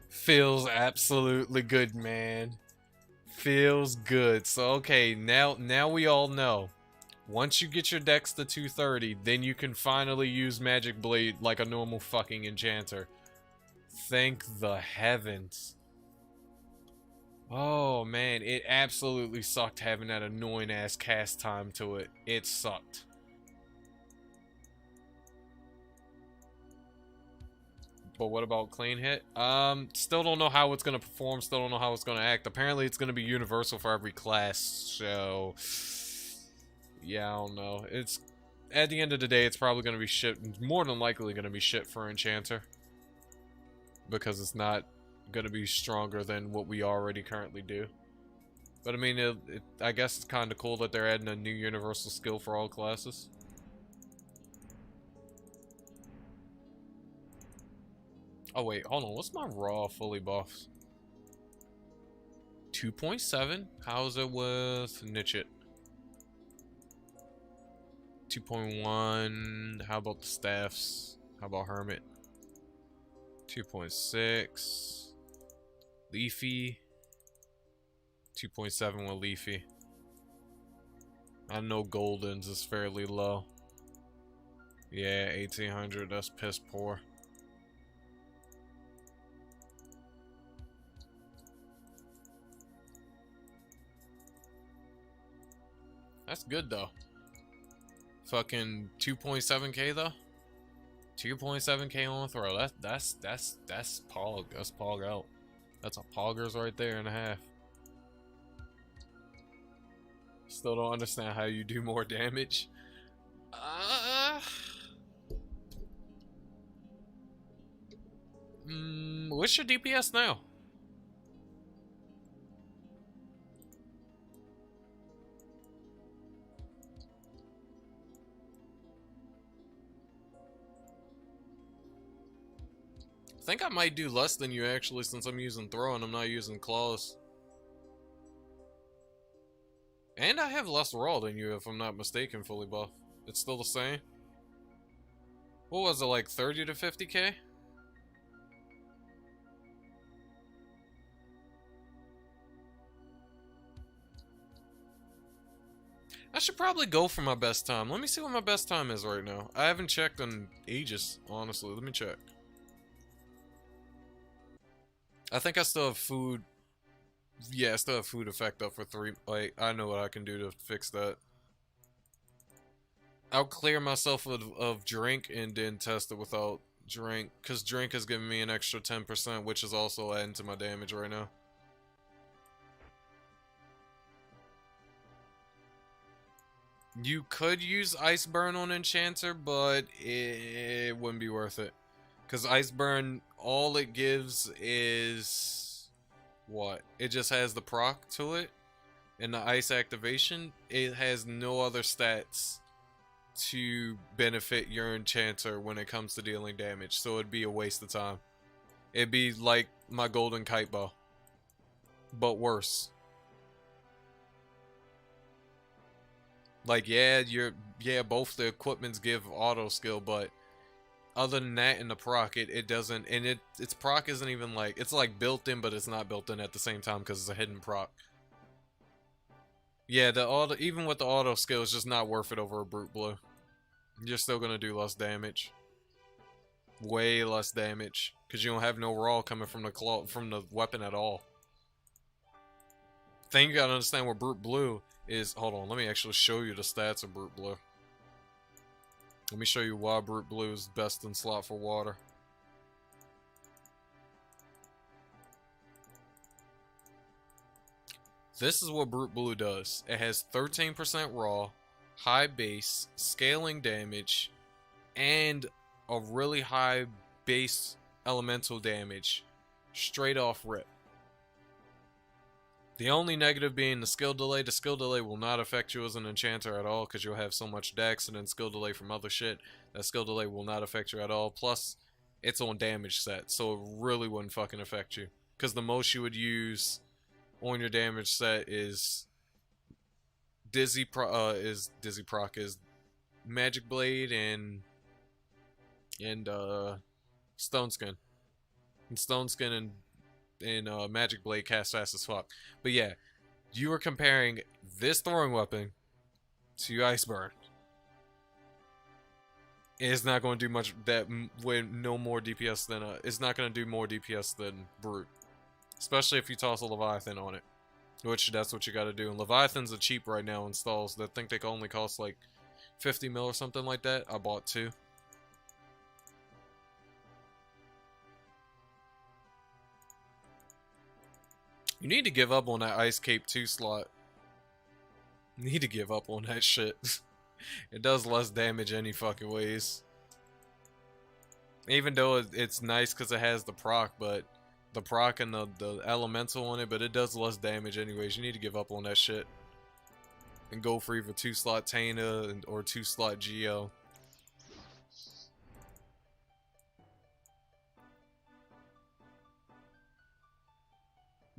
Feels absolutely good, man. Feels good. So okay, now we all know. Once you get your dex to 230, then you can finally use Magic Blade like a normal fucking enchanter. Thank the heavens. Oh man, it absolutely sucked having that annoying ass cast time to it. It sucked. But what about clean hit? Still don't know how it's gonna perform, still don't know how it's gonna act. Apparently it's gonna be universal for every class, so yeah, I don't know. It's at the end of the day, it's probably gonna be shit, more than likely gonna be shit for Enchanter. Because it's not gonna be stronger than what we already currently do. But I mean, I guess it's kind of cool that they're adding a new universal skill for all classes. Oh wait, hold on, what's my raw fully buffs? 2.7? How's it with Nichit? 2.1, how about the staffs? How about Hermit? 2.6. Leafy. 2.7 with Leafy. I know Golden's is fairly low. Yeah, 1800, that's piss poor. That's good though. Fucking 2.7k though. 2.7k on throw. That's pog. That's pog out. That's a poggers right there and a half. Still don't understand how you do more damage. What's your DPS now? I think I might do less than you actually, since I'm using throw and I'm not using claws. And I have less raw than you, if I'm not mistaken, fully buff. It's still the same. What was it, like 30 to 50k? I should probably go for my best time. Let me see what my best time is right now. I haven't checked in ages, honestly. Let me check. I think I still have food. Yeah, I still have food effect up for 3. Like, I know what I can do to fix that. I'll clear myself of drink and then test it without drink. Because drink is giving me an extra 10%, which is also adding to my damage right now. You could use Ice Burn on Enchanter, but it wouldn't be worth it. Because Ice Burn, all it gives is What? It just has the proc to it, and the ice activation. It has no other stats to benefit your enchanter when it comes to dealing damage, so it'd be a waste of time. It'd be like my golden kite bow, but worse. Like, yeah, both the equipments give auto skill, but other than that, in the proc, it doesn't, and its proc isn't even like, it's like built in, but it's not built in at the same time because it's a hidden proc. Yeah, the auto, even with the auto skill, it's just not worth it over a brute blue. You're still gonna do less damage, way less damage, because you don't have no raw coming from the claw, from the weapon at all. Thing you gotta understand with brute blue is, hold on, let me actually show you the stats of brute blue. Let me show you why brute blue is best in slot for water. This is what brute blue does. It has 13% raw, high base, scaling damage, and a really high base elemental damage straight off rip. The only negative being the skill delay. The skill delay will not affect you as an enchanter at all because you'll have so much dex and then skill delay from other shit. That skill delay will not affect you at all. Plus, it's on damage set, so it really wouldn't fucking affect you. Because the most you would use on your damage set is Magic Blade and Stone Skin. And Stone Skin and Magic Blade cast fast as fuck. But yeah, you are comparing this throwing weapon to Iceburn. It's not going to do much with no more DPS than it's not going to do more DPS than Brute, especially if you toss a Leviathan on it, which that's what you got to do. And Leviathans are cheap right now in stalls. I think they only cost like 50 mil or something like that. I bought 2. You need to give up on that Ice Cape 2 slot. You need to give up on that shit. It does less damage any fucking ways. Even though it's nice because it has the proc, but the proc and the elemental on it, but it does less damage anyways. You need to give up on that shit. And go for either 2-slot Taina or 2-slot Geo.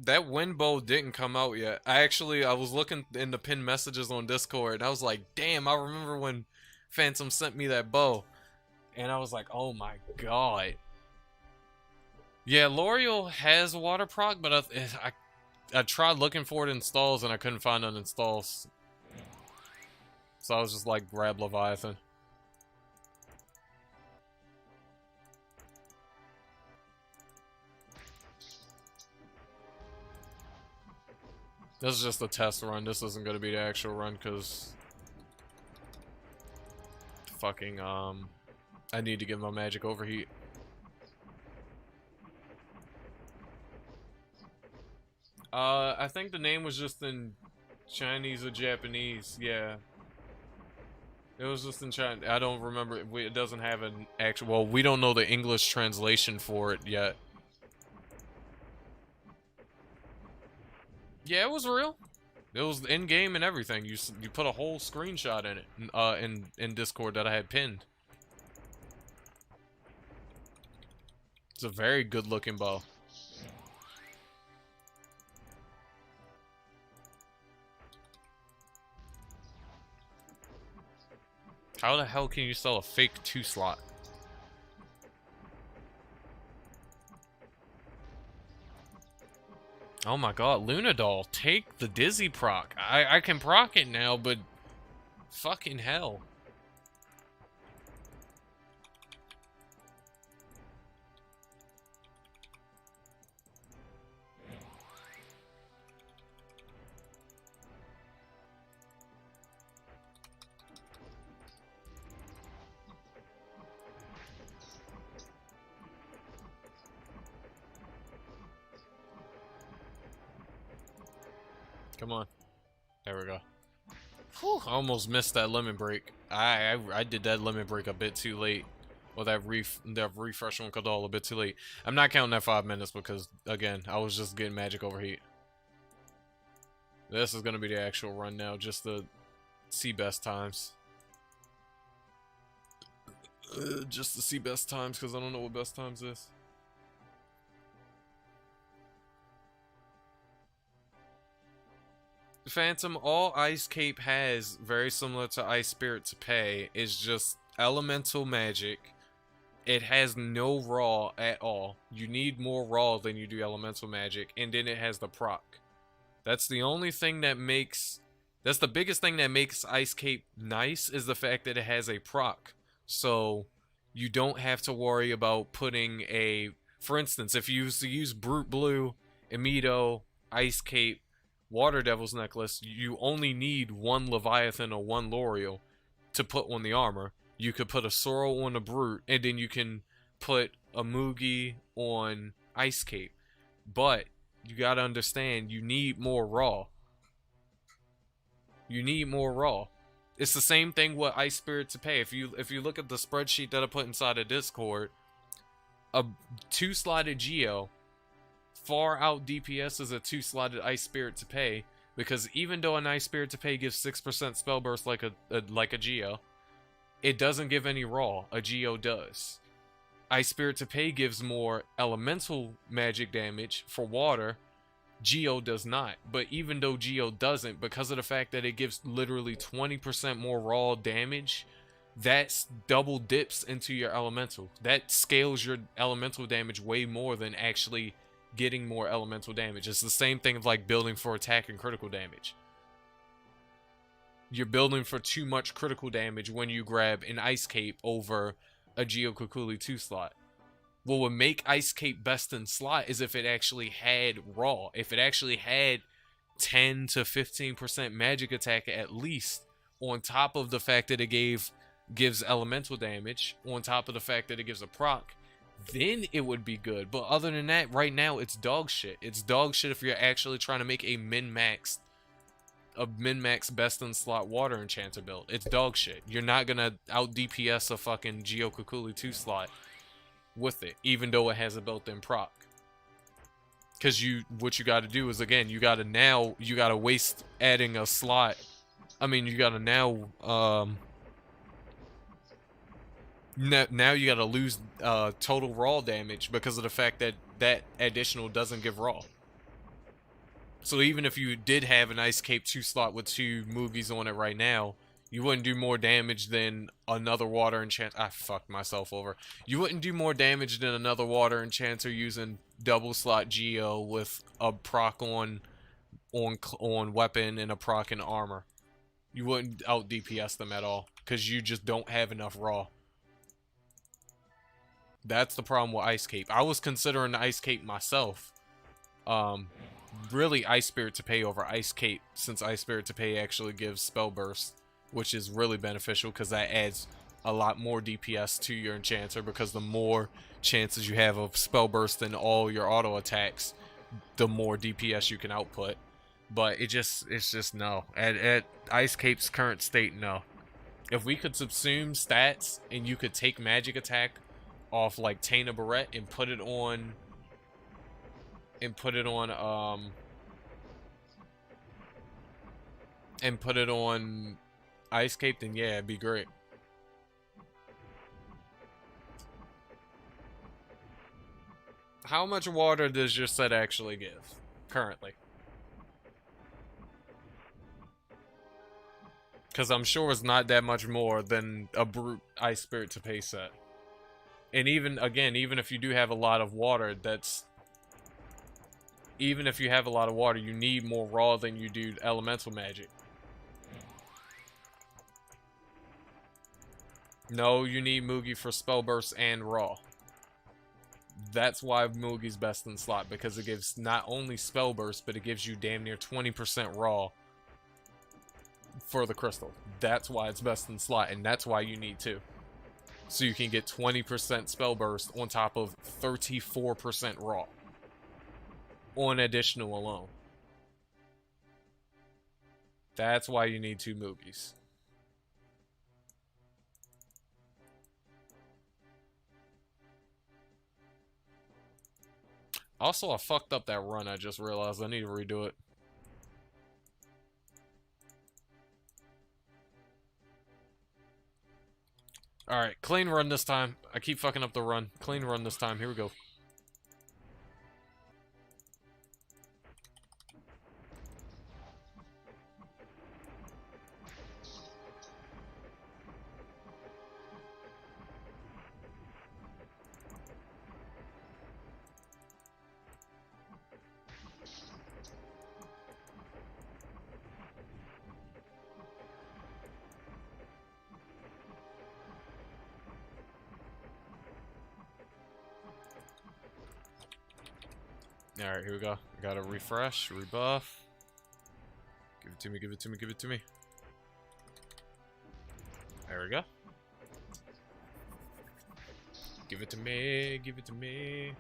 That wind bow didn't come out yet. I was looking in the pinned messages on Discord, and I was like, damn, I remember when Phantom sent me that bow. And I was like, oh my god. Yeah, L'Oreal has water proc, but I tried looking for it in stalls, and I couldn't find it in stalls. So I was just like, grab Leviathan. This is just a test run. This isn't going to be the actual run because fucking I need to get my magic overheat. I think the name was just in Chinese or Japanese. Yeah, it was just in Chinese. I don't remember. It doesn't have an actual. Well, we don't know the English translation for it yet. Yeah, it was real. It was in game and everything. You put a whole screenshot in it in Discord that I had pinned. It's a very good looking bow. How the hell can you sell a fake 2-slot? Oh my god, Lunadol, take the Dizzy proc. I can proc it now, but fucking hell. Come on. There we go. Whew, I almost missed that lemon break. I did that lemon break a bit too late. Or that refresh one called all a bit too late. I'm not counting that 5 minutes because, again, I was just getting magic overheat. This is going to be the actual run now, just to see best times. Just to see best times, because I don't know what best times is. Phantom, all Ice Cape has, very similar to Ice Spirit to Pay, is just elemental magic. It has no raw at all. You need more raw than you do elemental magic, and then it has the proc. That's the only thing that makes... That's the biggest thing that makes Ice Cape nice, is the fact that it has a proc. So, you don't have to worry about putting a... For instance, if you use Brute Blue, Amido, Ice Cape, Water Devil's Necklace, you only need one Leviathan or one L'Oreal to put on the armor. You could put a Sorrow on a Brute, and then you can put a Mugi on Ice Cape. But, you gotta understand, you need more raw. You need more raw. It's the same thing with Ice Spirit to Pay. If you look at the spreadsheet that I put inside of Discord, a 2-slotted Geo far out DPS is a 2-slotted Ice Spirit to Pay, because even though an Ice Spirit to Pay gives 6% spell burst like a Geo, it doesn't give any raw. A Geo does. Ice Spirit to Pay gives more elemental magic damage for water. Geo does not. But even though Geo doesn't, because of the fact that it gives literally 20% more raw damage, that double dips into your elemental. That scales your elemental damage way more than actually getting more elemental damage. It's the same thing of like building for attack and critical damage. You're building for too much critical damage when you grab an Ice Cape over a Geo Kukuli 2-slot. What would make Ice Cape best in slot is if it actually had raw. If it actually had 10 to 15% magic attack at least, on top of the fact that it gives elemental damage, on top of the fact that it gives a proc, then it would be good. But other than that, right now it's dog shit. It's dog shit if you're actually trying to make a min-max best in slot water enchanter build. It's dog shit. You're not gonna out DPS a fucking Geo Kukuli 2-slot with it, even though it has a built-in proc. Because what you got to do is, again, you got to waste adding a slot. I mean, you got to now you got to lose total raw damage because of the fact that that additional doesn't give raw. So even if you did have an Ice Cape 2-slot with 2 Mugis on it right now, you wouldn't do more damage than another water enchanter. I fucked myself over. You wouldn't do more damage than another water enchanter using double slot Geo with a proc on weapon and a proc in armor. You wouldn't out DPS them at all because you just don't have enough raw. That's the problem with Ice Cape. I was considering the Ice Cape myself. Really Ice Spirit to Pay over Ice Cape, since Ice Spirit to Pay actually gives spell burst, which is really beneficial because that adds a lot more DPS to your enchanter, because the more chances you have of spell burst in all your auto attacks, the more DPS you can output. But it's just no. At Ice Cape's current state, no. If we could subsume stats and you could take magic attack off like Taina Barrette and put it on Ice Cape, then yeah, it'd be great. How much water does your set actually give currently? Because I'm sure it's not that much more than a brute Ice Spirit to Pay set. And even if you do have a lot of water, even if you have a lot of water, you need more raw than you do elemental magic. No, you need Mugi for spell burst and raw. That's why Mugi's best in slot, because it gives not only spell burst, but it gives you damn near 20% raw for the crystal. That's why it's best in slot, and that's why you need 2. So you can get 20% spell burst on top of 34% raw on additional alone. That's why you need 2 Mugis. Also, I fucked up that run. I just realized I need to redo it. Alright, clean run this time. I keep fucking up the run. Clean run this time. Here we go. Alright, here we go. I gotta refresh, rebuff. Give it to me, give it to me, give it to me. There we go. Give it to me, give it to me.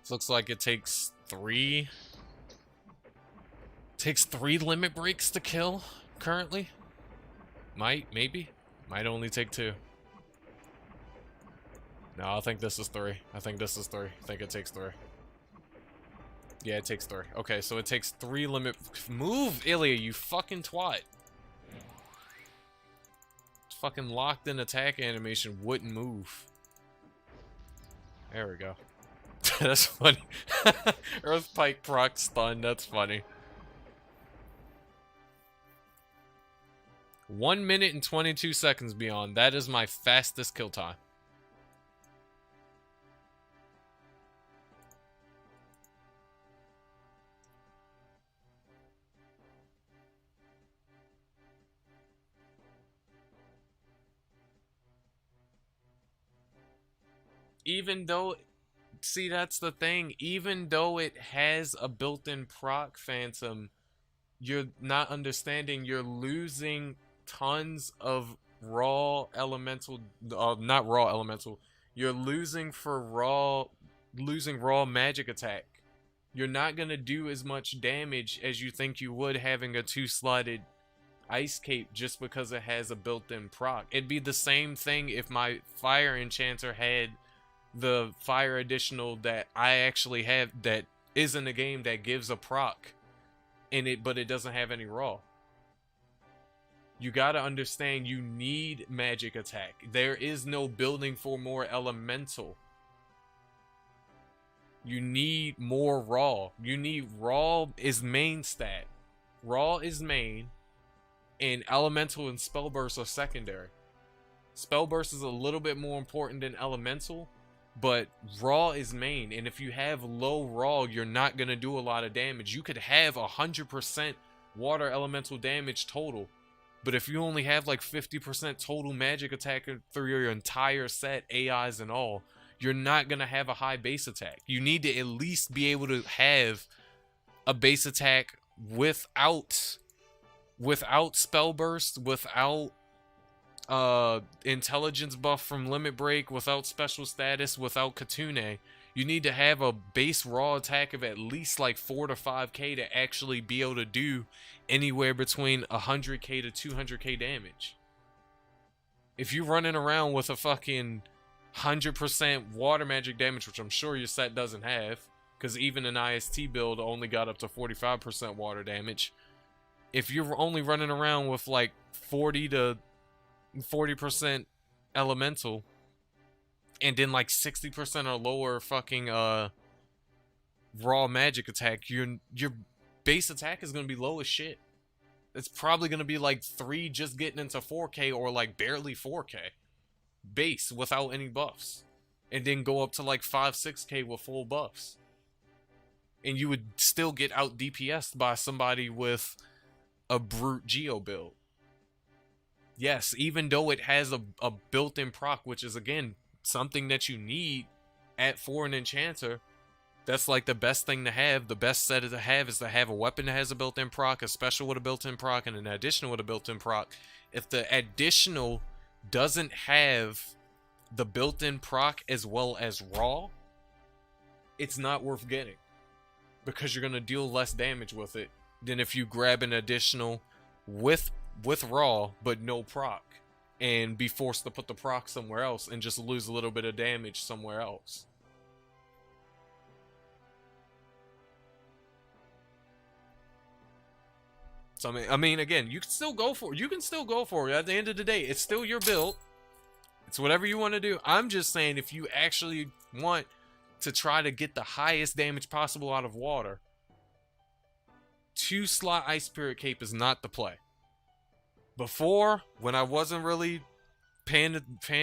This looks like it takes three limit breaks to kill currently. Maybe. Might only take 2. No, I think this is 3. I think this is 3. I think it takes 3. Yeah, it takes 3. Okay, so it takes 3 limit... Move, Ilya, you fucking twat. Fucking locked in attack animation wouldn't move. There we go. That's funny. Earth Pike proc stun, that's funny. 1 minute and 22 seconds beyond. That is my fastest kill time. Even though, see, that's the thing, even though it has a built-in proc, Phantom, you're not understanding, you're losing tons of raw elemental, not raw elemental, you're losing raw magic attack. You're not gonna do as much damage as you think you would having a 2-slotted ice cape just because it has a built-in proc. It'd be the same thing if my fire enchanter had the fire additional that I actually have that is in the game that gives a proc in it, but it doesn't have any raw. You gotta understand, you need magic attack. There is no building for more elemental. You need more raw. You need raw is main stat. Raw is main, and elemental and spell burst are secondary. Spell burst is a little bit more important than elemental, but raw is main, and if you have low raw, you're not gonna do a lot of damage. You could have 100% water elemental damage total, but if you only have like 50% total magic attack through your entire set, AIs and all, you're not gonna have a high base attack. You need to at least be able to have a base attack without spell burst, without intelligence buff from limit break, without special status, without Katune. You need to have a base raw attack of at least like 4 to 5k to actually be able to do anywhere between 100k to 200k damage. If you're running around with a fucking 100% water magic damage, which I'm sure your set doesn't have, because even an IST build only got up to 45% water damage. If you're only running around with like 40% elemental, and then like 60% or lower fucking raw magic attack, your base attack is gonna be low as shit. It's probably gonna be like 3 just getting into 4k, or like barely 4k base without any buffs, and then go up to like 5-6k with full buffs, and you would still get out DPS'd by somebody with a brute geo build. Yes, even though it has a built-in proc, which is, again, something that you need for an enchanter, that's like the best thing to have. The best set to have is to have a weapon that has a built-in proc, a special with a built-in proc, and an additional with a built-in proc. If the additional doesn't have the built-in proc as well as raw, it's not worth getting, because you're going to deal less damage with it than if you grab an additional with raw but no proc. and be forced to put the proc somewhere else and just lose a little bit of damage somewhere else. So I mean, again, you can still go for it. You can still go for it. At the end of the day, it's still your build. It's whatever you want to do. I'm just saying, if you actually want to try to get the highest damage possible out of water, 2-slot Ice Spirit Cape is not the play. Before, when I wasn't really paying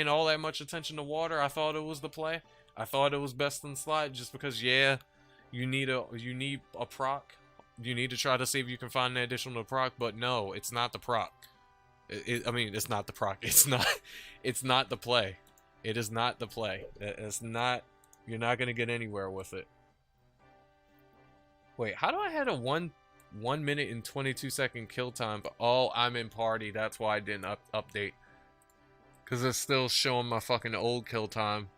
all that much attention to water, I thought it was the play. I thought it was best in slot just because, yeah, you need a proc. You need to try to see if you can find an additional proc, but no, it's not the proc. I mean, it's not the proc. It's not the play. It is not the play. It's not. You're not gonna get anywhere with it. Wait, how do I have a 1 minute and 22-second kill time? But oh, I'm in party. That's why I didn't update. Cause it's still showing my fucking old kill time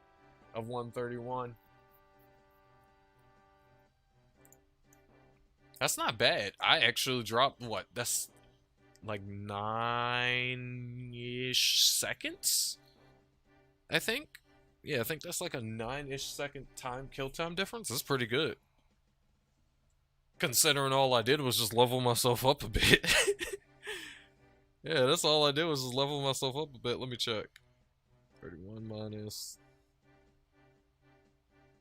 of 1:31. That's not bad. I actually dropped, what? That's like 9-ish seconds? I think? Yeah, I think that's like a 9-ish second kill time difference. That's pretty good. Considering all I did was just level myself up a bit. Yeah, that's all I did was just level myself up a bit. Let me check. 31 minus...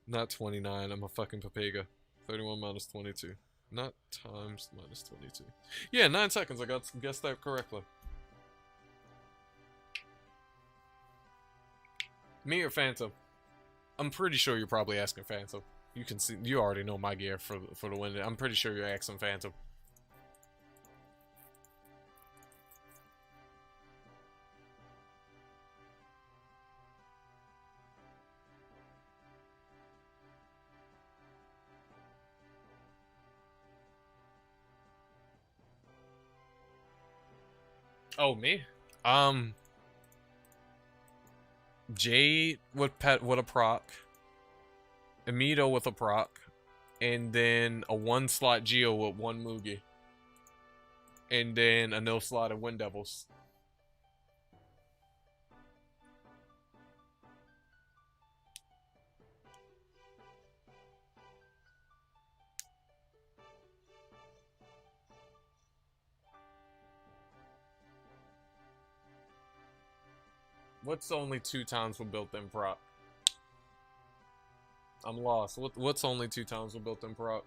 Not 29, I'm a fucking papega. 31 minus 22. Not times minus 22. Yeah, 9 seconds. I guessed that correctly. Me or Phantom? I'm pretty sure you're probably asking Phantom. You can see, you already know my gear for the win. I'm pretty sure you're asking Phantom. Oh, me? Jade with a proc, Amito with a proc, and then a 1-slot Geo with 1 Mugi, and then a no-slot of Wind Devils. What's only 2 times with built-in proc? I'm lost. What's only 2 times with built-in proc?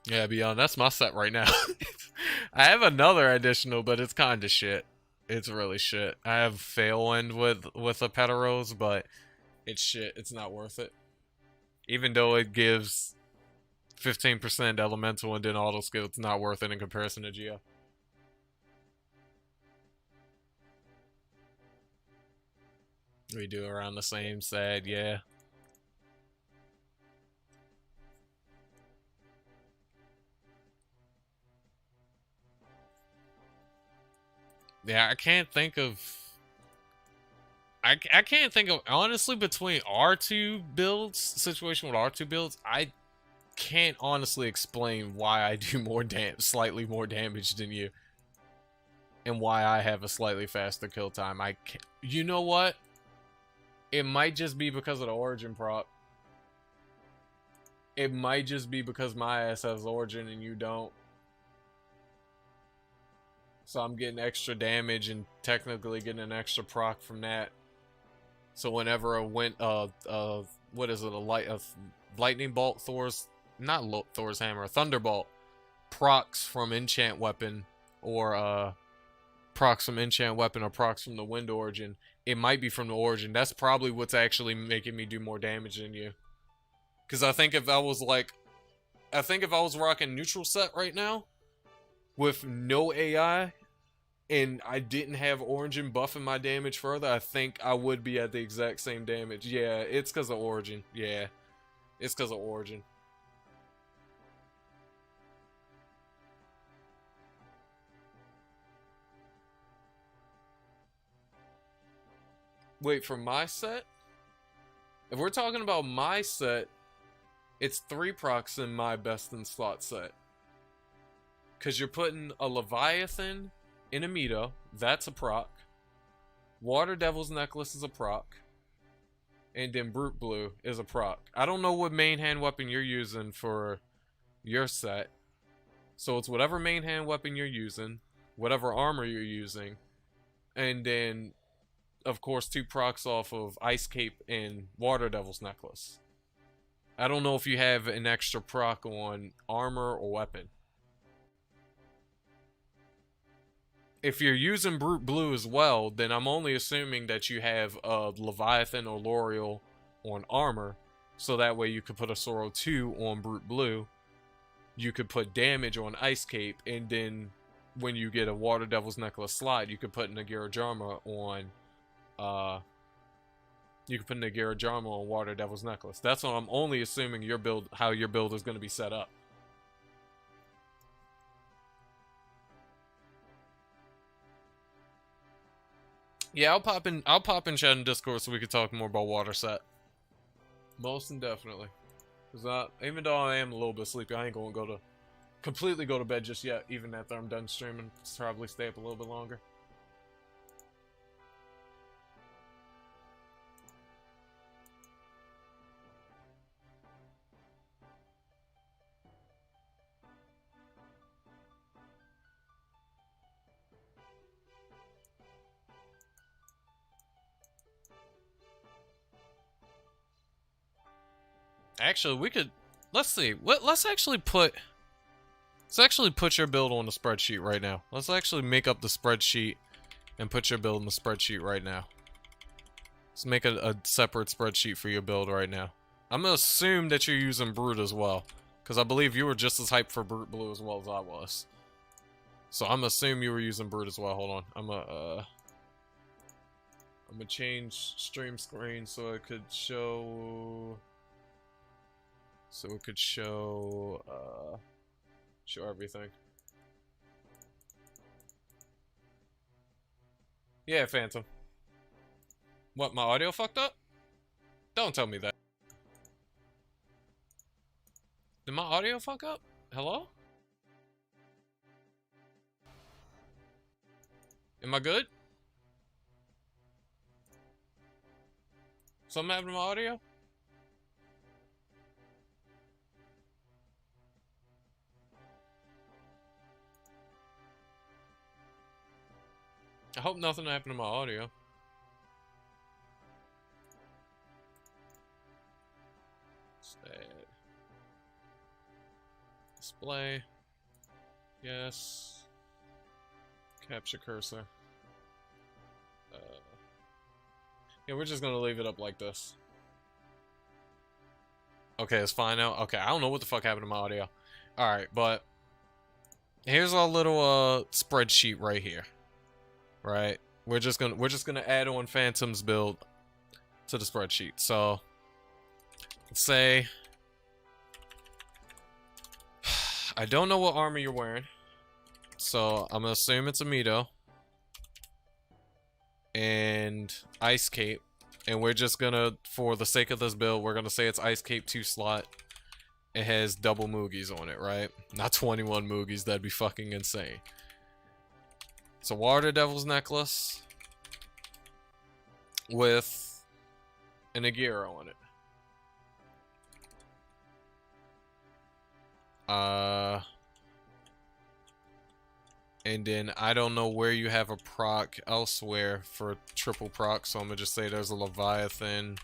Yeah, beyond that's my set right now. I have another additional, but it's kind of shit. It's really shit. I have Failwind with a Petaros, but it's shit. It's not worth it. Even though it gives 15% elemental and then auto skill, it's not worth it in comparison to Geo. We do around the same side, yeah. Yeah, I can't think of... I can't think of... Honestly, between our 2 builds, situation with our 2 builds, I can't honestly explain why I do slightly more damage than you. And why I have a slightly faster kill time. I can't... You know what? It might just be because of the Origin prop. It might just be because my ass has Origin and you don't. So I'm getting extra damage and technically getting an extra proc from that. So whenever what is it, a lightning bolt, Thor's hammer, a thunderbolt, procs from enchant weapon, or procs from enchant weapon, or procs from the wind origin. It might be from the origin. That's probably what's actually making me do more damage than you. Because I think if I was rocking neutral set right now, with no AI, and I didn't have Origin buffing my damage further, I think I would be at the exact same damage. Yeah, it's because of Origin. Yeah, it's because of Origin. Wait, for my set? If we're talking about my set, it's 3 procs in my best in slot set. Because you're putting a Leviathan in a Mito. That's a proc. Water Devil's Necklace is a proc. And then Brute Blue is a proc. I don't know what main hand weapon you're using for your set. So it's whatever main hand weapon you're using, whatever armor you're using, and then, of course, 2 procs off of Ice Cape and Water Devil's Necklace. I don't know if you have an extra proc on armor or weapon. If you're using Brute Blue as well, then I'm only assuming that you have a Leviathan or L'Oreal on armor, so that way you could put a Soro 2 on Brute Blue, you could put damage on Ice Cape, and then when you get a Water Devil's Necklace slide, you could put Nagara Jarma on, Water Devil's Necklace. That's what I'm only assuming your build, how your build is going to be set up. Yeah, I'll pop in chat in Discord so we could talk more about water set. Most indefinitely. Because even though I am a little bit sleepy, I ain't gonna completely go to bed just yet, even after I'm done streaming. Probably stay up a little bit longer. Actually, we could, let's see. Let's actually put your build on the spreadsheet right now. Let's actually make up the spreadsheet and put your build in the spreadsheet right now. Let's make a separate spreadsheet for your build right now. I'm gonna assume that you're using Brute as well, because I believe you were just as hyped for Brute Blue as well as I was. So I'm gonna assume you were using Brute as well. Hold on, I'm gonna change stream screen so it could show. So it could show everything. Yeah, Phantom. What, my audio fucked up? Don't tell me that. Did my audio fuck up? Hello? Am I good? Something happened to my audio? I hope nothing happened to my audio. Display. Yes. Capture cursor. Yeah, we're just gonna leave it up like this. Okay, it's fine now. Okay, I don't know what the fuck happened to my audio. Alright, but here's our little spreadsheet right here. Right? We're just gonna add on Phantom's build to the spreadsheet. So let's say I don't know what armor you're wearing. So I'm gonna assume it's a Mito. And Ice Cape. And we're just gonna, for the sake of this build, we're gonna say it's Ice Cape 2 slot. It has double Moogies on it, right? Not 21 Moogies, that'd be fucking insane. It's a Water Devil's Necklace with an Nagara on it. And then I don't know where you have a proc elsewhere for triple proc, so I'm gonna just say there's a Leviathan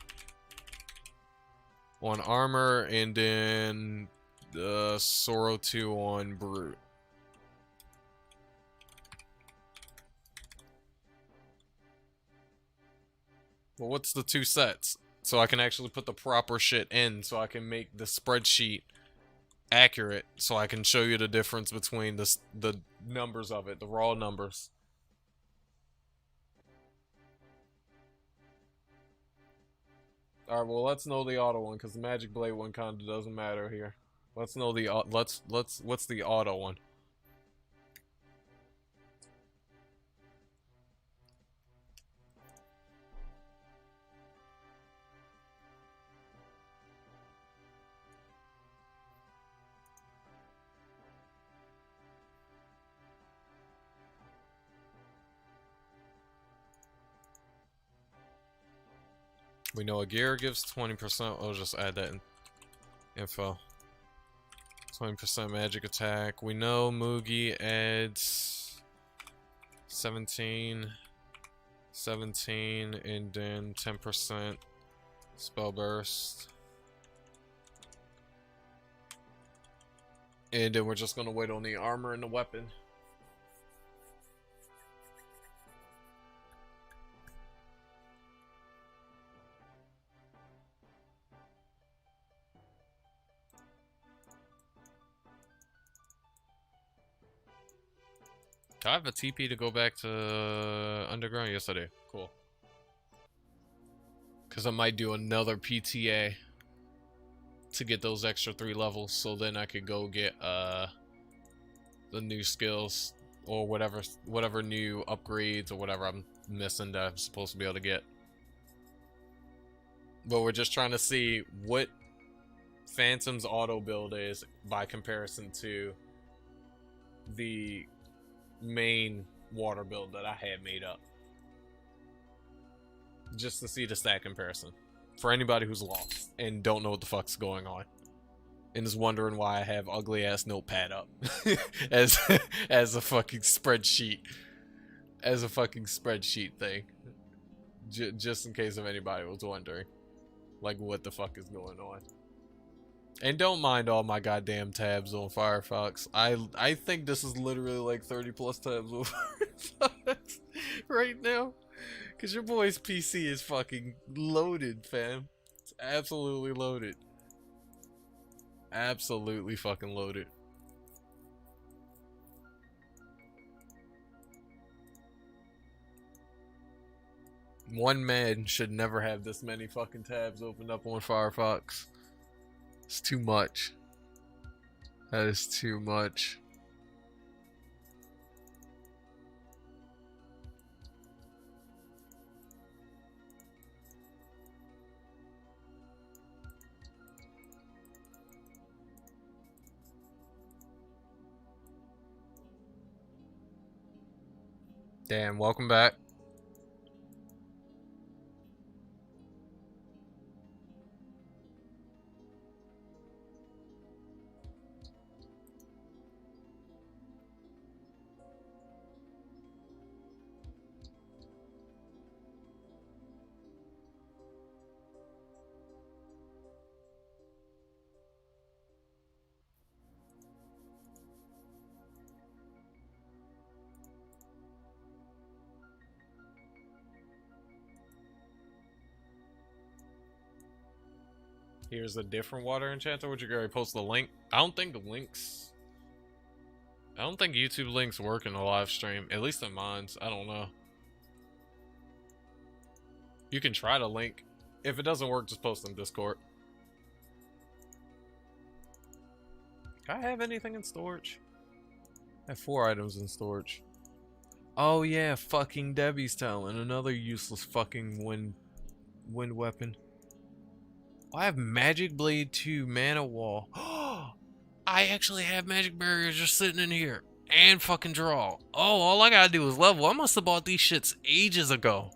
on armor, and then the Soro 2 on Brute. Well, what's the 2 sets? So I can actually put the proper shit in, so I can make the spreadsheet accurate, so I can show you the difference between the numbers of it, the raw numbers. Alright, well, let's know the auto one, because the Magic Blade one kind of doesn't matter here. Let's know the, what's the auto one? We know a gear gives 20%. I'll just add that in info. 20% magic attack. We know Mugi adds 17, and then 10% spell burst. And then we're just gonna wait on the armor and the weapon. Do I have a TP to go back to underground? Yes, I do. Cool. Because I might do another PTA to get those extra 3 levels, so then I could go get the new skills or whatever new upgrades or whatever I'm missing that I'm supposed to be able to get. But we're just trying to see what Phantom's auto build is by comparison to the main water build that I had made up. Just to see the stat comparison. For anybody who's lost and don't know what the fuck's going on. And is wondering why I have ugly ass notepad up. as a fucking spreadsheet. As a fucking spreadsheet thing. Just in case if anybody was wondering. Like what the fuck is going on. And don't mind all my goddamn tabs on Firefox. I think this is literally like 30 plus tabs on Firefox right now. Cause your boy's PC is fucking loaded, fam. It's absolutely loaded. Absolutely fucking loaded. One man should never have this many fucking tabs opened up on Firefox. It's too much. That is too much. Damn, welcome back. Here's a different water enchanter. Would you go post the link? I don't think YouTube links work in a live stream. At least in mine's. I don't know. You can try to link. If it doesn't work, just post in Discord. Do I have anything in storage? I have 4 items in storage. Oh yeah, fucking Debbie's talent. Another useless fucking wind weapon. I have Magic Blade 2, Mana Wall. I actually have Magic Barriers just sitting in here. And fucking draw. Oh, all I gotta do is level. I must have bought these shits ages ago.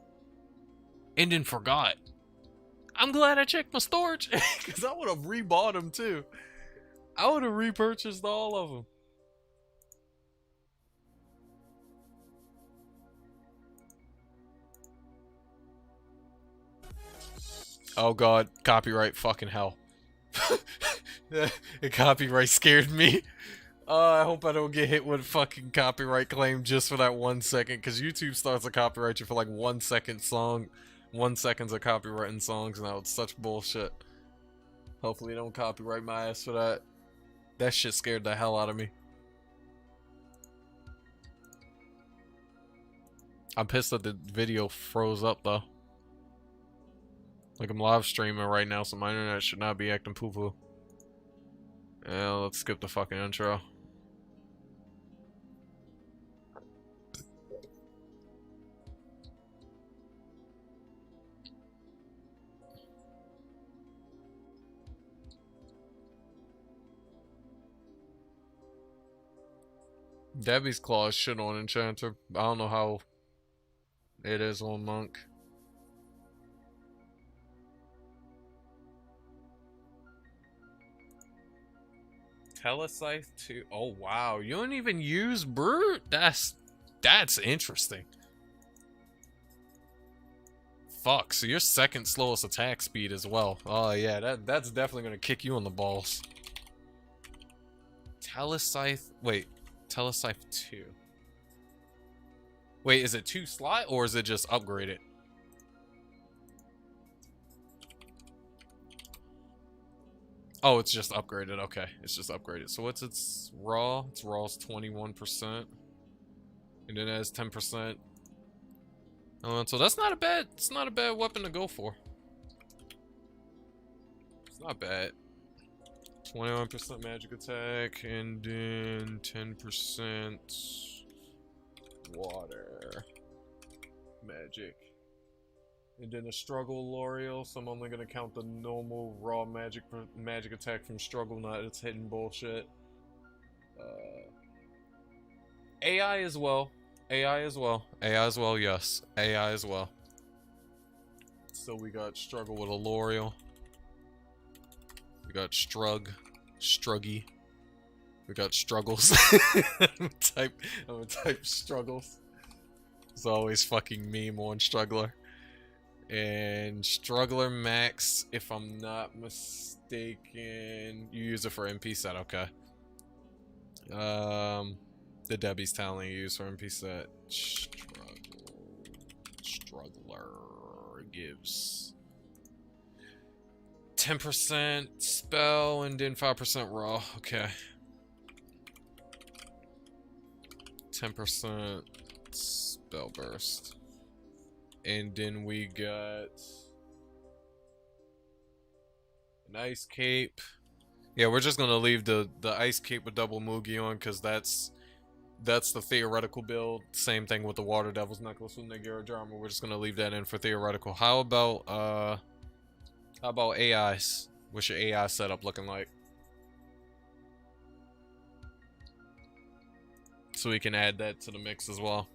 And then forgot. I'm glad I checked my storage. Because I would have rebought them too. I would have repurchased all of them. Oh god, copyright fucking hell. The copyright scared me. I hope I don't get hit with fucking copyright claim just for that 1 second, because YouTube starts to copyright you for like 1 second song. 1 second of copyrighting songs now. It's such bullshit. Hopefully they don't copyright my ass for that. That shit scared the hell out of me. I'm pissed that the video froze up though. Like I'm live streaming right now, so my internet should not be acting poo-poo. Yeah, let's skip the fucking intro. Debbie's Claw is shit on Enchanter. I don't know how it is on Monk. Telescythe 2. Oh wow, you don't even use brute. That's interesting. Fuck, so your second slowest attack speed as well. Oh yeah, that's definitely gonna kick you in the balls. Telescythe, wait, Telescythe 2. Wait, is it 2 slot or is it just upgraded? Oh, it's just upgraded. Okay, it's just upgraded. So what's its raw? Its raw is 21%, and then it has 10%. So that's not a bad. It's not a bad weapon to go for. It's not bad. 21% magic attack, and then 10% water magic. And then a struggle L'Oreal, so I'm only gonna count the normal raw magic attack from struggle, not its hidden bullshit. AI as well. AI as well. AI as well, yes. AI as well. So we got struggle with a L'Oreal. We got Struggy. We got struggles. I'm gonna type struggles. It's always fucking meme on struggler. And struggler max, if I'm not mistaken, you use it for MP set, okay. The Debbie's talent you use for MP set. Struggler gives 10% spell and then 5% raw, okay. 10% spell burst. And then we got an ice cape. Yeah, we're just gonna leave the ice cape with double Mugi on because that's the theoretical build. Same thing with the water devil's necklace with Nagara Drama. We're just gonna leave that in for theoretical. How about AIs? What's your AI setup looking like? So we can add that to the mix as well.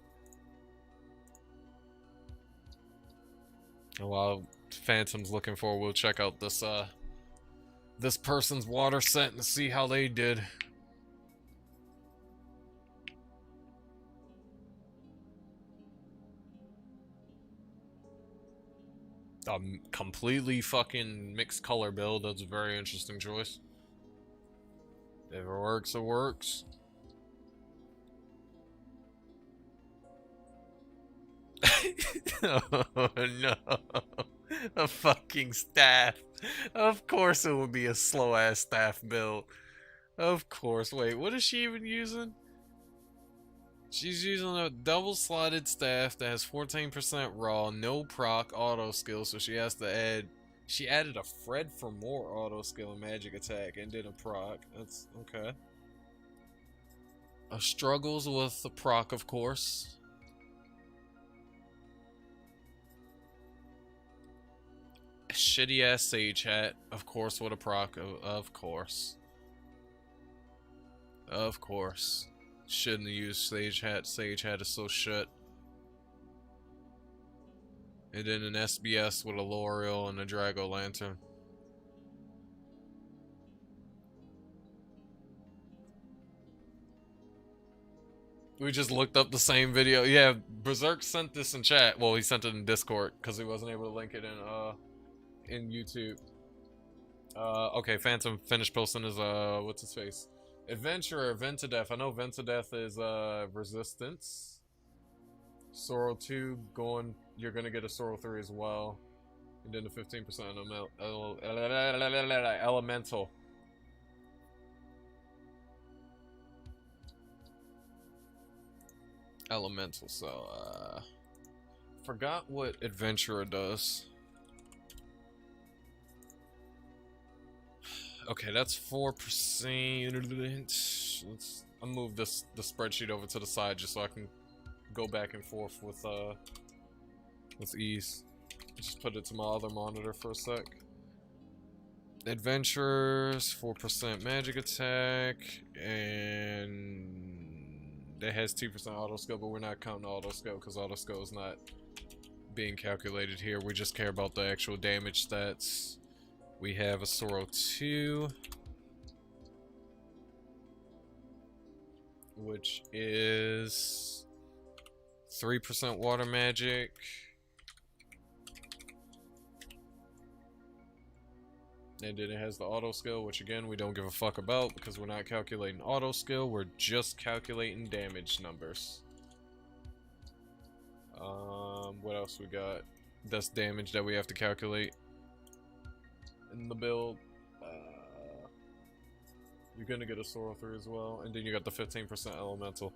And while Phantom's looking for, we'll check out this this person's water set and see how they did. Completely fucking mixed color build. That's a very interesting choice. If it works, it works. Oh no. A fucking staff. Of course it would be a slow ass staff build. Of course. Wait, what is she even using? She's using a double slotted staff that has 14% raw, no proc, auto skill, so she has to add. She added a Fred for more auto skill and magic attack and did a proc. That's okay. Struggles with the proc, of course. Shitty ass Sage Hat, of course, with a proc, of course. Of course. Shouldn't have used Sage Hat. Sage Hat is so shit. And then an SBS with a L'Oreal and a Drago Lantern. We just looked up the same video. Yeah, Berserk sent this in chat. Well, he sent it in Discord because he wasn't able to link it in YouTube. Okay, Phantom finished posting his what's his face? Adventurer, Ventadef. I know Ventadef is resistance. Sorrow 2 going, you're gonna get a Sorrow 3 as well. And then the 15% elemental. Elemental, so forgot what Adventurer does. Okay, that's 4%. I'll move the spreadsheet over to the side just so I can go back and forth with ease. Just put it to my other monitor for a sec. Adventurers, 4% magic attack, and it has 2% auto skill, but we're not counting auto skill because auto skill is not being calculated here. We just care about the actual damage stats. We have a Sorrow 2. which is 3% water magic. And then it has the auto skill, which again, we don't give a fuck about because we're not calculating auto skill, we're just calculating damage numbers. What else we got? That's damage that we have to calculate in the build. You're gonna get a Sorrow 3 as well, and then you got the 15% elemental.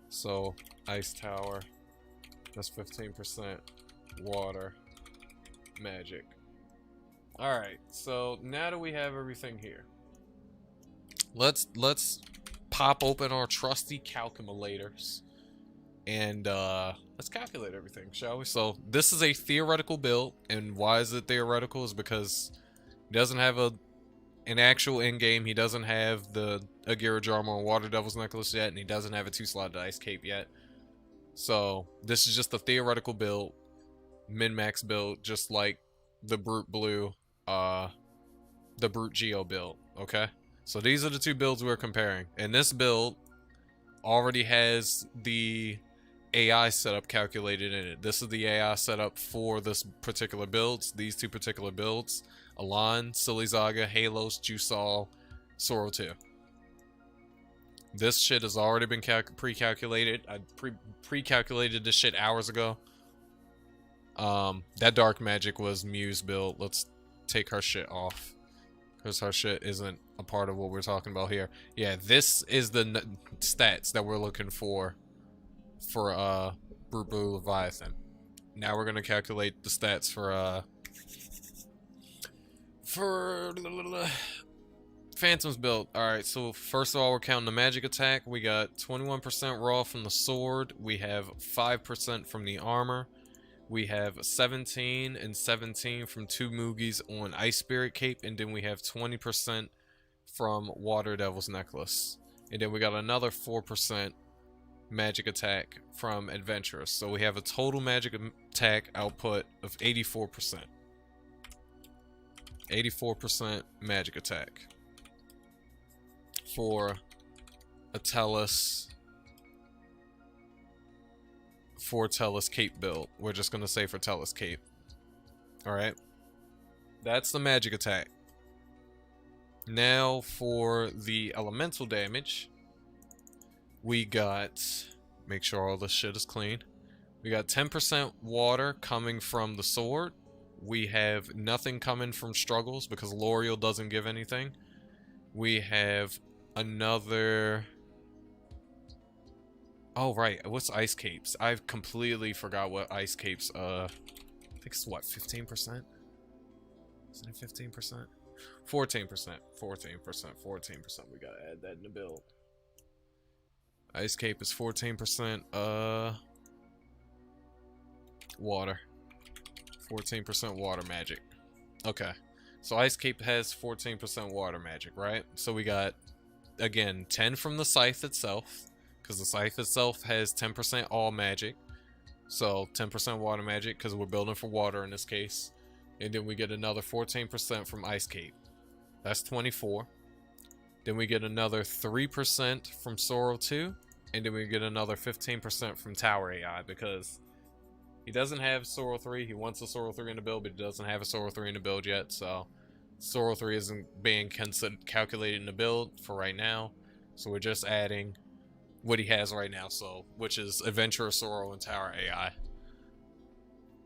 So, Ice Tower, that's 15% water magic. Alright, so now that we have everything here, let's pop open our trusty calculators and let's calculate everything, shall we? So this is a theoretical build, and why is it theoretical? Is because he doesn't have an actual end game. He doesn't have the Agira Jarmo and Water Devil's Necklace yet, and he doesn't have a 2-slotted Ice Cape yet. So this is just a theoretical build, min-max build, just like the Brute Blue, the Brute Geo build, okay? So these are the two builds we're comparing, and this build already has the AI setup calculated in it. This is the AI setup for this particular builds, these two particular builds: Elan, Silly Zaga, Halos, Jusal, Sorrow 2. This shit has already been pre-calculated. I pre-calculated this shit hours ago. That Dark Magic was Muse build. Let's take her shit off, because her shit isn't a part of what we're talking about here. Yeah, this is the stats that we're looking for Brute Blue Leviathan. Now we're gonna calculate the stats for Phantom's build. Alright, so first of all, we're counting the magic attack. We got 21% raw from the sword. We have 5% from the armor. We have 17 and 17 from 2 Moogies on Ice Spirit Cape. And then we have 20% from Water Devil's Necklace. And then we got another 4% magic attack from Adventurous. So we have a total magic attack output of 84%. 84% magic attack for Tellus Cape build. We're just gonna say for Tellus Cape. Alright. That's the magic attack. Now for the elemental damage, we got, make sure all this shit is clean. We got 10% water coming from the sword. We have nothing coming from struggles because L'Oreal doesn't give anything. We have another... Oh, right. What's Ice Capes? I've completely forgot what Ice Capes, I think it's what, 15%? Isn't it 15%? 14%. 14%. We gotta add that in the build. Ice Cape is 14%, water. 14% water magic. Okay. So Ice Cape has 14% water magic, right? So we got, again, 10 from the Scythe itself, because the Scythe itself has 10% all magic. So 10% water magic, because we're building for water in this case. And then we get another 14% from Ice Cape. That's 24. Then we get another 3% from Sorrow 2. And then we get another 15% from Tower AI, because he doesn't have Sorrow 3. He wants a Sorrow 3 in the build, but he doesn't have a Sorrow 3 in the build yet. So Sorrow 3 isn't being calculated in the build for right now. So we're just adding what he has right now, so which is Adventurer, Sorrow, and Tower AI.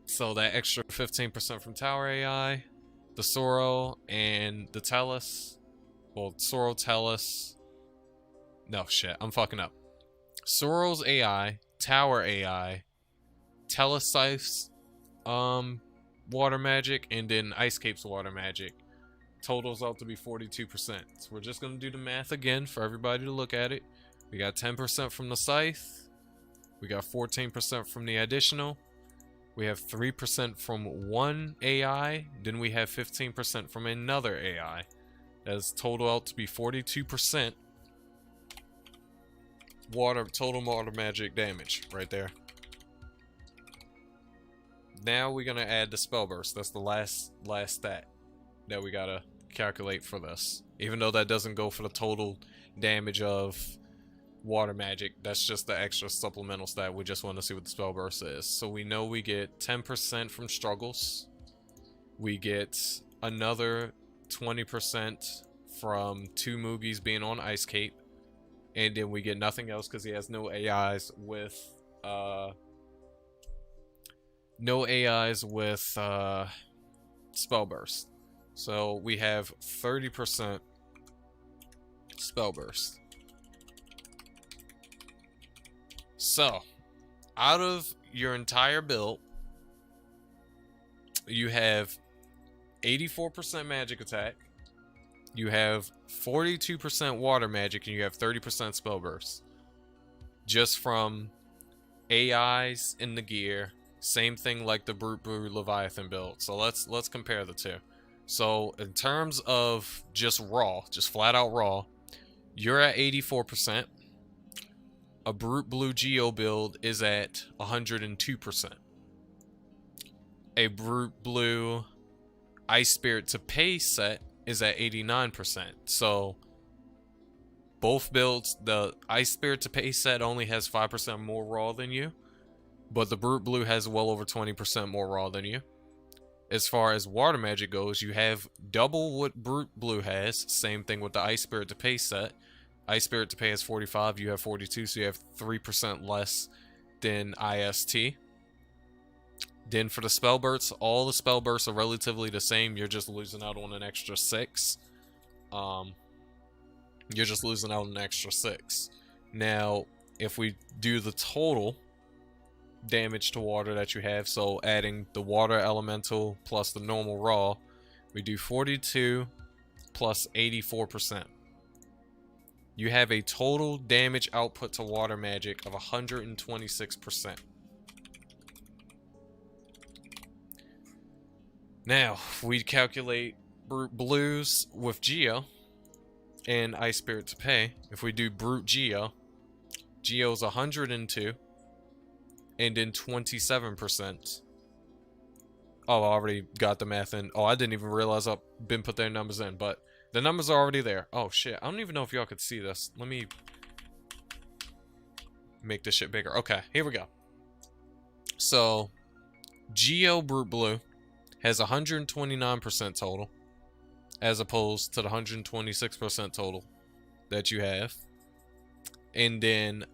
So that extra 15% from Tower AI, the Sorrow, and the Tellus. Well, Sorrow, Tellus. No, shit, I'm fucking up. Sorrow's AI, Tower AI, Tellus Scythe's water magic, and then Ice Cape's water magic totals out to be 42%. So we're just gonna do the math again for everybody to look at it. We got 10% from the Scythe. We got 14% from the additional. We have 3% from one AI. Then we have 15% from another AI. That's total out to be 42% total water magic damage right there. Now we're gonna add the spell burst. That's the last stat that we gotta calculate for this. Even though that doesn't go for the total damage of water magic. That's just the extra supplemental stat. We just want to see what the spell burst is. So we know we get 10% from struggles. We get another 20% from 2 Moogies being on Ice Cape. And then we get nothing else because he has no AIs with spell burst. So we have 30% spell burst. So out of your entire build, you have 84% magic attack, you have 42% water magic, and you have 30% spell burst. Just from AIs in the gear. Same thing like the Brute Blue Leviathan build. So let's compare the two. So in terms of just raw, just flat out raw, you're at 84%. A Brute Blue Geo build is at 102%. A Brute Blue Ice Spirit to Pay set is at 89%. So both builds, the Ice Spirit to Pay set only has 5% more raw than you, but the Brute Blue has well over 20% more raw than you. As far as water magic goes, you have double what Brute Blue has. Same thing with the Ice Spirit to Pay set. Ice Spirit to Pay has 45, you have 42, so you have 3% less than IST. Then for the spell bursts, all the spell bursts are relatively the same. You're just losing out on an extra 6. You're just losing out on an extra 6. Now, if we do the total damage to water that you have, so adding the water elemental plus the normal raw, we do 42 plus 84%. You have a total damage output to water magic of 126%. Now, we calculate Brute Blues with Geo and Ice Spirit to Pay. If we do Brute Geo, Geo's 102 and then 27%. Oh, I already got the math in. Oh, I didn't even realize I've been put their numbers in, but the numbers are already there. Oh shit, I don't even know if y'all could see this. Let me make this shit bigger. Okay, here we go. So, Geo Brute Blue has 129% total, as opposed to the 126% total that you have. And then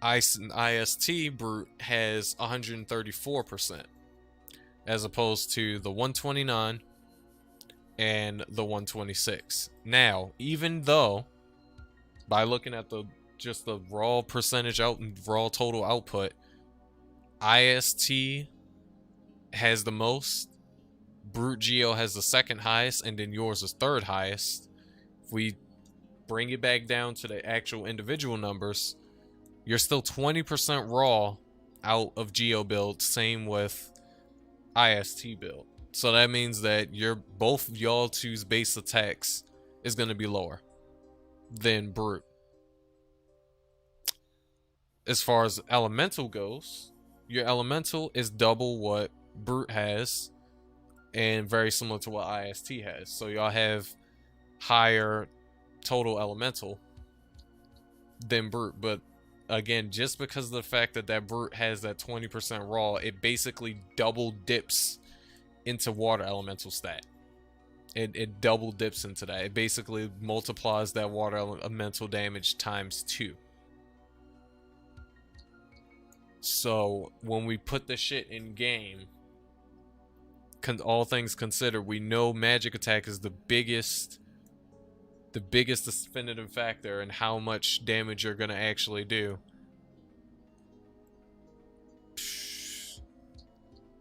Ice and IST Brute has 134%, as opposed to the 129 and the 126. Now, even though, by looking at just the raw percentage out and raw total output, IST has the most, Brute Geo has the second highest, and then yours is third highest. If we bring it back down to the actual individual numbers, you're still 20% raw out of Geo build, same with IST build. So that means that both y'all two's base attacks is going to be lower than Brute. As far as elemental goes, your elemental is double what Brute has, and very similar to what IST has. So y'all have higher total elemental than Brute. But again, just because of the fact that Brute has that 20% raw, it basically double dips into water elemental stat. It double dips into that. It basically multiplies that water elemental damage times 2. So when we put the shit in game, all things considered, we know magic attack is the biggest definitive factor in how much damage you're gonna actually do.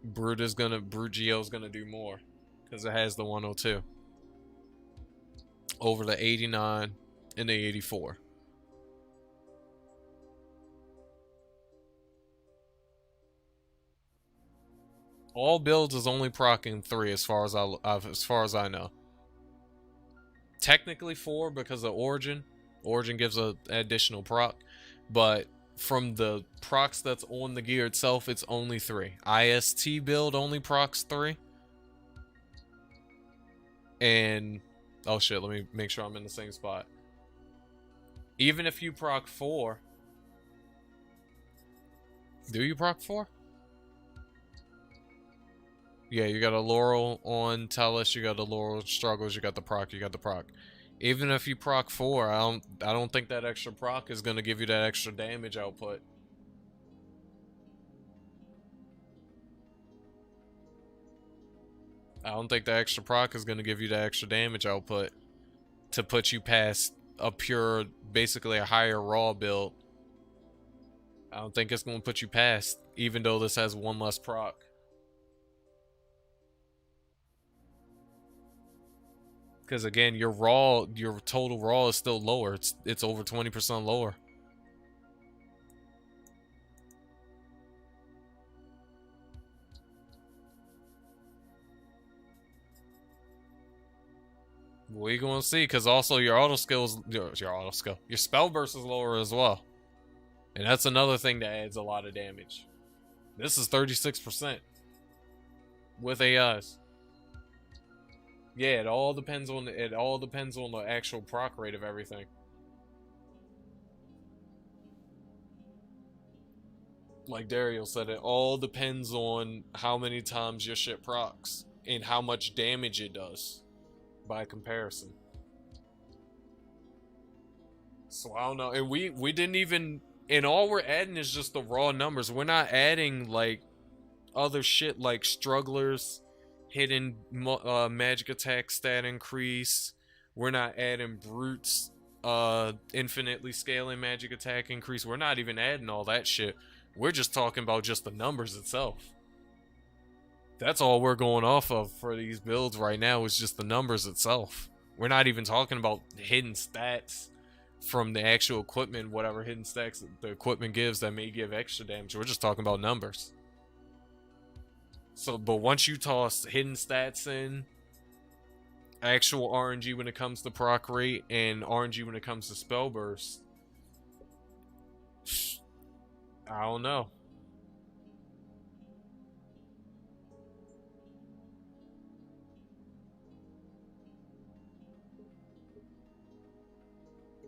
Brute Geo's gonna do more because it has the 102 over the 89 and the 84. All builds is only proccing 3 as far as I know. Technically 4 because of Origin. Origin gives an additional proc, but from the procs that's on the gear itself, it's only 3. IST build only procs 3. And oh shit, let me make sure I'm in the same spot. Even if you proc 4, do you proc 4? Yeah, you got a Laurel on Tellus, you got a Laurel Struggles, you got the proc, you got the proc. Even if you proc 4, I don't think that extra proc is gonna give you that extra damage output. I don't think the extra proc is gonna give you that extra damage output to put you past a pure, basically a higher raw build. I don't think it's gonna put you past, even though this has one less proc. Because again, your total raw is still lower. It's over 20% lower. We gonna see, because also your auto skills, your spell burst is lower as well, and that's another thing that adds a lot of damage. This is 36% with AIs. Yeah, it all depends on the actual proc rate of everything. Like Dario said, it all depends on how many times your shit procs and how much damage it does by comparison. So I don't know, and we didn't even, and all we're adding is just the raw numbers. We're not adding like other shit like strugglers, hidden magic attack stat increase. We're not adding brutes, infinitely scaling magic attack increase. We're not even adding all that shit. We're just talking about just the numbers itself. That's all we're going off of for these builds right now, is just the numbers itself. We're not even talking about hidden stats from the actual equipment, whatever hidden stats the equipment gives that may give extra damage. We're just talking about numbers. So, but once you toss hidden stats in, actual RNG when it comes to proc rate, and RNG when it comes to spell burst, I don't know.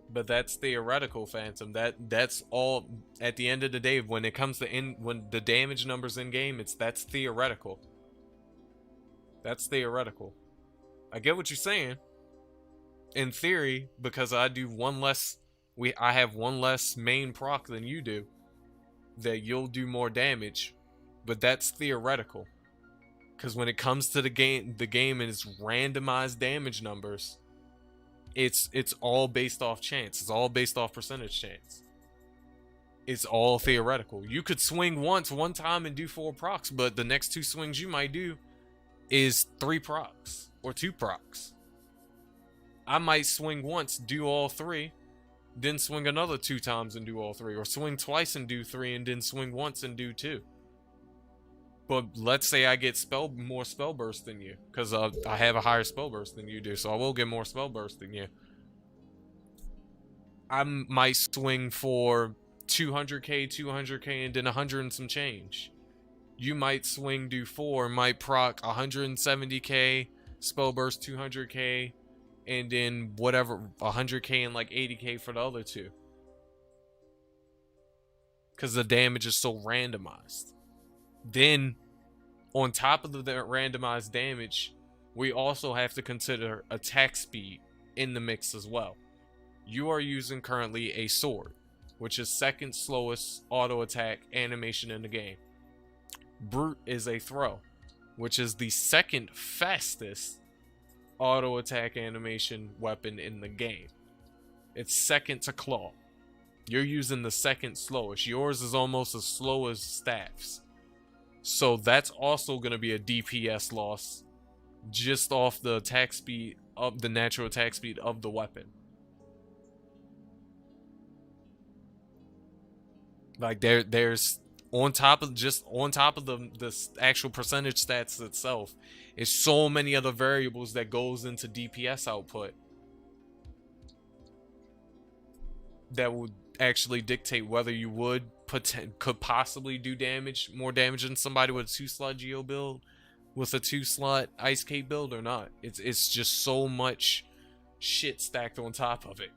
But that's theoretical, Phantom. That's all. At the end of the day, when it comes to when the damage numbers in game, that's theoretical. That's theoretical. I get what you're saying. In theory, because I do one less, I have one less main proc than you do, that you'll do more damage. But that's theoretical. Because when it comes to the game and its randomized damage numbers, it's all based off chance. It's all based off percentage chance. It's all theoretical. You could swing one time and do 4 procs, but the next 2 swings you might do is 3 procs or 2 procs. I might swing once, do all 3, then swing another 2 times and do all 3, or swing twice and do 3, and then swing once and do 2. But let's say I get more spell burst than you, because I have a higher spell burst than you do, so I will get more spell burst than you. I might swing for 200k, 200k, and then 100 and some change. You might swing, do 4, might proc 170k, spell burst 200k, and then whatever, 100k and like 80k for the other 2. Because the damage is so randomized. Then, on top of the randomized damage, we also have to consider attack speed in the mix as well. You are using currently a sword, which is second slowest auto attack animation in the game. Brute is a throw, which is the second fastest auto attack animation weapon in the game. It's second to claw. You're using the second slowest. Yours is almost as slow as staffs. So that's also going to be a DPS loss just off the attack speed of the natural attack speed of the weapon. Like there's on top of the actual percentage stats itself, is so many other variables that goes into DPS output that would actually dictate whether you could possibly do more damage than somebody with a 2-slot Geo build, with a 2-slot Ice Cape build or not. It's just so much shit stacked on top of it.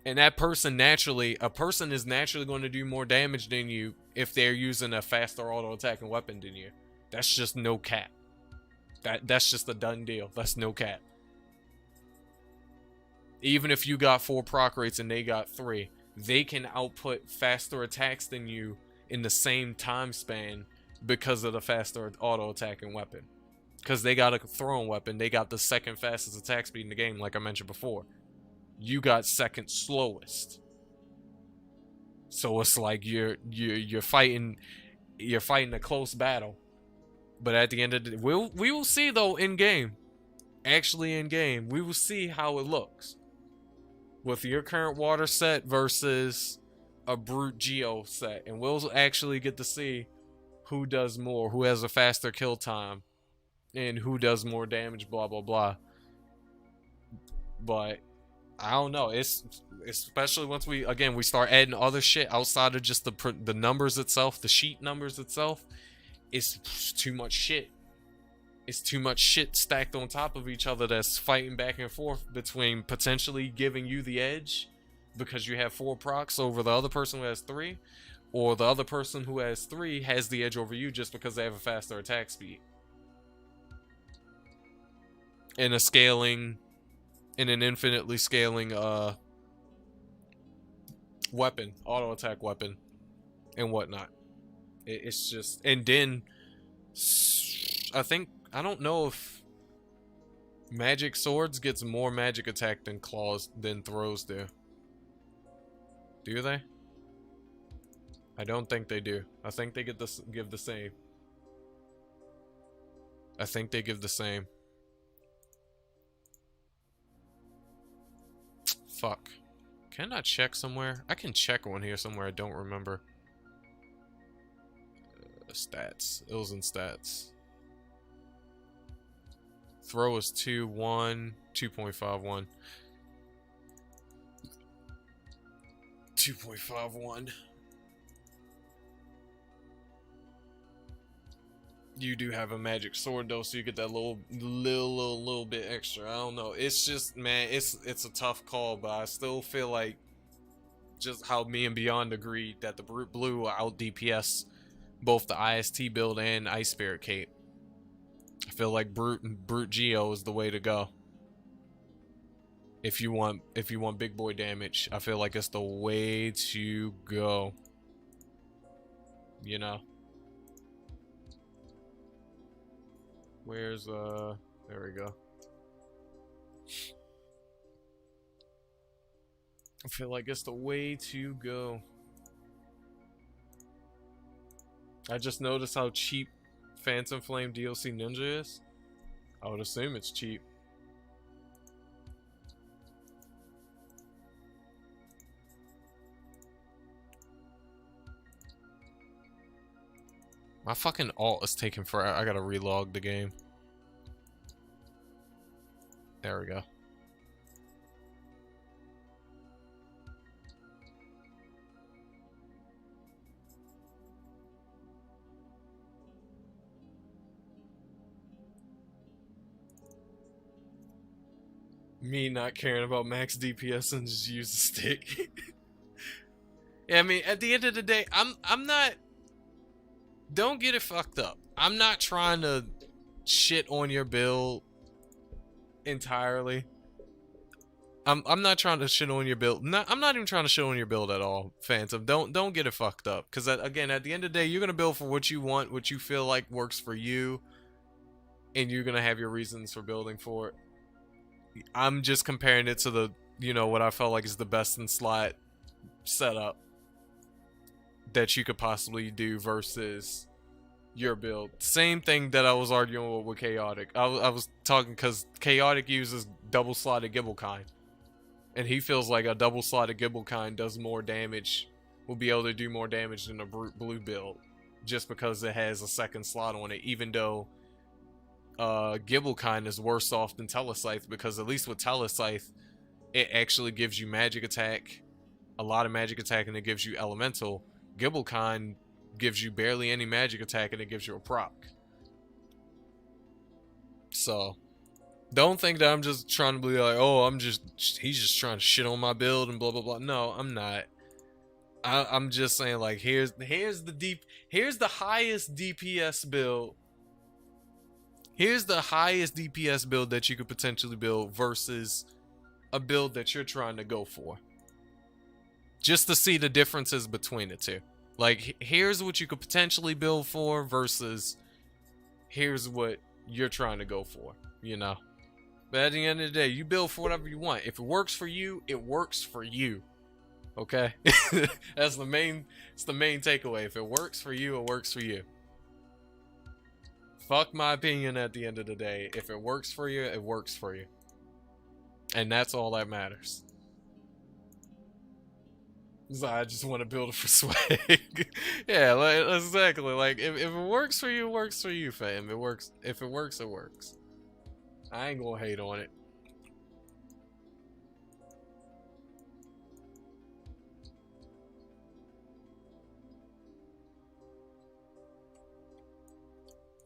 And that person naturally, a person is naturally going to do more damage than you if they're using a faster auto attacking weapon than you. That's just no cap. That's just a done deal. That's no cap. Even if you got 4 proc rates and they got 3, they can output faster attacks than you in the same time span because of the faster auto attacking weapon. Because they got a throwing weapon, they got the second fastest attack speed in the game, like I mentioned before. You got second slowest. So it's like you're fighting a close battle. But at the end of the day, we will see though in game. Actually in game, we will see how it looks. With your current water set versus a brute geo set. And we'll actually get to see who does more, who has a faster kill time, and who does more damage, blah blah blah. But I don't know. It's especially once we start adding other shit outside of just the numbers itself, the sheet numbers itself. It's too much shit. It's too much shit stacked on top of each other that's fighting back and forth between potentially giving you the edge because you have 4 procs over the other person who has 3, or the other person who has 3 has the edge over you just because they have a faster attack speed. In an infinitely scaling weapon, auto attack weapon, and whatnot. It's just, and then I don't know if magic swords gets more magic attack than claws than throws do. Do they? I don't think they do. I think they give the same. I think they give the same. Fuck. Can I check somewhere? I can check one here somewhere. I don't remember. Stats. Ills and stats. Throw is 2.1, 2.51. 2.51. You do have a magic sword though, so you get that little bit extra. I don't know. It's just, man, it's a tough call, but I still feel like just how me and Beyond agreed that the Brute Blue will out DPS both the IST build and Ice Spirit Cape. I feel like Brute Geo is the way to go. If you want big boy damage, I feel like it's the way to go. You know. Where's there we go. I feel like it's the way to go. I just noticed how cheap Phantom Flame DLC Ninja is. I would assume it's cheap. My fucking alt is taking forever. I gotta relog the game. There we go. Me not caring about max DPS and just use the stick. Yeah, I mean, at the end of the day, I'm not. Don't get it fucked up. I'm not trying to shit on your build entirely. I'm not trying to shit on your build. I'm not even trying to shit on your build at all, Phantom. Don't get it fucked up. Because again, at the end of the day, you're gonna build for what you want, what you feel like works for you, and you're gonna have your reasons for building for it. I'm just comparing it to the, you know, what I felt like is the best in slot setup that you could possibly do versus your build. Same thing that I was arguing with Chaotic. I was talking because Chaotic uses double slotted Gibblekind, and he feels like a double slotted Gibblekind does more damage, will be able to do more damage than a Brute Blue build, just because it has a second slot on it, even though Gibblekind is worse off than Telescythe, because at least with Telescythe it actually gives you magic attack, a lot of magic attack, and it gives you elemental. Gibblekind gives you barely any magic attack and it gives you a proc. So Don't think that I'm just trying to be like, oh, he's just trying to shit on my build and blah blah blah. No, I'm not. I'm just saying, like, here's the highest DPS build. Here's the highest DPS build that you could potentially build versus a build that you're trying to go for. Just to see the differences between the two. Like, here's what you could potentially build for versus here's what you're trying to go for, you know? But at the end of the day, you build for whatever you want. If it works for you, it works for you. Okay? It's the main takeaway. If it works for you, it works for you. Fuck my opinion at the end of the day. If it works for you, it works for you. And that's all that matters. So I just want to build it for swag. Yeah, like, exactly. Like, if it works for you, it works for you, fam. It works. If it works, it works. I ain't gonna hate on it.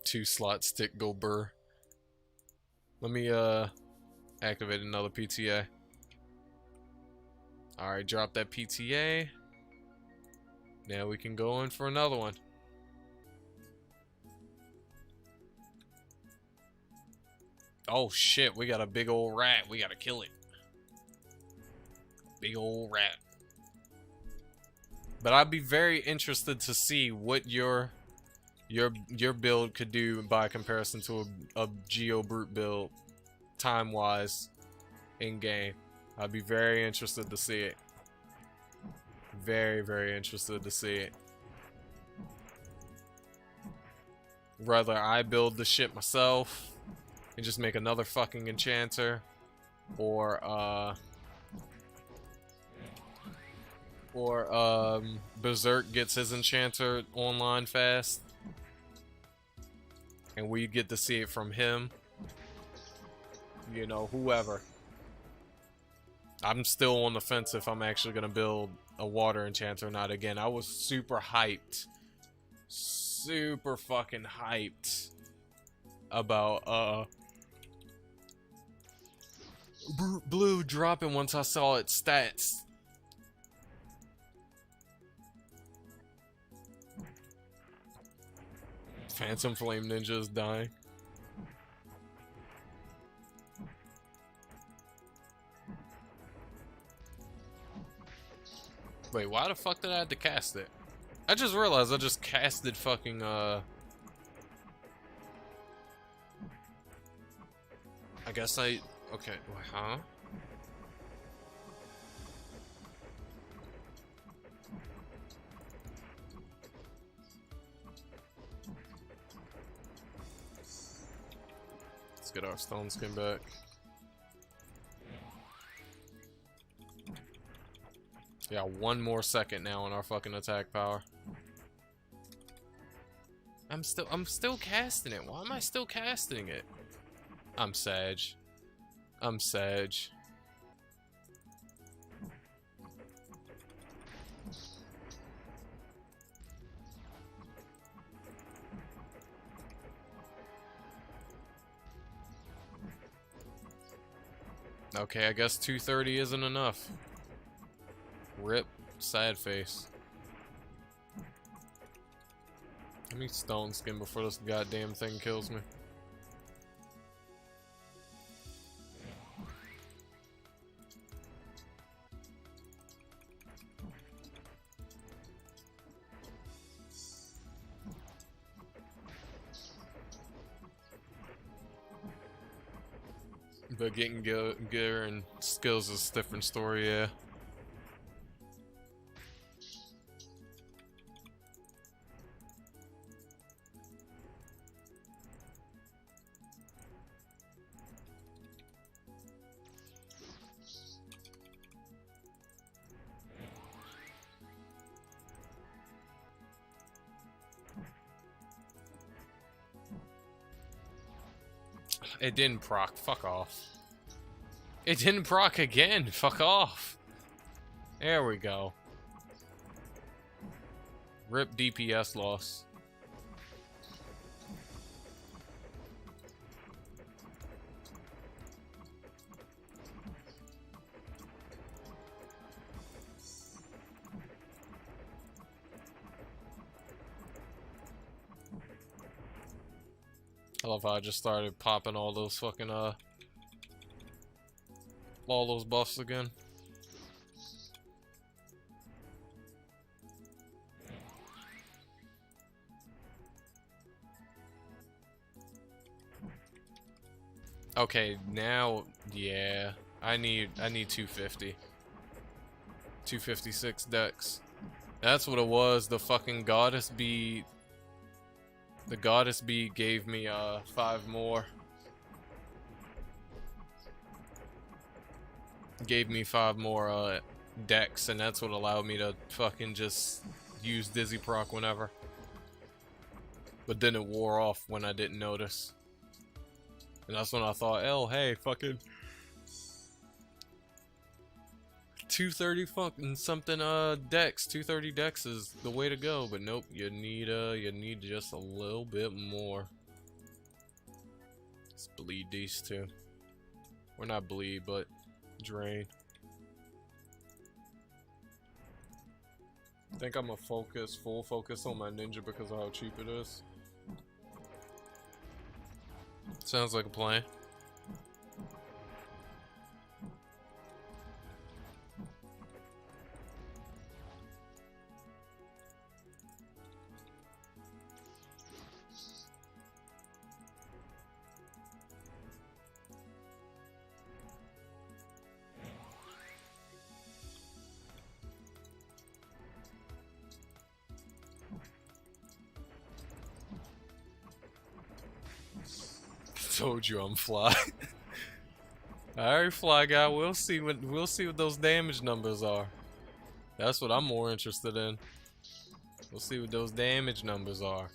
Two slot stick go burr. Let me activate another PTA. Alright, drop that PTA. Now we can go in for another one. Oh shit, we got a big old rat. We gotta kill it. Big old rat. But I'd be very interested to see what your build could do by comparison to a Geo Brute build, time-wise, in-game. I'd be very interested to see it. Very, very interested to see it. Whether I build the shit myself and just make another fucking enchanter, or Berserk gets his enchanter online fast, and we get to see it from him. You know, whoever. I'm still on the fence if I'm actually gonna build a water enchanter or not. Again, I was super hyped. Super fucking hyped about blue dropping once I saw its stats. Phantom Flame Ninja is dying. Wait, why the fuck did I have to cast it? I just realized I just casted fucking I guess I... Okay, huh? Let's get our stone skin back. Yeah, one more second now on our fucking attack power. I'm still casting it. Why am I still casting it? I'm Sag. I'm Sag. Okay, I guess 230 isn't enough. Rip. Sad face. Let me stone skin before this goddamn thing kills me. But getting gear and skills is a different story, yeah. It didn't proc. Fuck off. It didn't proc again. Fuck off. There we go. Rip DPS loss. I love how I just started popping all those fucking all those buffs again. Okay, now yeah, I need 250. 256 dex. That's what it was. The fucking goddess bee. The goddess bee gave me 5 more. Gave me 5 more dex, and that's what allowed me to fucking just use dizzy proc whenever. But then it wore off when I didn't notice. And that's when I thought, oh hey, fucking 230 fucking something dex, 230 dex is the way to go, but nope, you need just a little bit more. Let's bleed these two. Or not bleed, but drain. I think I'm gonna full focus on my ninja because of how cheap it is. Sounds like a plan. Told you I'm fly. Alright, fly guy. We'll see what those damage numbers are. That's what I'm more interested in. We'll see what those damage numbers are.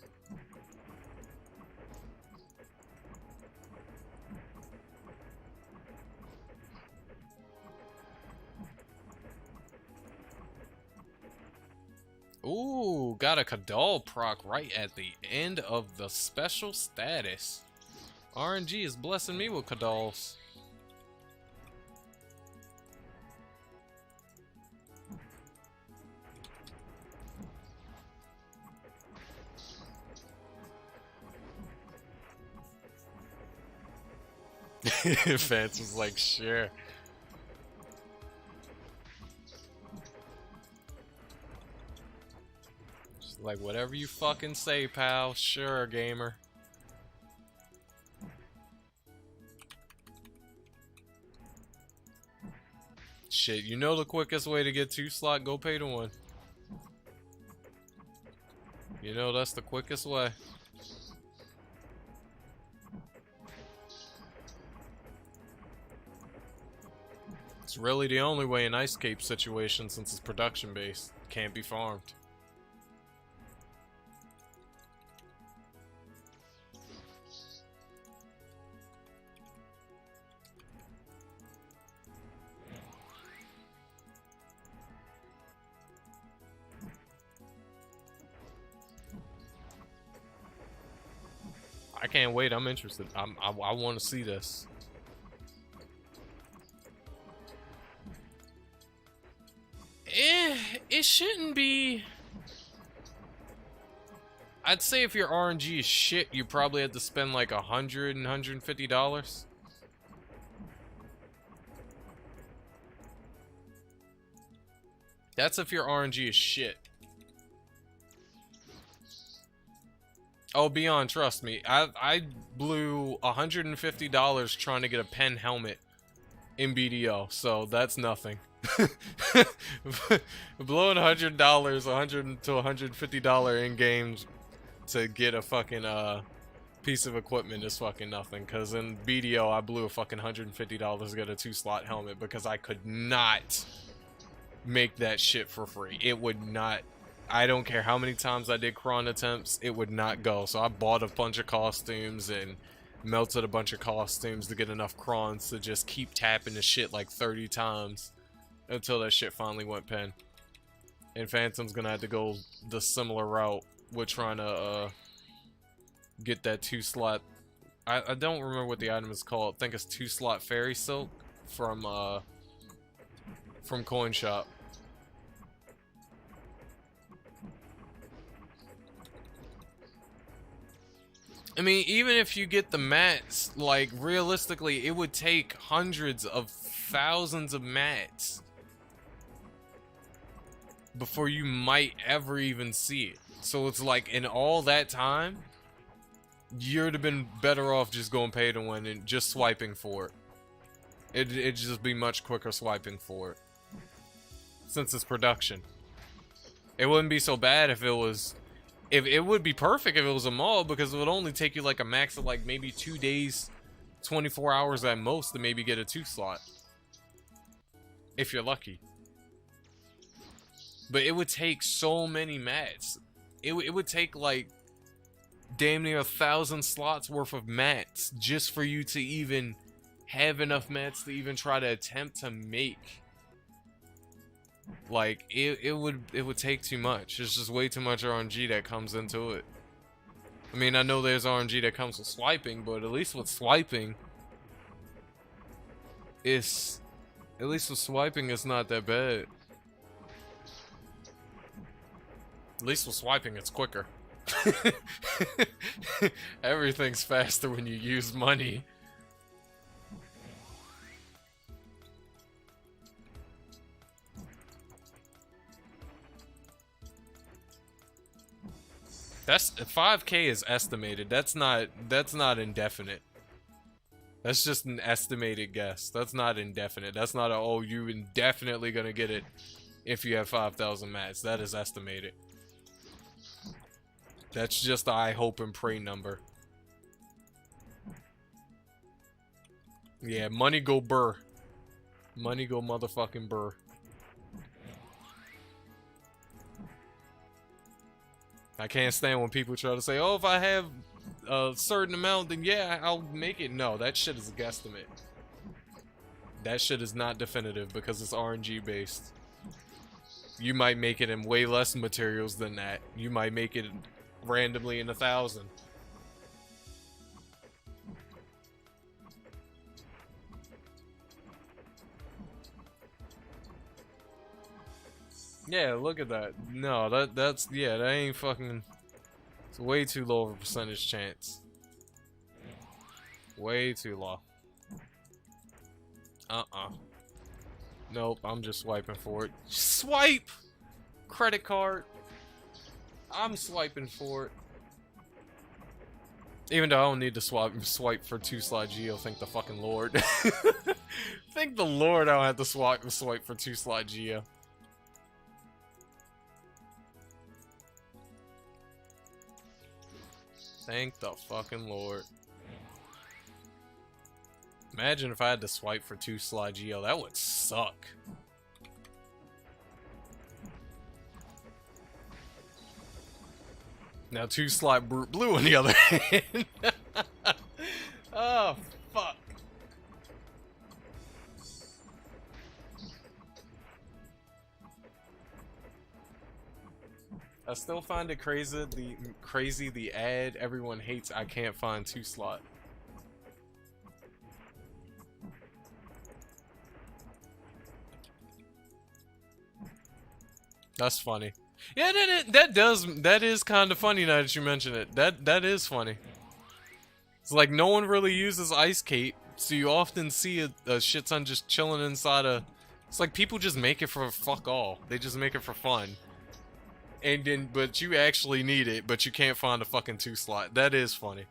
Ooh, got a Kadal proc right at the end of the special status. RNG is blessing me with Kadals. Vance was like, sure. Just like, whatever you fucking say, pal. Sure, gamer. Shit, you know the quickest way to get 2 slot, go pay to 1. You know that's the quickest way. It's really the only way in Ice Cape situation since it's production based. Can't be farmed. I can't wait. I'm interested. I want to see this. It shouldn't be. I'd say if your RNG is shit, you probably have to spend like $100 and $150. That's if your RNG is shit. Oh, Beyond, trust me. I blew $150 trying to get a pen helmet in BDO, so that's nothing. Blowing $100, $100 to $150 in games to get a fucking piece of equipment is fucking nothing. Cause in BDO I blew a fucking $150 to get a 2-slot helmet because I could not make that shit for free. It would not. I don't care how many times I did cron attempts, it would not go. So I bought a bunch of costumes and melted a bunch of costumes to get enough crons to just keep tapping the shit like 30 times until that shit finally went pen. And Phantom's gonna have to go the similar route with trying to get that 2-slot. I don't remember what the item is called. I think it's 2-slot fairy silk from Coin Shop. I mean, even if you get the mats, like, realistically, it would take hundreds of thousands of mats before you might ever even see it. So it's like, in all that time, you'd have been better off just going pay to win and just swiping for it. It'd just be much quicker swiping for it. Since it's production. It wouldn't be so bad if it was... If it would be perfect if it was a mall, because it would only take you like a max of like maybe 2 days, 24 hours at most to maybe get a 2 slot. If you're lucky. But it would take so many mats. It would take like damn near 1,000 slots worth of mats just for you to even have enough mats to even try to attempt to make. Like, it would take too much. There's just way too much RNG that comes into it. I mean, I know there's RNG that comes with swiping, but at least with swiping, it's not that bad. At least with swiping, it's quicker. Everything's faster when you use money. That's 5K is estimated. That's not indefinite. That's just an estimated guess. That's not indefinite. That's not a, oh, you indefinitely gonna get it if you have 5,000 mats. That is estimated. That's just the I hope and pray number. Yeah, money go burr. Money go motherfucking burr. I can't stand when people try to say, oh, if I have a certain amount, then yeah, I'll make it. No, that shit is a guesstimate. That shit is not definitive because it's RNG based. You might make it in way less materials than that. You might make it randomly in 1,000. Yeah, look at that. No, that ain't fucking... It's way too low of a percentage chance. Way too low. Nope, I'm just swiping for it. Swipe! Credit card. I'm swiping for it. Even though I don't need to swipe for 2 slot Geo, thank the fucking Lord. Thank the Lord I don't have to swipe for 2 slot Geo. Thank the fucking Lord. Imagine if I had to swipe for 2 slot Geo. That would suck. Now 2 slot blue on the other hand. Oh, fuck. I still find it crazy the ad everyone hates I can't find 2 slot. That's funny. Yeah, that is kind of funny now that you mention it. That is funny. It's like no one really uses ice cape, so you often see a shit ton just chilling inside a... It's like people just make it for fuck all. They just make it for fun. And then, but you actually need it, but you can't find a fucking 2 slot. That is funny.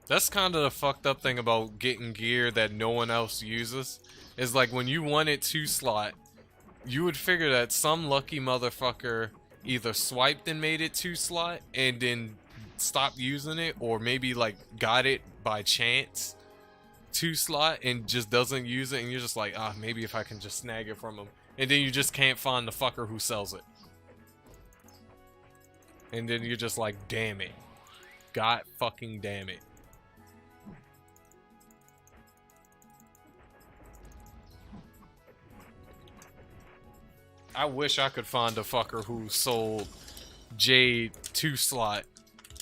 That's kind of the fucked up thing about getting gear that no one else uses. Is like when you wanted 2 slot, you would figure that some lucky motherfucker either swiped and made it 2 slot and then stopped using it, or maybe like got it by chance 2 slot and just doesn't use it, and you're just like, ah, maybe if I can just snag it from him. And then you just can't find the fucker who sells it. And then you're just like, damn it. God fucking damn it. I wish I could find a fucker who sold Jade 2 slot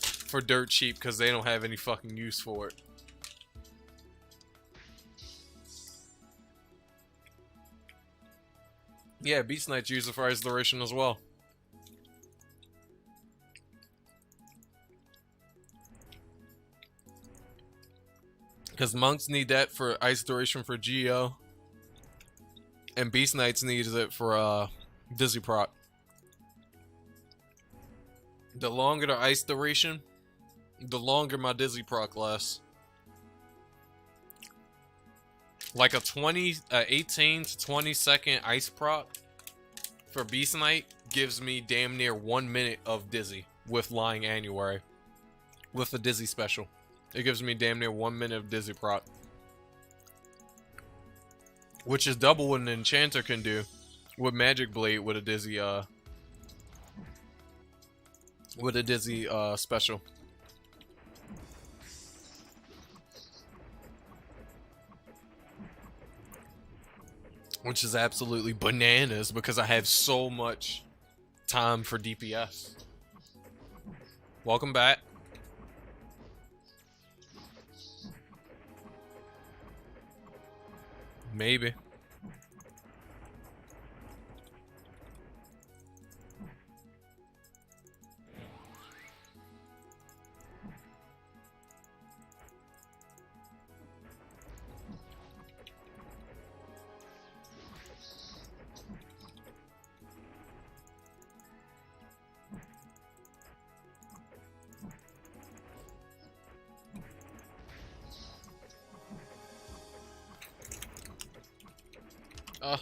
for dirt cheap because they don't have any fucking use for it. Yeah, Beast Knight's use it for Ice Duration as well. Because monks need that for Ice Duration for Geo. And Beast Knights needs it for Dizzy Proc. The longer the Ice Duration, the longer my Dizzy Proc lasts. Like a 18 to 20 second Ice Proc for Beast Knight gives me damn near 1 minute of Dizzy with Lying Annuary. With the Dizzy special. It gives me damn near 1 minute of Dizzy Proc. Which is double what an Enchanter can do with Magic Blade with a Dizzy special. Which is absolutely bananas because I have so much time for DPS. Welcome back. Maybe.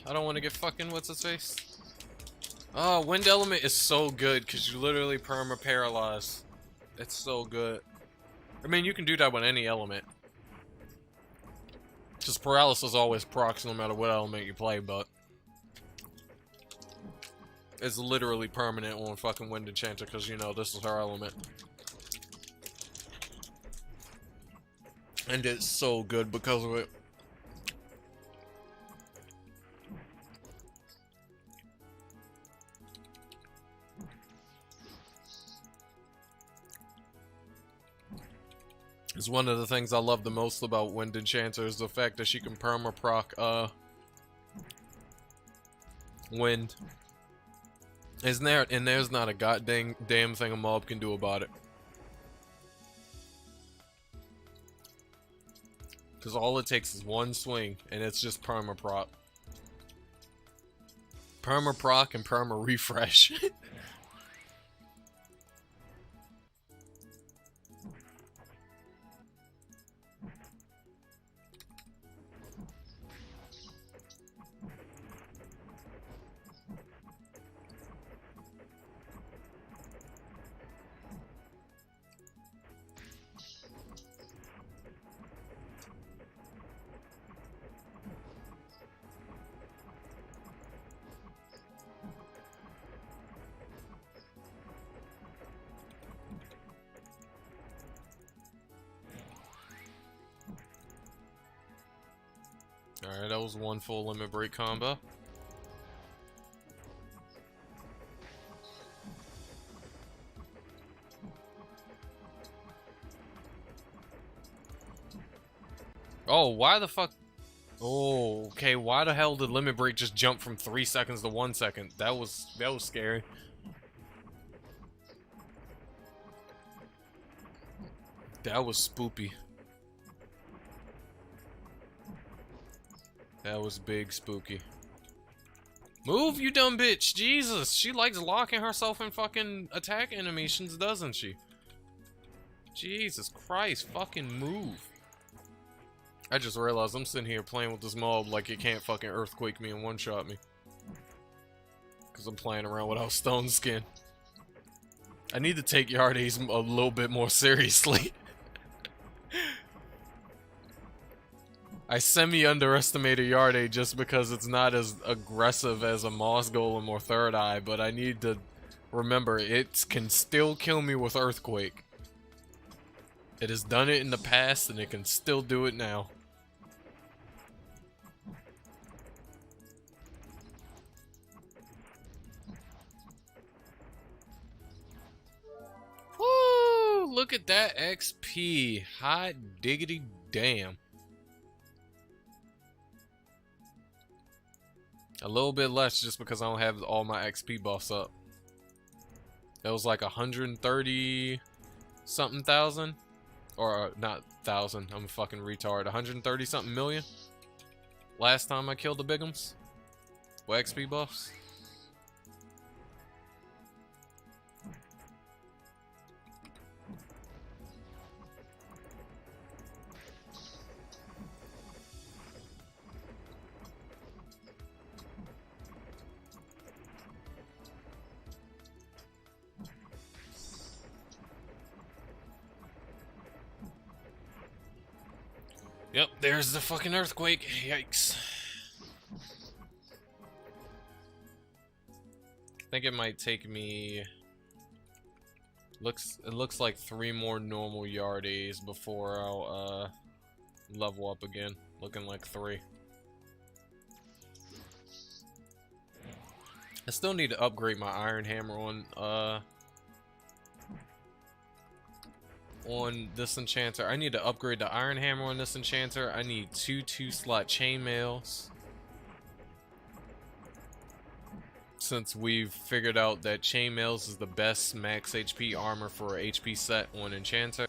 I don't want to get fucking what's his face. Oh, Wind Element is so good because you literally perma-paralyze. It's so good. I mean, you can do that with any element. Just paralysis always procs no matter what element you play, but it's literally permanent on fucking Wind Enchanter because, you know, this is her element. And it's so good because of it. It's one of the things I love the most about Wind Enchanter is the fact that she can perma-proc, Wind. Isn't there, and there's not a goddamn thing a mob can do about it. Because all it takes is one swing, and it's just perma-proc. Perma-proc and perma-refresh. Alright, that was one full limit break combo. Oh, why the fuck? Oh, okay, why the hell did limit break just jump from 3 seconds to 1 second? That was scary. That was spoopy. That was big spooky. Move, you dumb bitch! Jesus! She likes locking herself in fucking attack animations, doesn't she? Jesus Christ, fucking move. I just realized I'm sitting here playing with this mob like it can't fucking earthquake me and one-shot me. Because I'm playing around without stone skin. I need to take Yardes a little bit more seriously. I semi-underestimated Yarde just because it's not as aggressive as a Moss Golem or Third Eye, but I need to remember it can still kill me with Earthquake. It has done it in the past and it can still do it now. look at that XP. Hot diggity damn. A little bit less just because I don't have all my XP buffs up. That was like 130 something thousand. Or not thousand, I'm a fucking retard. 130 something million. Last time I killed the bigums. With XP buffs. Yep, there's the fucking earthquake. Yikes. I think it might take me... It looks like 3 more normal yardies before I'll level up again. Looking like 3. I still need to upgrade my iron hammer on this enchanter. I need to upgrade the iron hammer on this enchanter. I need 2 2-slot chainmails. Since we've figured out that chainmails is the best max HP armor for a HP set on enchanter.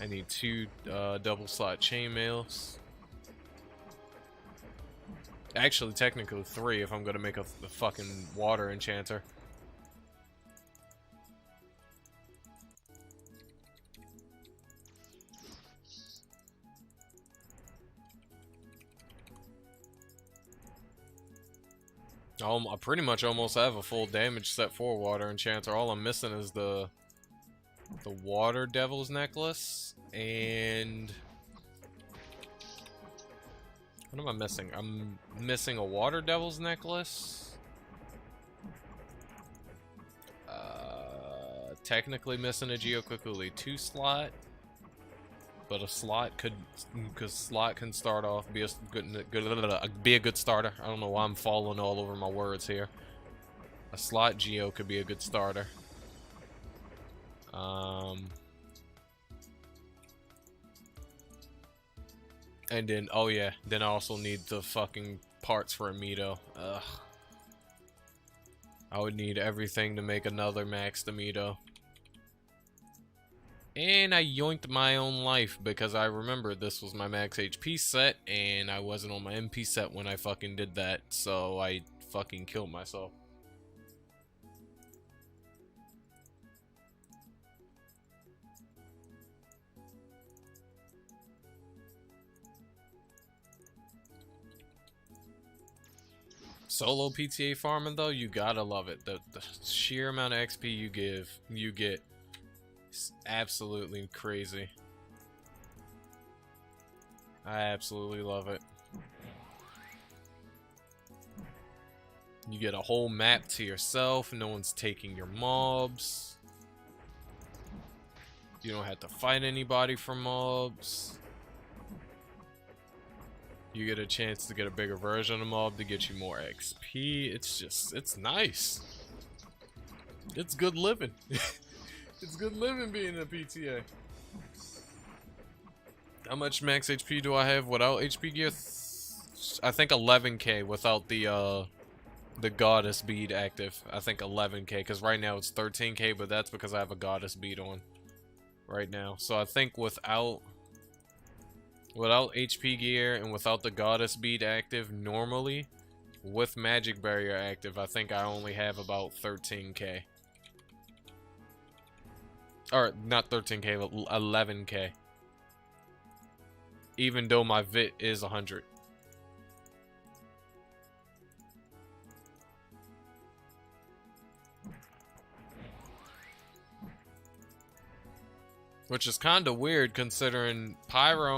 I need 2 double-slot chainmails. Actually, technically 3 if I'm gonna make a fucking water enchanter. I pretty much almost have a full damage set for water enchanter. All I'm missing is the water devil's necklace and what am I missing? I'm missing a water devil's necklace. Technically missing a Geokukuli 2 slot. But a slot could, because slot can start off be a good starter. I don't know why I'm falling all over my words here. A slot geo could be a good starter. And then oh yeah, then I also need the fucking parts for a Mito. Ugh. I would need everything to make another max Mito. And I yoinked my own life because I remember this was my max HP set and I wasn't on my MP set when I fucking did that, so I fucking killed myself. Solo PTA farming though, you gotta love it. The sheer amount of XP you get. It's absolutely crazy. I absolutely love it. You get a whole map to yourself, no one's taking your mobs. You don't have to fight anybody for mobs. You get a chance to get a bigger version of mob to get you more XP. It's just, it's nice. It's good living. It's good living being a PTA. How much max HP do I have without HP gear? I think 11k without the goddess bead active. I think 11k because right now it's 13k, but that's because I have a goddess bead on right now. So I think without HP gear and without the goddess bead active normally, with magic barrier active, I think I only have about 13k. Or, not 13k, but 11k. Even though my VIT is 100. Which is kinda weird considering Pyro